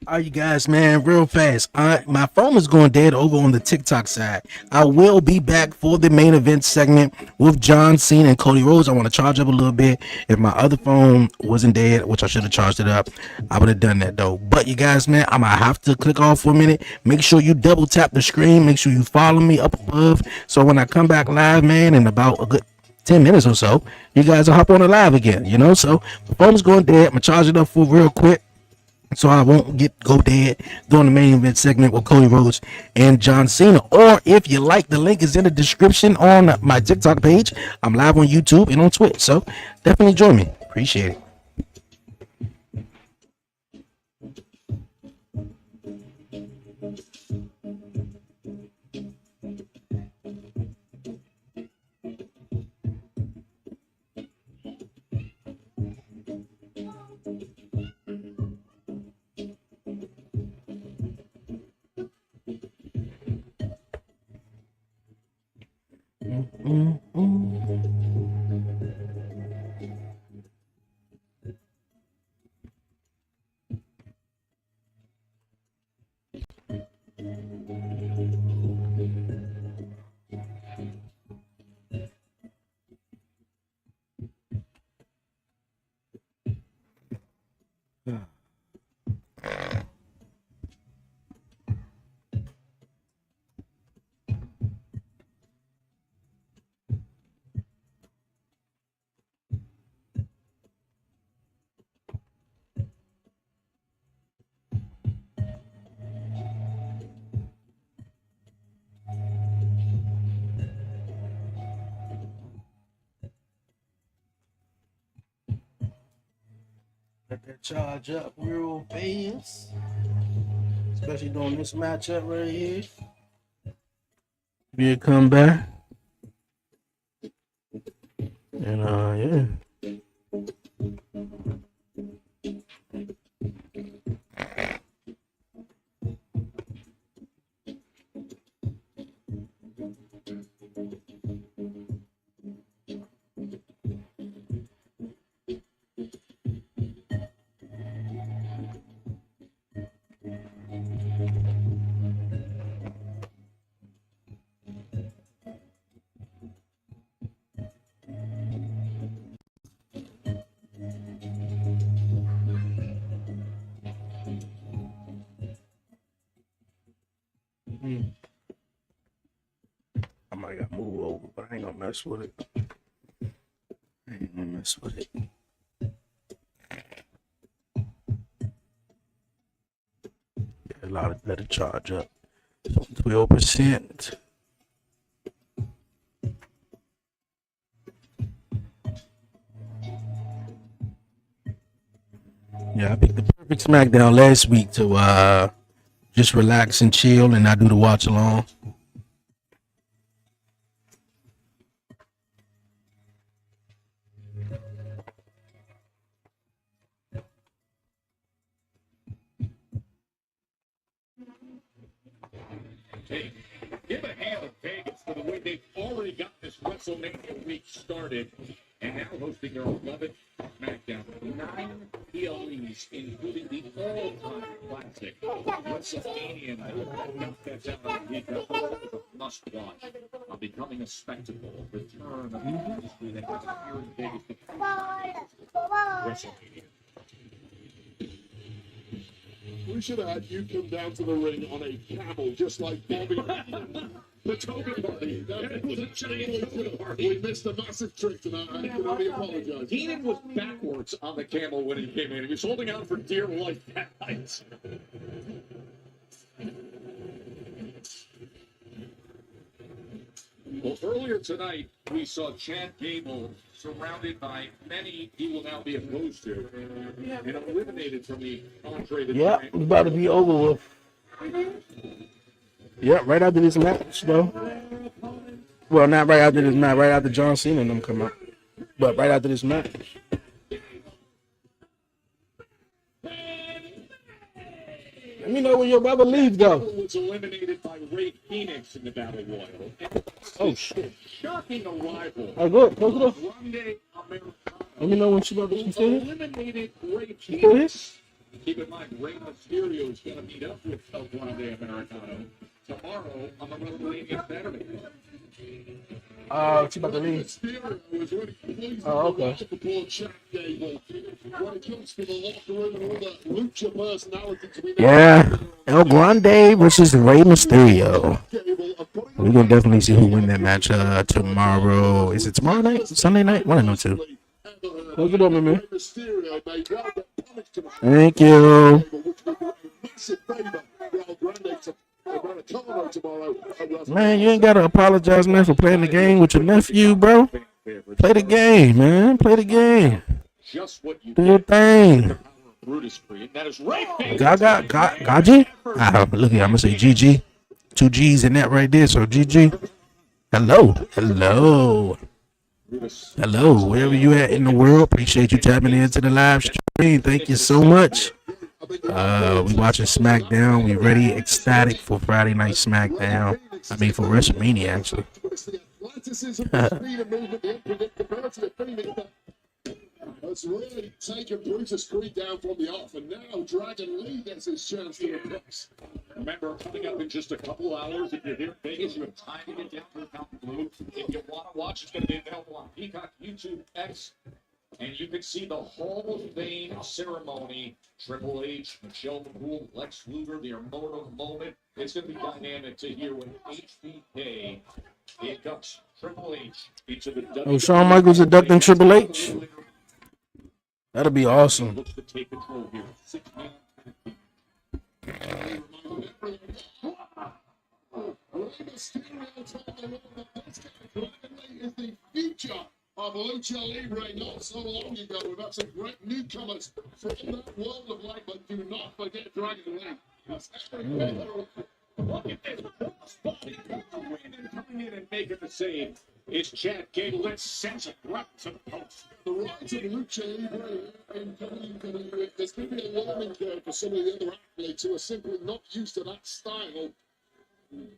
All right, you guys, man, real fast. My phone is going dead over on the TikTok side. I will be back for the main event segment with John Cena and Cody Rhodes. I want to charge up a little bit. If my other phone wasn't dead, which I should have charged it up, I would have done that though. But you guys, man, I'm gonna have to click off for a minute. Make sure you double tap the screen. Make sure you follow me up above. So when I come back live, man, in about a good 10 minutes or so, you guys will hop on the live again, you know? So the phone is going dead. I'm gonna charge it up for real quick, so I won't go dead during the main event segment with Cody Rhodes and John Cena. Or if you like, the link is in the description on my TikTok page. I'm live on YouTube and on Twitch, so definitely join me. Appreciate it. Let that charge up real fast. Especially during this matchup right here. Be a comeback. And yeah. I might got move over, but I ain't gonna mess with it. Yeah, a lot of let it charge up. 12%. Yeah, I picked the perfect SmackDown last week to just relax and chill and not do the watch along. Hey, give a hand to Vegas for the way they've already got this WrestleMania week started. And now hosting their 11th SmackDown. 9 PLEs, including the all-time classic WrestleMania. That's out on the week. That's a must-watch. Becoming a spectacle. Return of the industry that was here in Vegas. WrestleMania. We should have had you come down to the ring on a camel, just like Bobby. The token party. That was a giant token party. We missed a massive trick tonight. I can only apologize. Heenan was backwards on the camel when he came in. He was holding out for dear life that night. Well, earlier tonight, we saw Chad Gable surrounded by many he will now be opposed to and eliminated from the entree. Yeah, it's about to be over with. Yeah, right after this match, though. Well, not right after this match, right after John Cena and them come out. But right after this match. Let me know when your brother leaves, though. Was eliminated by Ray Phoenix in the Battle Royal. Oh, shit. Shocking arrival. Oh, good. Close it up. Grande Americano. Let me know when she about to see it. Eliminated Ray You still here? Phoenix. Keep in mind, Rey Mysterio is going to meet up with El Grande Americano tomorrow on the WrestleMania Saturday. She about to leave. Oh, okay. Yeah, El Grande versus Rey Mysterio. We're gonna definitely see who win that match tomorrow. Is it tomorrow night? Sunday night? One of them two. Close it up, man. Thank you. Man, you ain't gotta apologize, man, for playing the game with your nephew, bro. Play the game, man. Play the game. Do your thing. Gaji? Look here, I'm gonna say GG. 2 G's in that right there, so GG. Hello. Hello, wherever you at in the world. Appreciate you tapping into the live stream. Thank you so much. We watching SmackDown. We ready, ecstatic for Friday Night SmackDown. I mean, for WrestleMania, actually. Has really taken Brutus Creed down from the off, and now Dragon Lee gets his chance to replace. Remember, coming up in just a couple hours, if you're here in Vegas, you have time to get down to the Fountain Blue. If you want to watch, it's going to be available on Peacock, YouTube, X, and you can see the Hall of Fame ceremony. Triple H, Michelle McCool, Lex Luger, the immortal moment. It's going to be dynamic to hear when HBK inducts Triple H into the WWE. Oh, Shawn Michaels inducting Triple H? That'll be awesome. Looks to take control here. 6 minutes. Is the future of Lucha Libre not so long ago. We've had some great newcomers from that world of light, but do not forget Dragon Lee. Look at this crossbody coming in and making the save. It's Chad Gable that sends it right to the post. The rise of Lucha Libre in WWE, there's going to be a learning curve for some of the other athletes who are simply not used to that style. And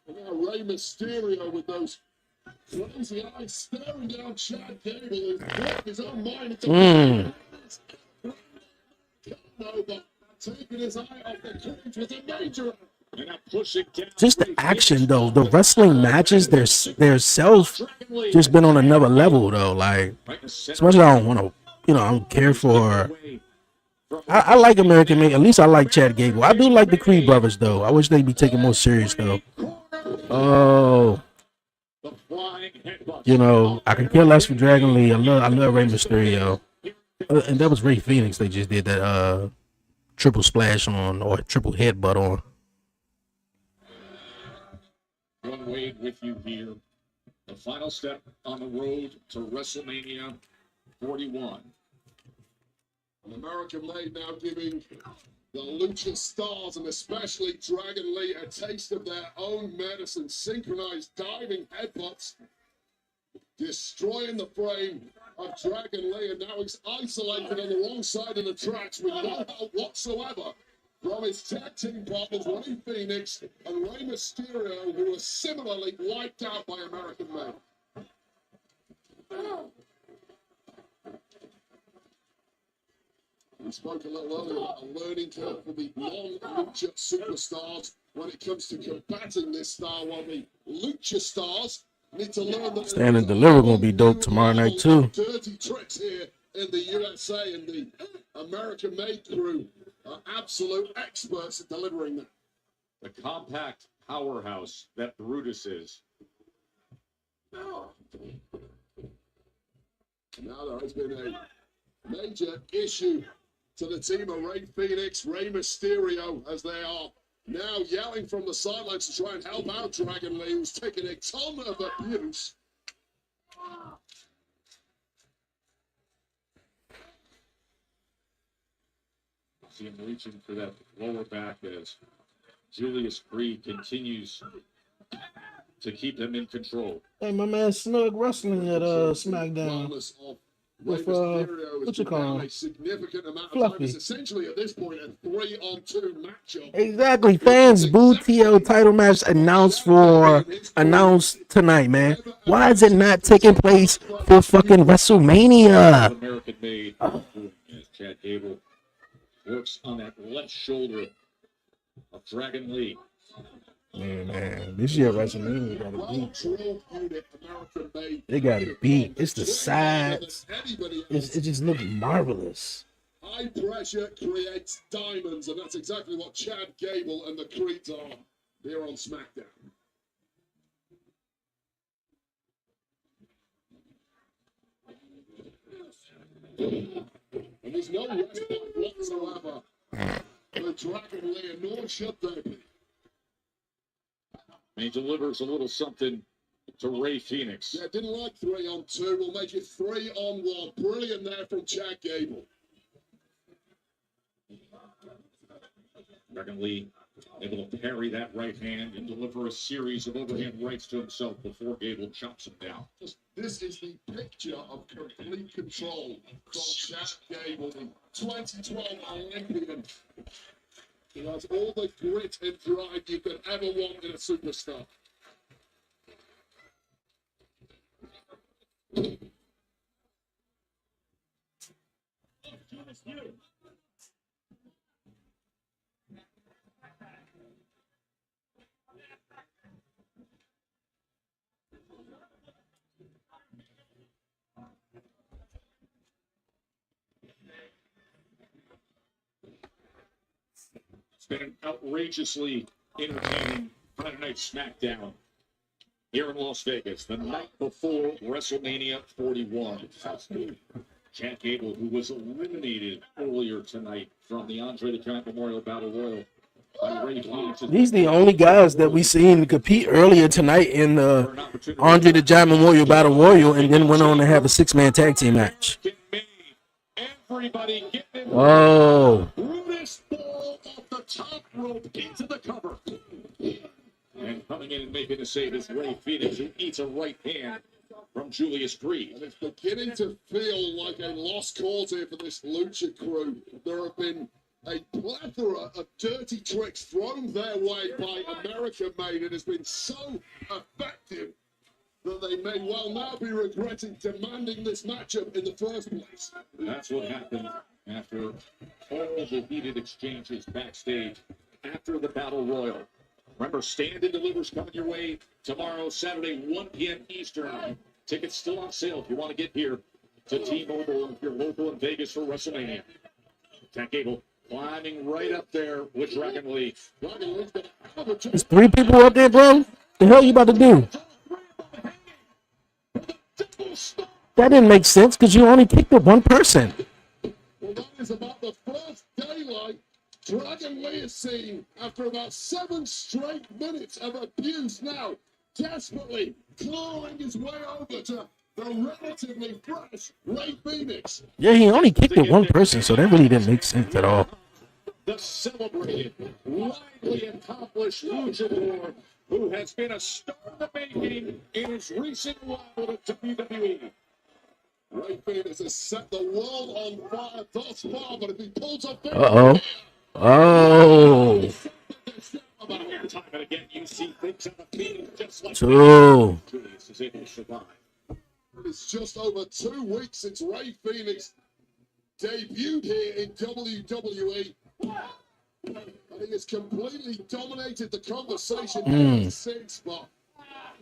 now Rey Mysterio with those crazy eyes staring down Chad Gable, who's got his own mind. But taking his eye off the cage with a major. Just the action though, the wrestling matches, their self just been on another level though. Like, as much as I don't want to, I don't care for. I like American Made. At least I like Chad Gable. I do like the Creed brothers though. I wish they'd be taken more serious though. Oh, I can care less for Dragon Lee. I love Rey Mysterio, and that was Ray Phoenix. They just did that triple splash on or triple headbutt on. Ron Wade with you here. The final step on the road to WrestleMania 41. American Made now giving the Lucha Stars and especially Dragon Lee a taste of their own medicine. Synchronized diving headbutts, destroying the frame of Dragon Lee, and now he's isolated on the wrong side of the tracks with no help whatsoever from his tag team partners, Ray Phoenix and Rey Mysterio, who were similarly wiped out by American Made. We spoke a little earlier about a learning curve for the non-Lucha superstars when it comes to combating this style, while the Lucha stars need to learn that Stand and Deliver gonna be dope tomorrow night too. Dirty tricks here in the USA, and the American Made crew are absolute experts at delivering them. The compact powerhouse that Brutus is. Now there has been a major issue to the team of Rey Phoenix, Rey Mysterio, as they are now yelling from the sidelines to try and help out Dragon Lee, who's taking a ton of abuse. See him reaching for that lower back as Julius Creed continues to keep them in control. Hey, my man Snug wrestling at Smackdown. With what you call him? A significant amount of Fluffy. time. It's essentially at this point a 3-on-2 matchup. Exactly. Fans boo TL title match announced tonight, man. Why is it not taking place for fucking WrestleMania? American Made. As Chad Gable works on that left shoulder of Dragon Lee. Man, this year WrestleMania got it beat. They got it beat. It's the sides. It just looks marvelous. High pressure creates diamonds, and that's exactly what Chad Gable and the Creeds are here on SmackDown. And there's no respite whatsoever for Dragon Lee, and nor should there be. And he delivers a little something to Rey Phoenix. Yeah, didn't like 3-on-2. We'll make it 3-on-1. Brilliant there from Chad Gable. Dragon Lee able to parry that right hand and deliver a series of overhand rights to himself before Gable chops him down. This is the picture of complete control from Chad Gable, the 2012 Olympian. He has all the grit and drive you could ever want in a superstar. It's been an outrageously entertaining Friday Night Smackdown here in Las Vegas, the night before WrestleMania 41. Chad Gable, who was eliminated earlier tonight from the Andre the Giant Memorial Battle Royal, These the only guys that we seen compete earlier tonight in the Andre the Giant Memorial Battle Royal, and then went on to have a 6-man tag team match. Oh. Brutus ball off the top rope into the cover. And coming in and making the save is Ray Phoenix, who eats a right hand from Julius Creed. And it's beginning to feel like a lost cause here for this Lucha crew. There have been a plethora of dirty tricks thrown their way by American Made. It has been so effective that they may well now be regretting demanding this matchup in the first place. That's what happened after all the heated exchanges backstage after the Battle Royal. Remember, Stand and Deliver's coming your way tomorrow, Saturday, 1 p.m. Eastern. Tickets still on sale if you want to get here to T-Mobile if you're local in Vegas for WrestleMania. Tech Gable climbing right up there with Dragon Lee. There's 3 people up there, bro. The hell you about to do? That didn't make sense because you only picked up 1 person. Well, that is about the first daylight Dragon Lee is seen after about 7 straight minutes of abuse now, desperately clawing his way over to the relatively fresh Ray Phoenix. Yeah, he only kicked at 1 person, so that really didn't make sense at all. The celebrated, widely accomplished luchador who has been a star in the making in his recent run with the WWE. Ray Phoenix has set the world on fire thus far, but if he pulls up there, Uh-oh. Oh. Time and again, you see things on the field just like Two. Julius is able to survive. it's just over 2 weeks since Ray Phoenix debuted here in WWE. And he has completely dominated the conversation ever since, but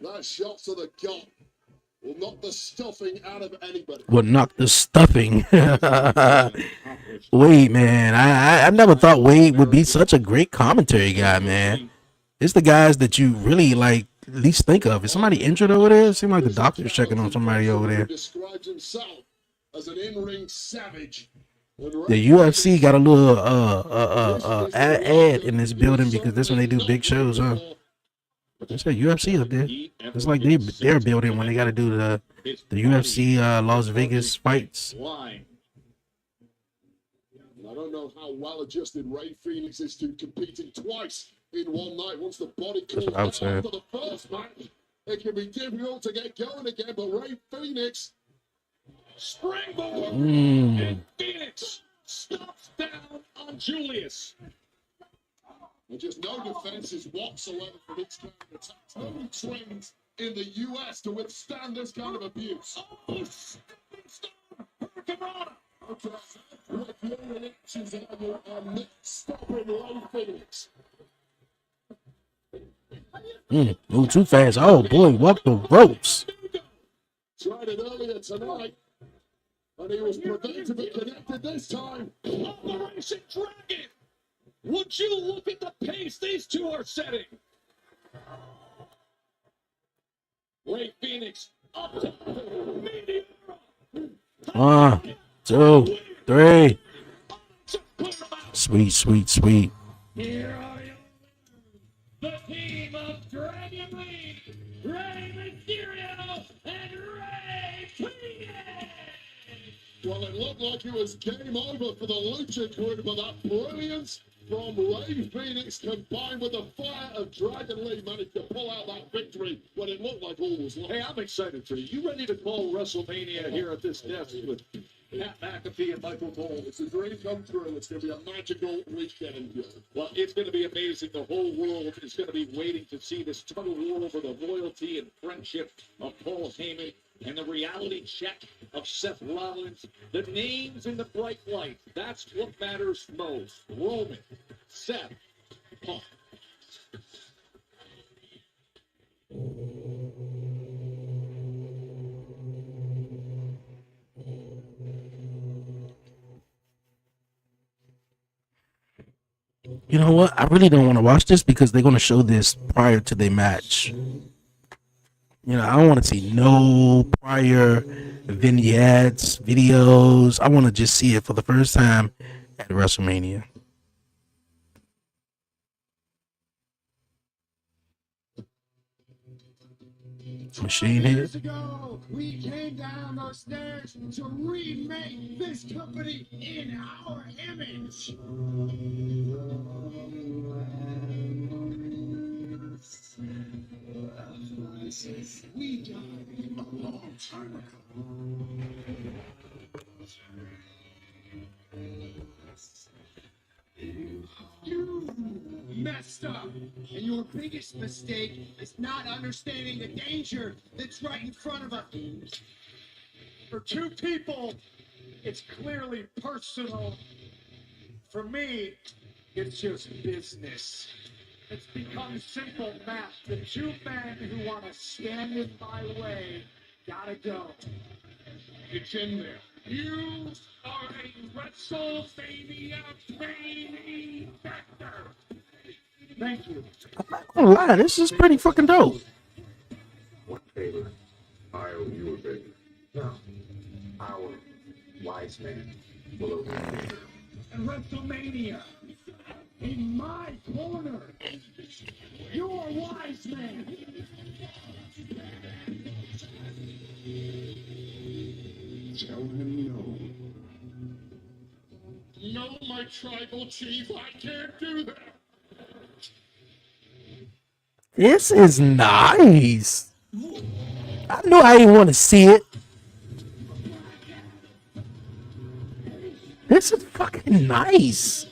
that shot to the gut will knock the stuffing out of anybody. Will knock the stuffing. Wade, man. I never thought Wade would be such a great commentary guy, man. It's the guys that you really like at least think of. Is somebody injured over there? It seems like the doctor's checking on somebody over there. Describes himself as an in-ring savage. The UFC got a little ad in this building because that's when they do big shows, huh? There's a UFC up there. It's like they're building when they got to do the UFC Las Vegas fights. I don't know how well adjusted Ray Phoenix is to competing twice in one night. Once the body cools what I'm down saying. after the first match, it can be difficult to get going again. But Ray Phoenix, Springboard and Phoenix stops down on Julius. and just no defenses whatsoever for this kind of attack. Nobody trains in the U.S. to withstand this kind of abuse. Oh, Hurricane. Okay, what your reactions are not stopping Ray Phoenix. Move too fast. Oh boy, walk the ropes. Tried it earlier tonight, and he was prevented but connected this time. Operation Dragon. Would you look at the pace these two are setting? Ray Phoenix up to medium. 1, 2, 3. Sweet, sweet, sweet. Here are the team of Dragon Lee, Rey Mysterio, and Ray Phoenix. Well, it looked like it was game over for the Lucha crew, but that brilliance from Ray Phoenix combined with the fire of Dragon Lee managed to pull out that victory when it looked like all was lost. Hey, I'm excited for you. You ready to call WrestleMania here at this desk with Pat McAfee and Michael Cole? It's a dream come true. It's going to be a magical weekend. Well, it's going to be amazing. The whole world is going to be waiting to see this tug of war over the loyalty and friendship of Paul Heyman and the reality check of Seth Rollins. The names in the bright light. That's what matters most. Roman, Seth, Paul. You know what? I really don't want to watch this because they're going to show this prior to their match. You know, I don't want to see no prior vignettes, videos. I want to just see it for the first time at WrestleMania. Machine Head. Years ago, we came down those stairs to remake this company in our image. We died a long time ago. You messed up, and your biggest mistake is not understanding the danger that's right in front of us. For two people, it's clearly personal. For me, it's just business. It's become simple math. The two men who want to stand in my way gotta go. It's in there. You are a WrestleMania main eventer. Thank you. I'm not gonna lie, this is pretty fucking dope. One favor. I owe you a favor. No. Our wise man will owe you. And WrestleMania, in my corner, you're a wise man. Tell him no. No, my tribal chief, I can't do that. This is nice. I knew I didn't want to see it. This is fucking nice.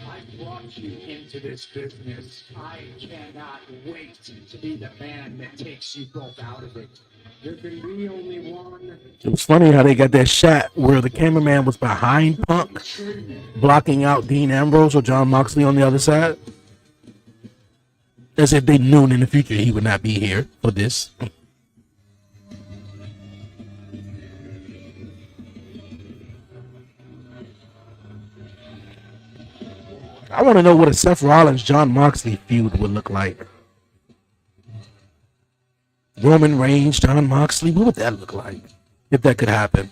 I brought you into this business. I cannot wait to be the man that takes you both out of it. There can be only one. It was funny how they got that shot where the cameraman was behind Punk, blocking out Dean Ambrose or John Moxley on the other side. As if they knew in the future he would not be here for this. I want to know what a Seth Rollins John Moxley feud would look like. Roman Reigns, John Moxley, what would that look like if that could happen?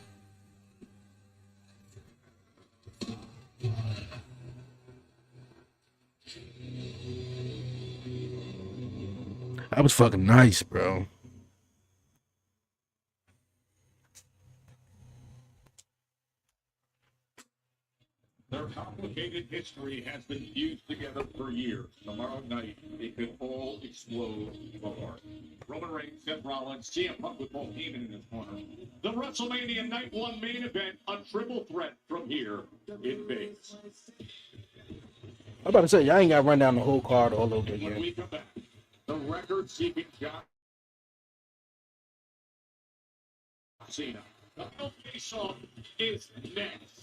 That was fucking nice, bro. Their complicated history has been fused together for years. Tomorrow night, it could all explode apart. Roman Reigns, Seth Rollins, CM Punk with Paul Heyman in his corner. The WrestleMania Night 1 main event, a triple threat from here in Vegas. I'm about to say, y'all ain't got to run down the whole card all over When again. we come back, the record-seeking John Cena. The belt face-off is next.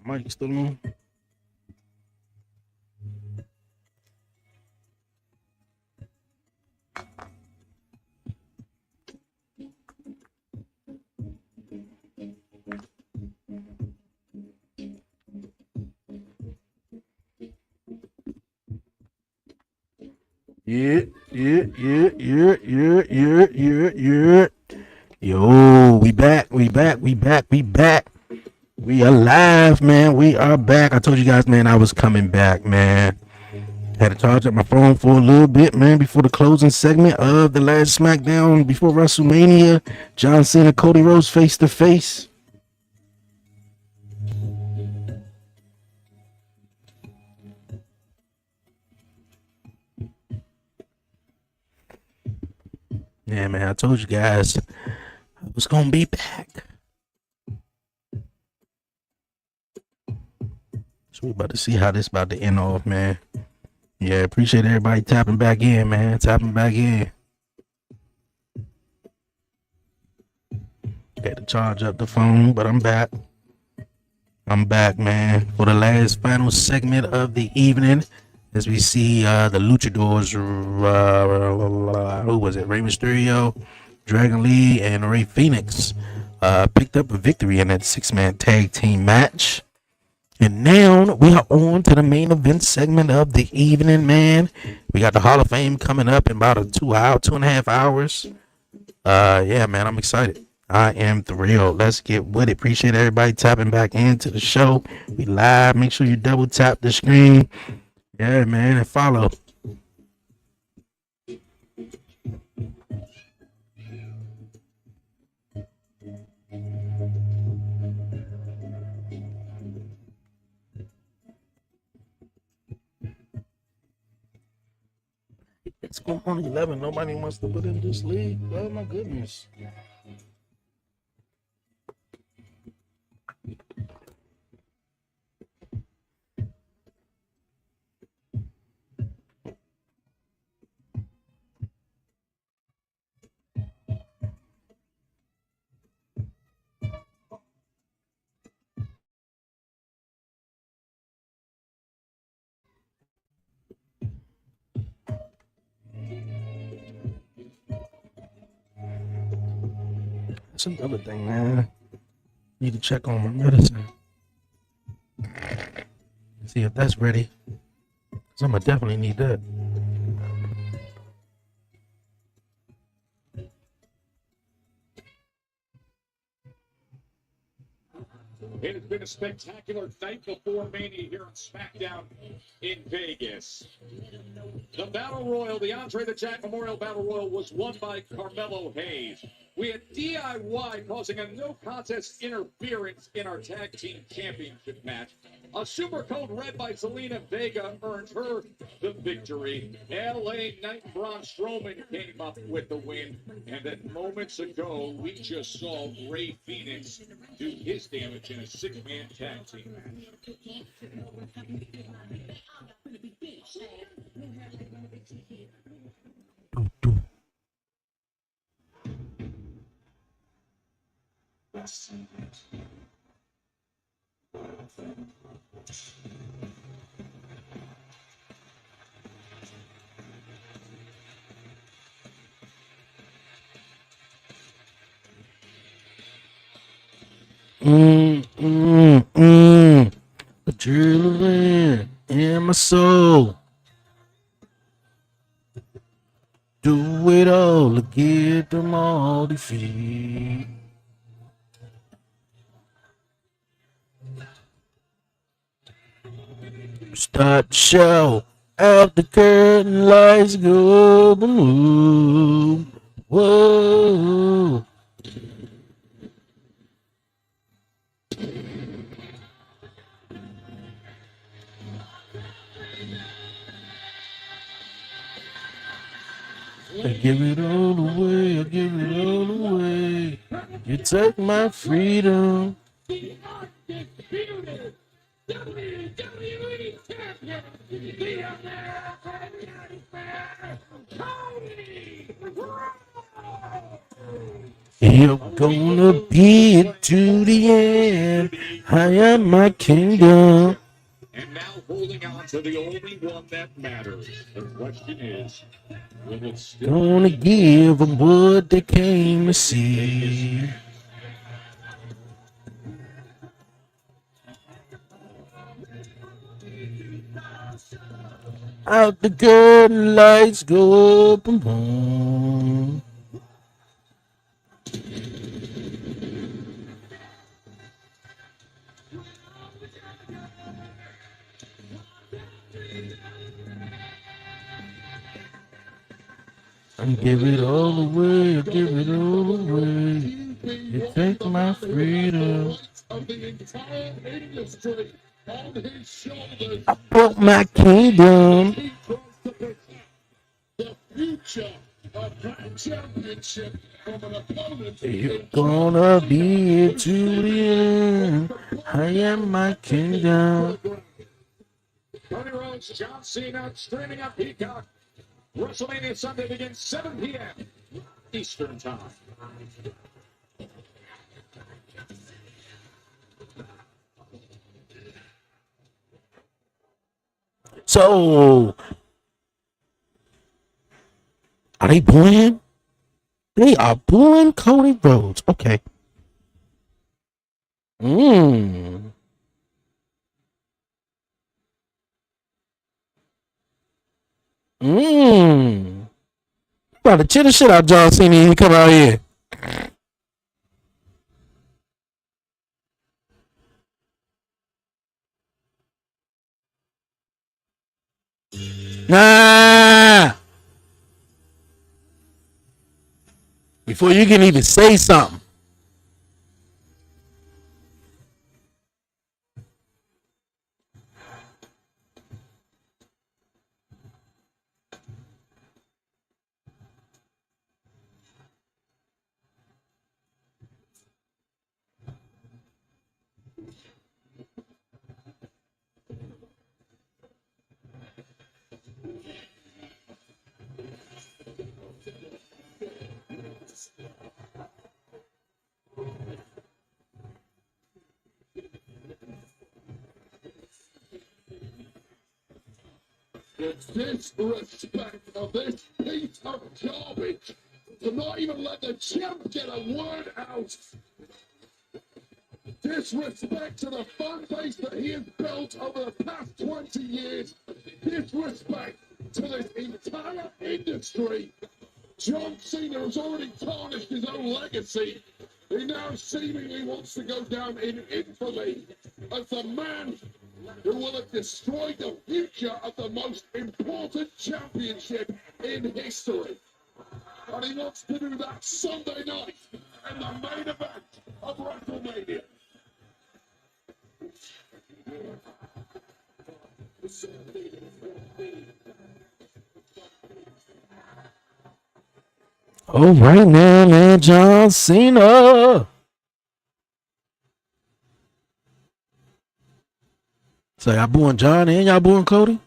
Mike still on? Yeah. Yo, we back. We alive, man. We are back. I told you guys, man, I was coming back, man. Had to charge up my phone for a little bit, man, before the closing segment of the last SmackDown before WrestleMania. John Cena, Cody Rhodes face to face. Yeah, man, I told you guys I was gonna be back. So we about to see how this about to end off, man. Yeah, appreciate everybody tapping back in, man. Tapping back in. Had to charge up the phone, but I'm back. I'm back, man, for the last final segment of the evening. As we see the Luchadors, who was it? Rey Mysterio, Dragon Lee, and Rey Fenix picked up a victory in that 6-man tag team match. And now we are on to the main event segment of the evening, man. We got the Hall of Fame coming up in about 2.5 hours. Yeah, man, I'm excited. I am thrilled. Let's get with it. Appreciate everybody tapping back into the show. We live. Make sure you double tap the screen. Yeah, man, and follow. It's going on 11. Nobody wants to put in this league. Oh, my goodness. That's another thing, man. Need to check on my medicine. See if that's ready. Cause I'm gonna definitely need that. It has been a spectacular night before Mania here on Smackdown in Vegas. The Battle Royal, the Andre the Giant Memorial Battle Royal, was won by Carmelo Hayes. We had DIY causing a no contest interference in our tag team championship match. A super code read by Zelina Vega earned her the victory. LA Knight Braun Strowman came up with the win. And then moments ago, we just saw Rey Fenix do his damage in a 6-man tag team match. Adrenaline in my soul. Do it all to get them all defeat. Start the show. Out the curtain, lights go boom. Whoa. I give it all away, I give it all away. You take my freedom. The undisputed WWE champion, the American Nightmare, Cody Rhodes. You're gonna be it to the end. I am my kingdom. And now holding on to the only one that matters. The question is, will it still Gonna give them what they came to see. Out the curtain, lights go boom boom. I give it all away, I give it all away. You take my freedom. Of the entire industry on his shoulders. I brought my kingdom. He tries to protect the future of that championship from an opponent. You're gonna be it to the end. I am my kingdom. Cody Rhodes, John Cena, streaming on Peacock. WrestleMania Sunday begins 7 p.m. Eastern Time. So, are they booing him? They are booing Cody Rhodes. Okay. Mmm. Mmm. About to chill the shit out John Cena and he come out here. Nah. Before you can even say something. The disrespect of this piece of garbage to not even let the champ get a word out. Disrespect to the fan base that he has built over the past 20 years. Disrespect to this entire industry. John Cena has already tarnished his own legacy. He now seemingly wants to go down in infamy as the man who will have destroyed the future of the most important championship in history. And he wants to do that Sunday night in the main event of WrestleMania. All right now, man, John Cena. So y'all booing John and y'all booing Cody?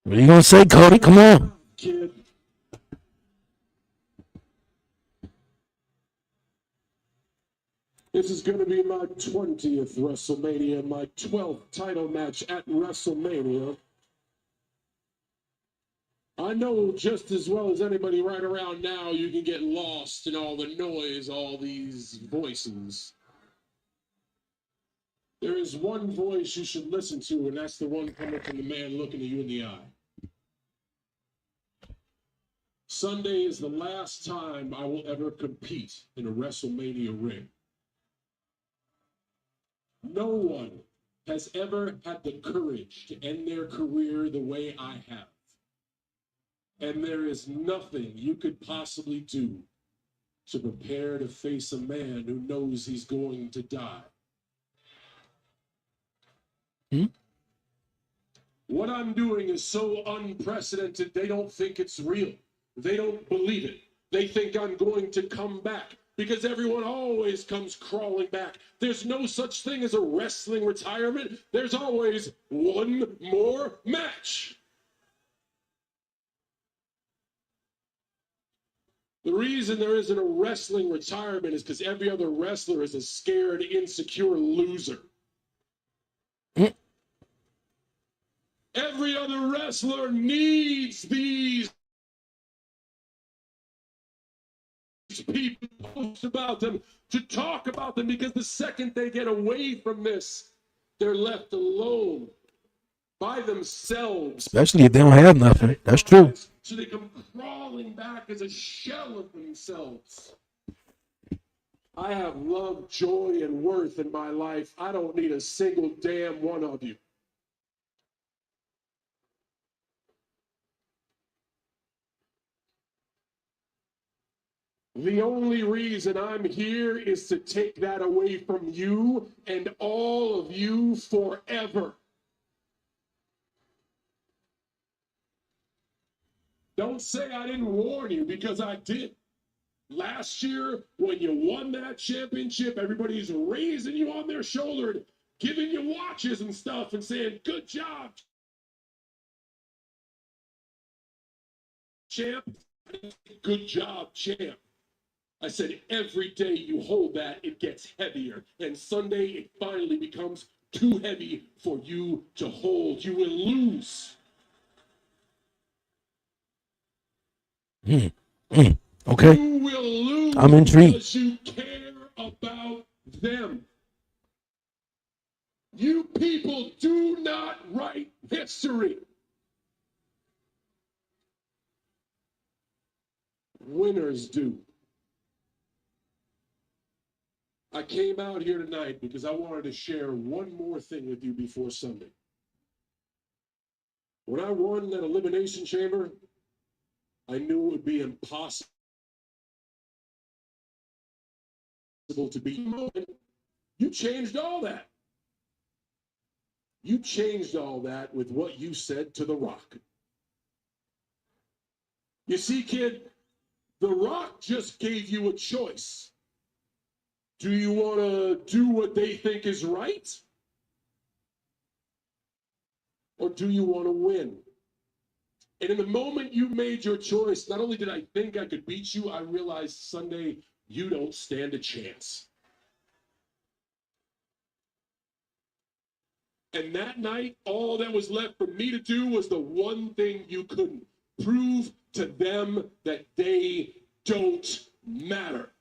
What are you gonna say, Cody? Come on. Kid. This is going to be my 20th WrestleMania, my 12th title match at WrestleMania. I know just as well as anybody right around now, you can get lost in all the noise, all these voices. There is one voice you should listen to, and that's the one coming from the man looking at you in the eye. Sunday is the last time I will ever compete in a WrestleMania ring. No one has ever had the courage to end their career the way I have. And there is nothing you could possibly do to prepare to face a man who knows he's going to die. What I'm doing is so unprecedented, they don't think it's real. They don't believe it. They think I'm going to come back because everyone always comes crawling back. There's no such thing as a wrestling retirement. There's always one more match. The reason there isn't a wrestling retirement is because every other wrestler is a scared, insecure loser. Every other wrestler needs these people to post about them, to talk about them, because the second they get away from this, they're left alone by themselves. Especially if they don't have nothing. That's true. So they come crawling back as a shell of themselves. I have love, joy, and worth in my life. I don't need a single damn one of you. The only reason I'm here is to take that away from you and all of you forever. Don't say I didn't warn you, because I did. Last year, when you won that championship, everybody's raising you on their shoulder and giving you watches and stuff and saying, good job, champ. Good job, champ. I said, every day you hold that, it gets heavier. And Sunday, it finally becomes too heavy for you to hold. You will lose. Okay. You will lose. I'm intrigued. Because you care about them. You people do not write history. Winners do. I came out here tonight because I wanted to share one more thing with you before Sunday. When I won that Elimination Chamber, I knew it would be impossible to beat. You changed all that. You changed all that with what you said to The Rock. You see, kid, The Rock just gave you a choice. Do you want to do what they think is right? Or do you want to win? And in the moment you made your choice, not only did I think I could beat you, I realized Sunday, you don't stand a chance. And that night, all that was left for me to do was the one thing you couldn't. Prove to them that they don't matter.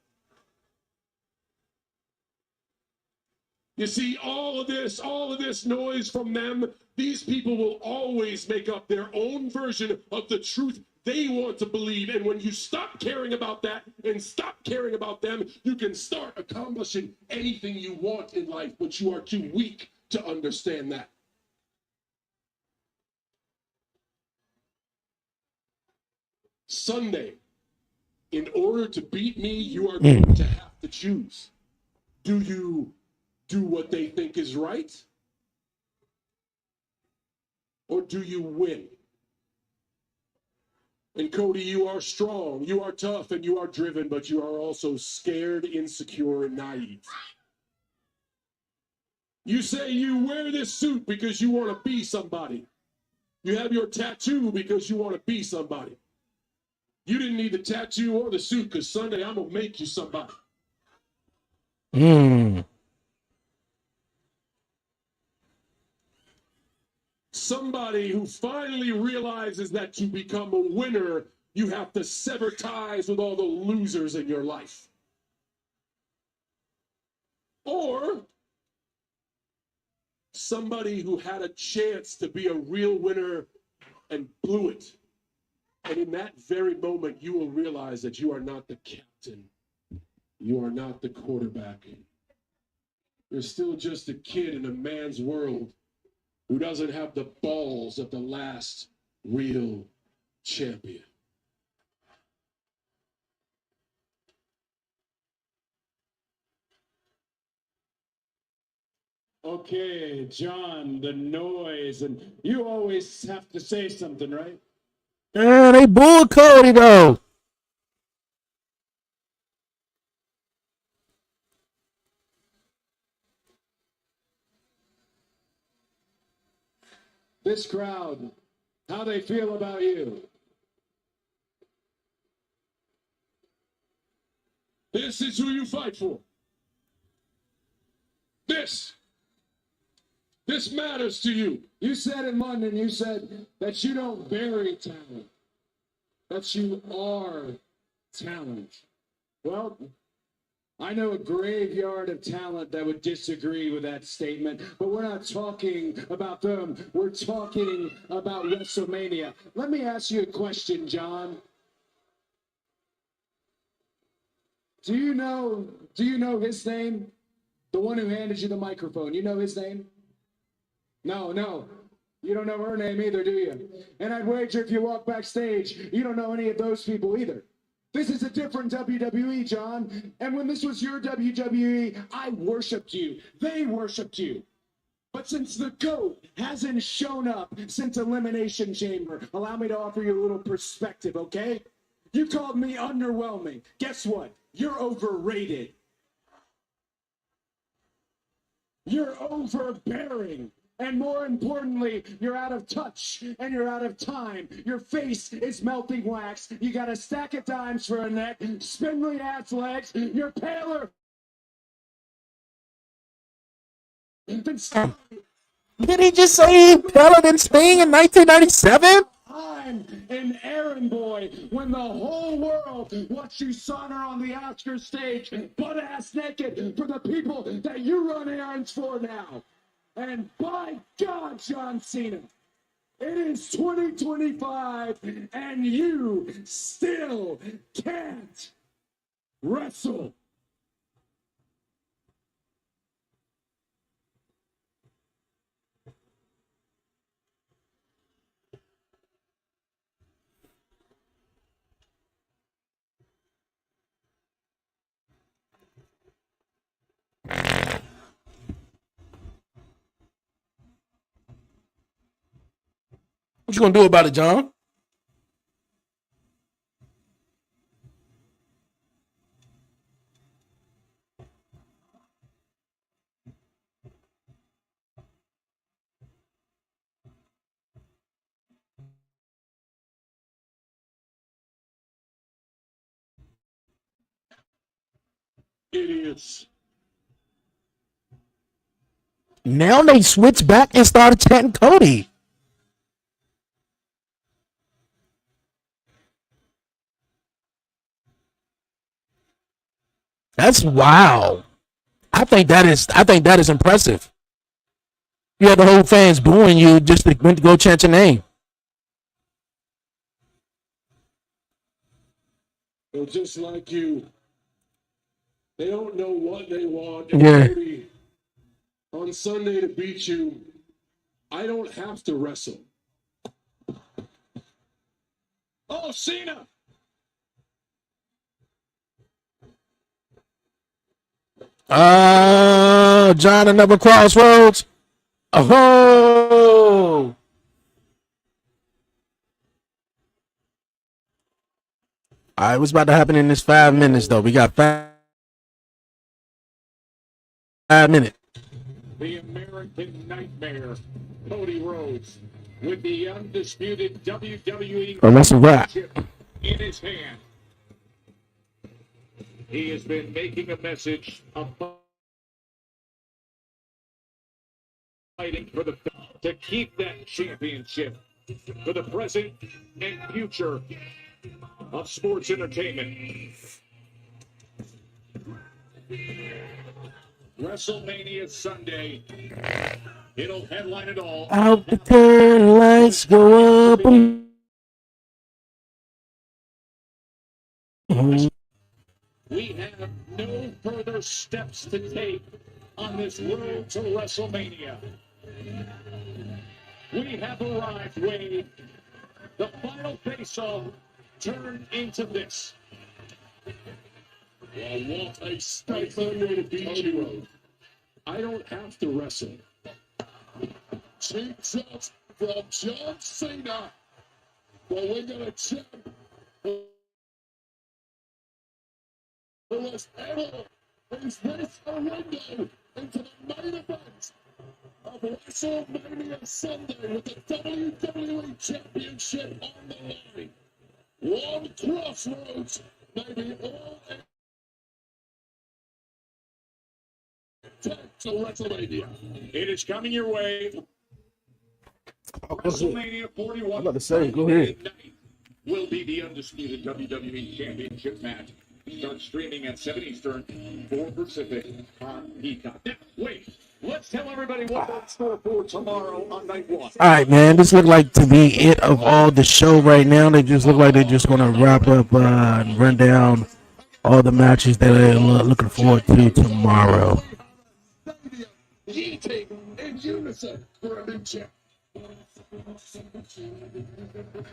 You see, all of this noise from them, these people will always make up their own version of the truth they want to believe. And when you stop caring about that and stop caring about them, you can start accomplishing anything you want in life, but you are too weak to understand that. Sunday, in order to beat me, you are going to have to choose. Do you do what they think is right? Or do you win? And Cody, you are strong, you are tough, and you are driven, but you are also scared, insecure, and naive. You say you wear this suit because you want to be somebody. You have your tattoo because you want to be somebody. You didn't need the tattoo or the suit because Sunday I'm going to make you somebody. Somebody who finally realizes that to become a winner, you have to sever ties with all the losers in your life. Or somebody who had a chance to be a real winner and blew it. And in that very moment, you will realize that you are not the captain. You are not the quarterback. You're still just a kid in a man's world who doesn't have the balls of the last real champion. Okay, John, the noise, and you always have to say something, right? Yeah, they bull Cody though. This crowd, how they feel about you. This is who you fight for. This matters to you. You said in London, you said that you don't bury talent, that you are talent. Well, I know a graveyard of talent that would disagree with that statement, but we're not talking about them. We're talking about WrestleMania. Let me ask you a question, John. Do you know his name? The one who handed you the microphone. You know his name? No. You don't know her name either, do you? And I'd wager if you walk backstage, you don't know any of those people either. This is a different WWE, John. And when this was your WWE, I worshiped you. They worshiped you. But since the GOAT hasn't shown up since Elimination Chamber, allow me to offer you a little perspective, okay? You called me underwhelming. Guess what? You're overrated. You're overbearing. And more importantly, you're out of touch and you're out of time. Your face is melting wax. You got a stack of dimes for a neck, spindly ass legs. You're paler. Did he just say paler than Sting in 1997? I'm an errand boy when the whole world watched you saunter on the Oscar stage, butt ass naked for the people that you run errands for now. And by God, John Cena, it is 2025 and you still can't wrestle. What you gonna do about it, John? Idiots. Now they switch back and started chanting Cody. That's wow. I think that is impressive. You had the whole fans booing you just to go chant your name. Well, just like you, they don't know what they want. Yeah. Cody, on Sunday to beat you, I don't have to wrestle. Oh, Cena! John, another crossroads. Oh. All right, what's about to happen in this 5 minutes, though? We got 5 minutes. The American Nightmare, Cody Rhodes, with the undisputed WWE That's a wrap. Championship in his hand. He has been making a message of fighting for to keep that championship for the present and future of sports entertainment. WrestleMania Sunday. It'll headline it all. Out the turn, lights go up. We have no further steps to take on this road to WrestleMania. We have arrived, Wade. The final face-off turned into this. I want a stifling way to beat you. I don't have to wrestle. Jesus from John Cena. Well, we're going to check who was able is this a window into the main event of WrestleMania Sunday with the WWE Championship on the line. One crossroads, maybe all to WrestleMania. It is coming your way. WrestleMania 41. I'm about to say, go ahead. Will be the undisputed WWE Championship match. Start streaming at 7 Eastern, 4 Pacific on Peacock. Now, wait. Let's tell everybody what's in store for tomorrow on night one. All right, man. This look like to be it of all the show right now. They just look like they're just gonna wrap up and run down all the matches that they're looking forward to tomorrow. Yeeting in unison for a new champ.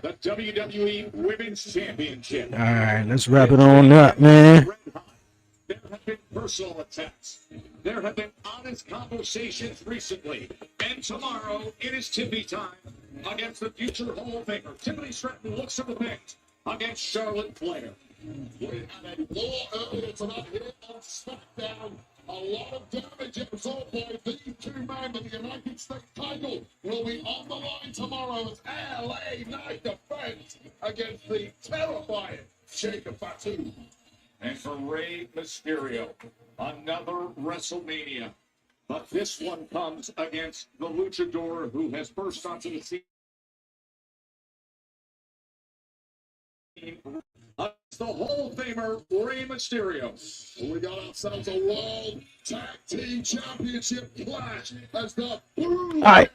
The WWE Women's Championship. All right, let's wrap it on up, man. There have been personal attacks. There have been honest conversations recently. And tomorrow, it is Tiffany time against the future Hall of Famer. Tiffany Stratton looks at the bench against Charlotte Flair. We had a war earlier tonight here on Smackdown. A lot of damage absorbed by these two men, but the United States title will be on the line tomorrow as LA Knight defends against the terrifying Jacob Fatu. And for Rey Mysterio, another WrestleMania. But this one comes against the luchador who has burst onto the scene. The Hall of Famer, Rey Mysterio. We got ourselves a World Tag Team Championship clash as the Blue All right,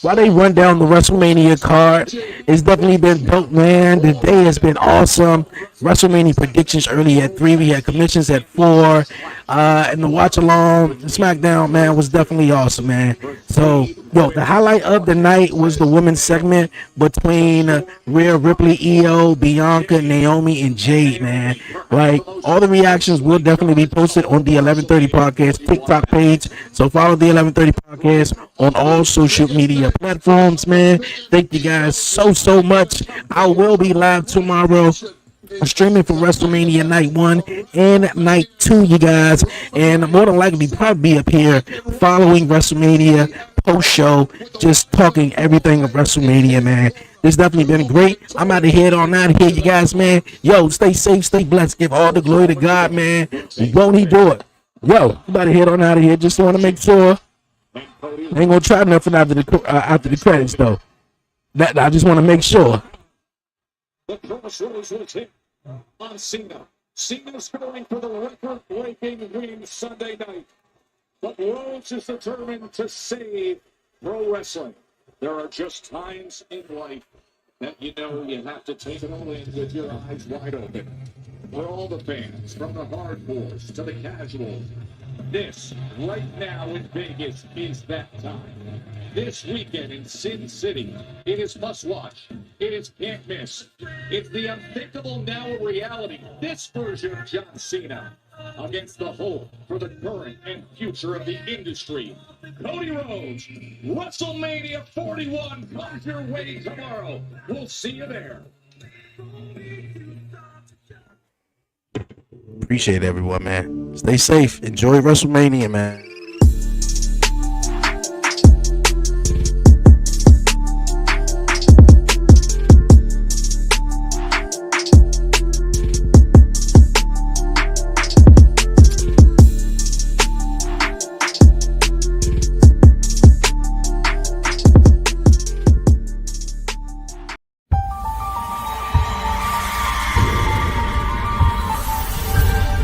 while they run down the WrestleMania card, it's definitely been dope, man. The day has been awesome. WrestleMania predictions early at 3. We had commissions at 4. And the watch along, the SmackDown, man, was definitely awesome, man. So, yo, the highlight of the night was the women's segment between Rhea Ripley, EO, Bianca, Naomi, and Jade, man. Like, all the reactions will definitely be posted on the 1130 Podcast TikTok page. So follow the 1130 Podcast on all social media platforms, man. Thank you guys so much. I will be live tomorrow streaming for WrestleMania Night 1 and Night 2, you guys. And more than likely, probably be up here following WrestleMania post-show, just talking everything of WrestleMania, man. This definitely been great. I'm out of here on out of here, you guys, man. Yo, stay safe, stay blessed. Give all the glory to God, man. Won't he do it? Yo, I'm about to head on out of here. Just want to make sure. I ain't gonna try nothing after the credits, though. That I just want to make sure. The crossroads will take on Cena. Cena's going for the record-breaking win Sunday night. But Rhodes is determined to save pro wrestling. There are just times in life that you know you have to take it all in with your eyes wide open. For all the fans, from the hardcores to the casuals, this, right now in Vegas, is that time. This weekend in Sin City, it is must-watch. It is can't miss. It's the unthinkable now a reality. This version of John Cena against the hope for the current and future of the industry. Cody Rhodes, WrestleMania 41 comes your way tomorrow. We'll see you there. Appreciate everyone, man. Stay safe. Enjoy WrestleMania, man.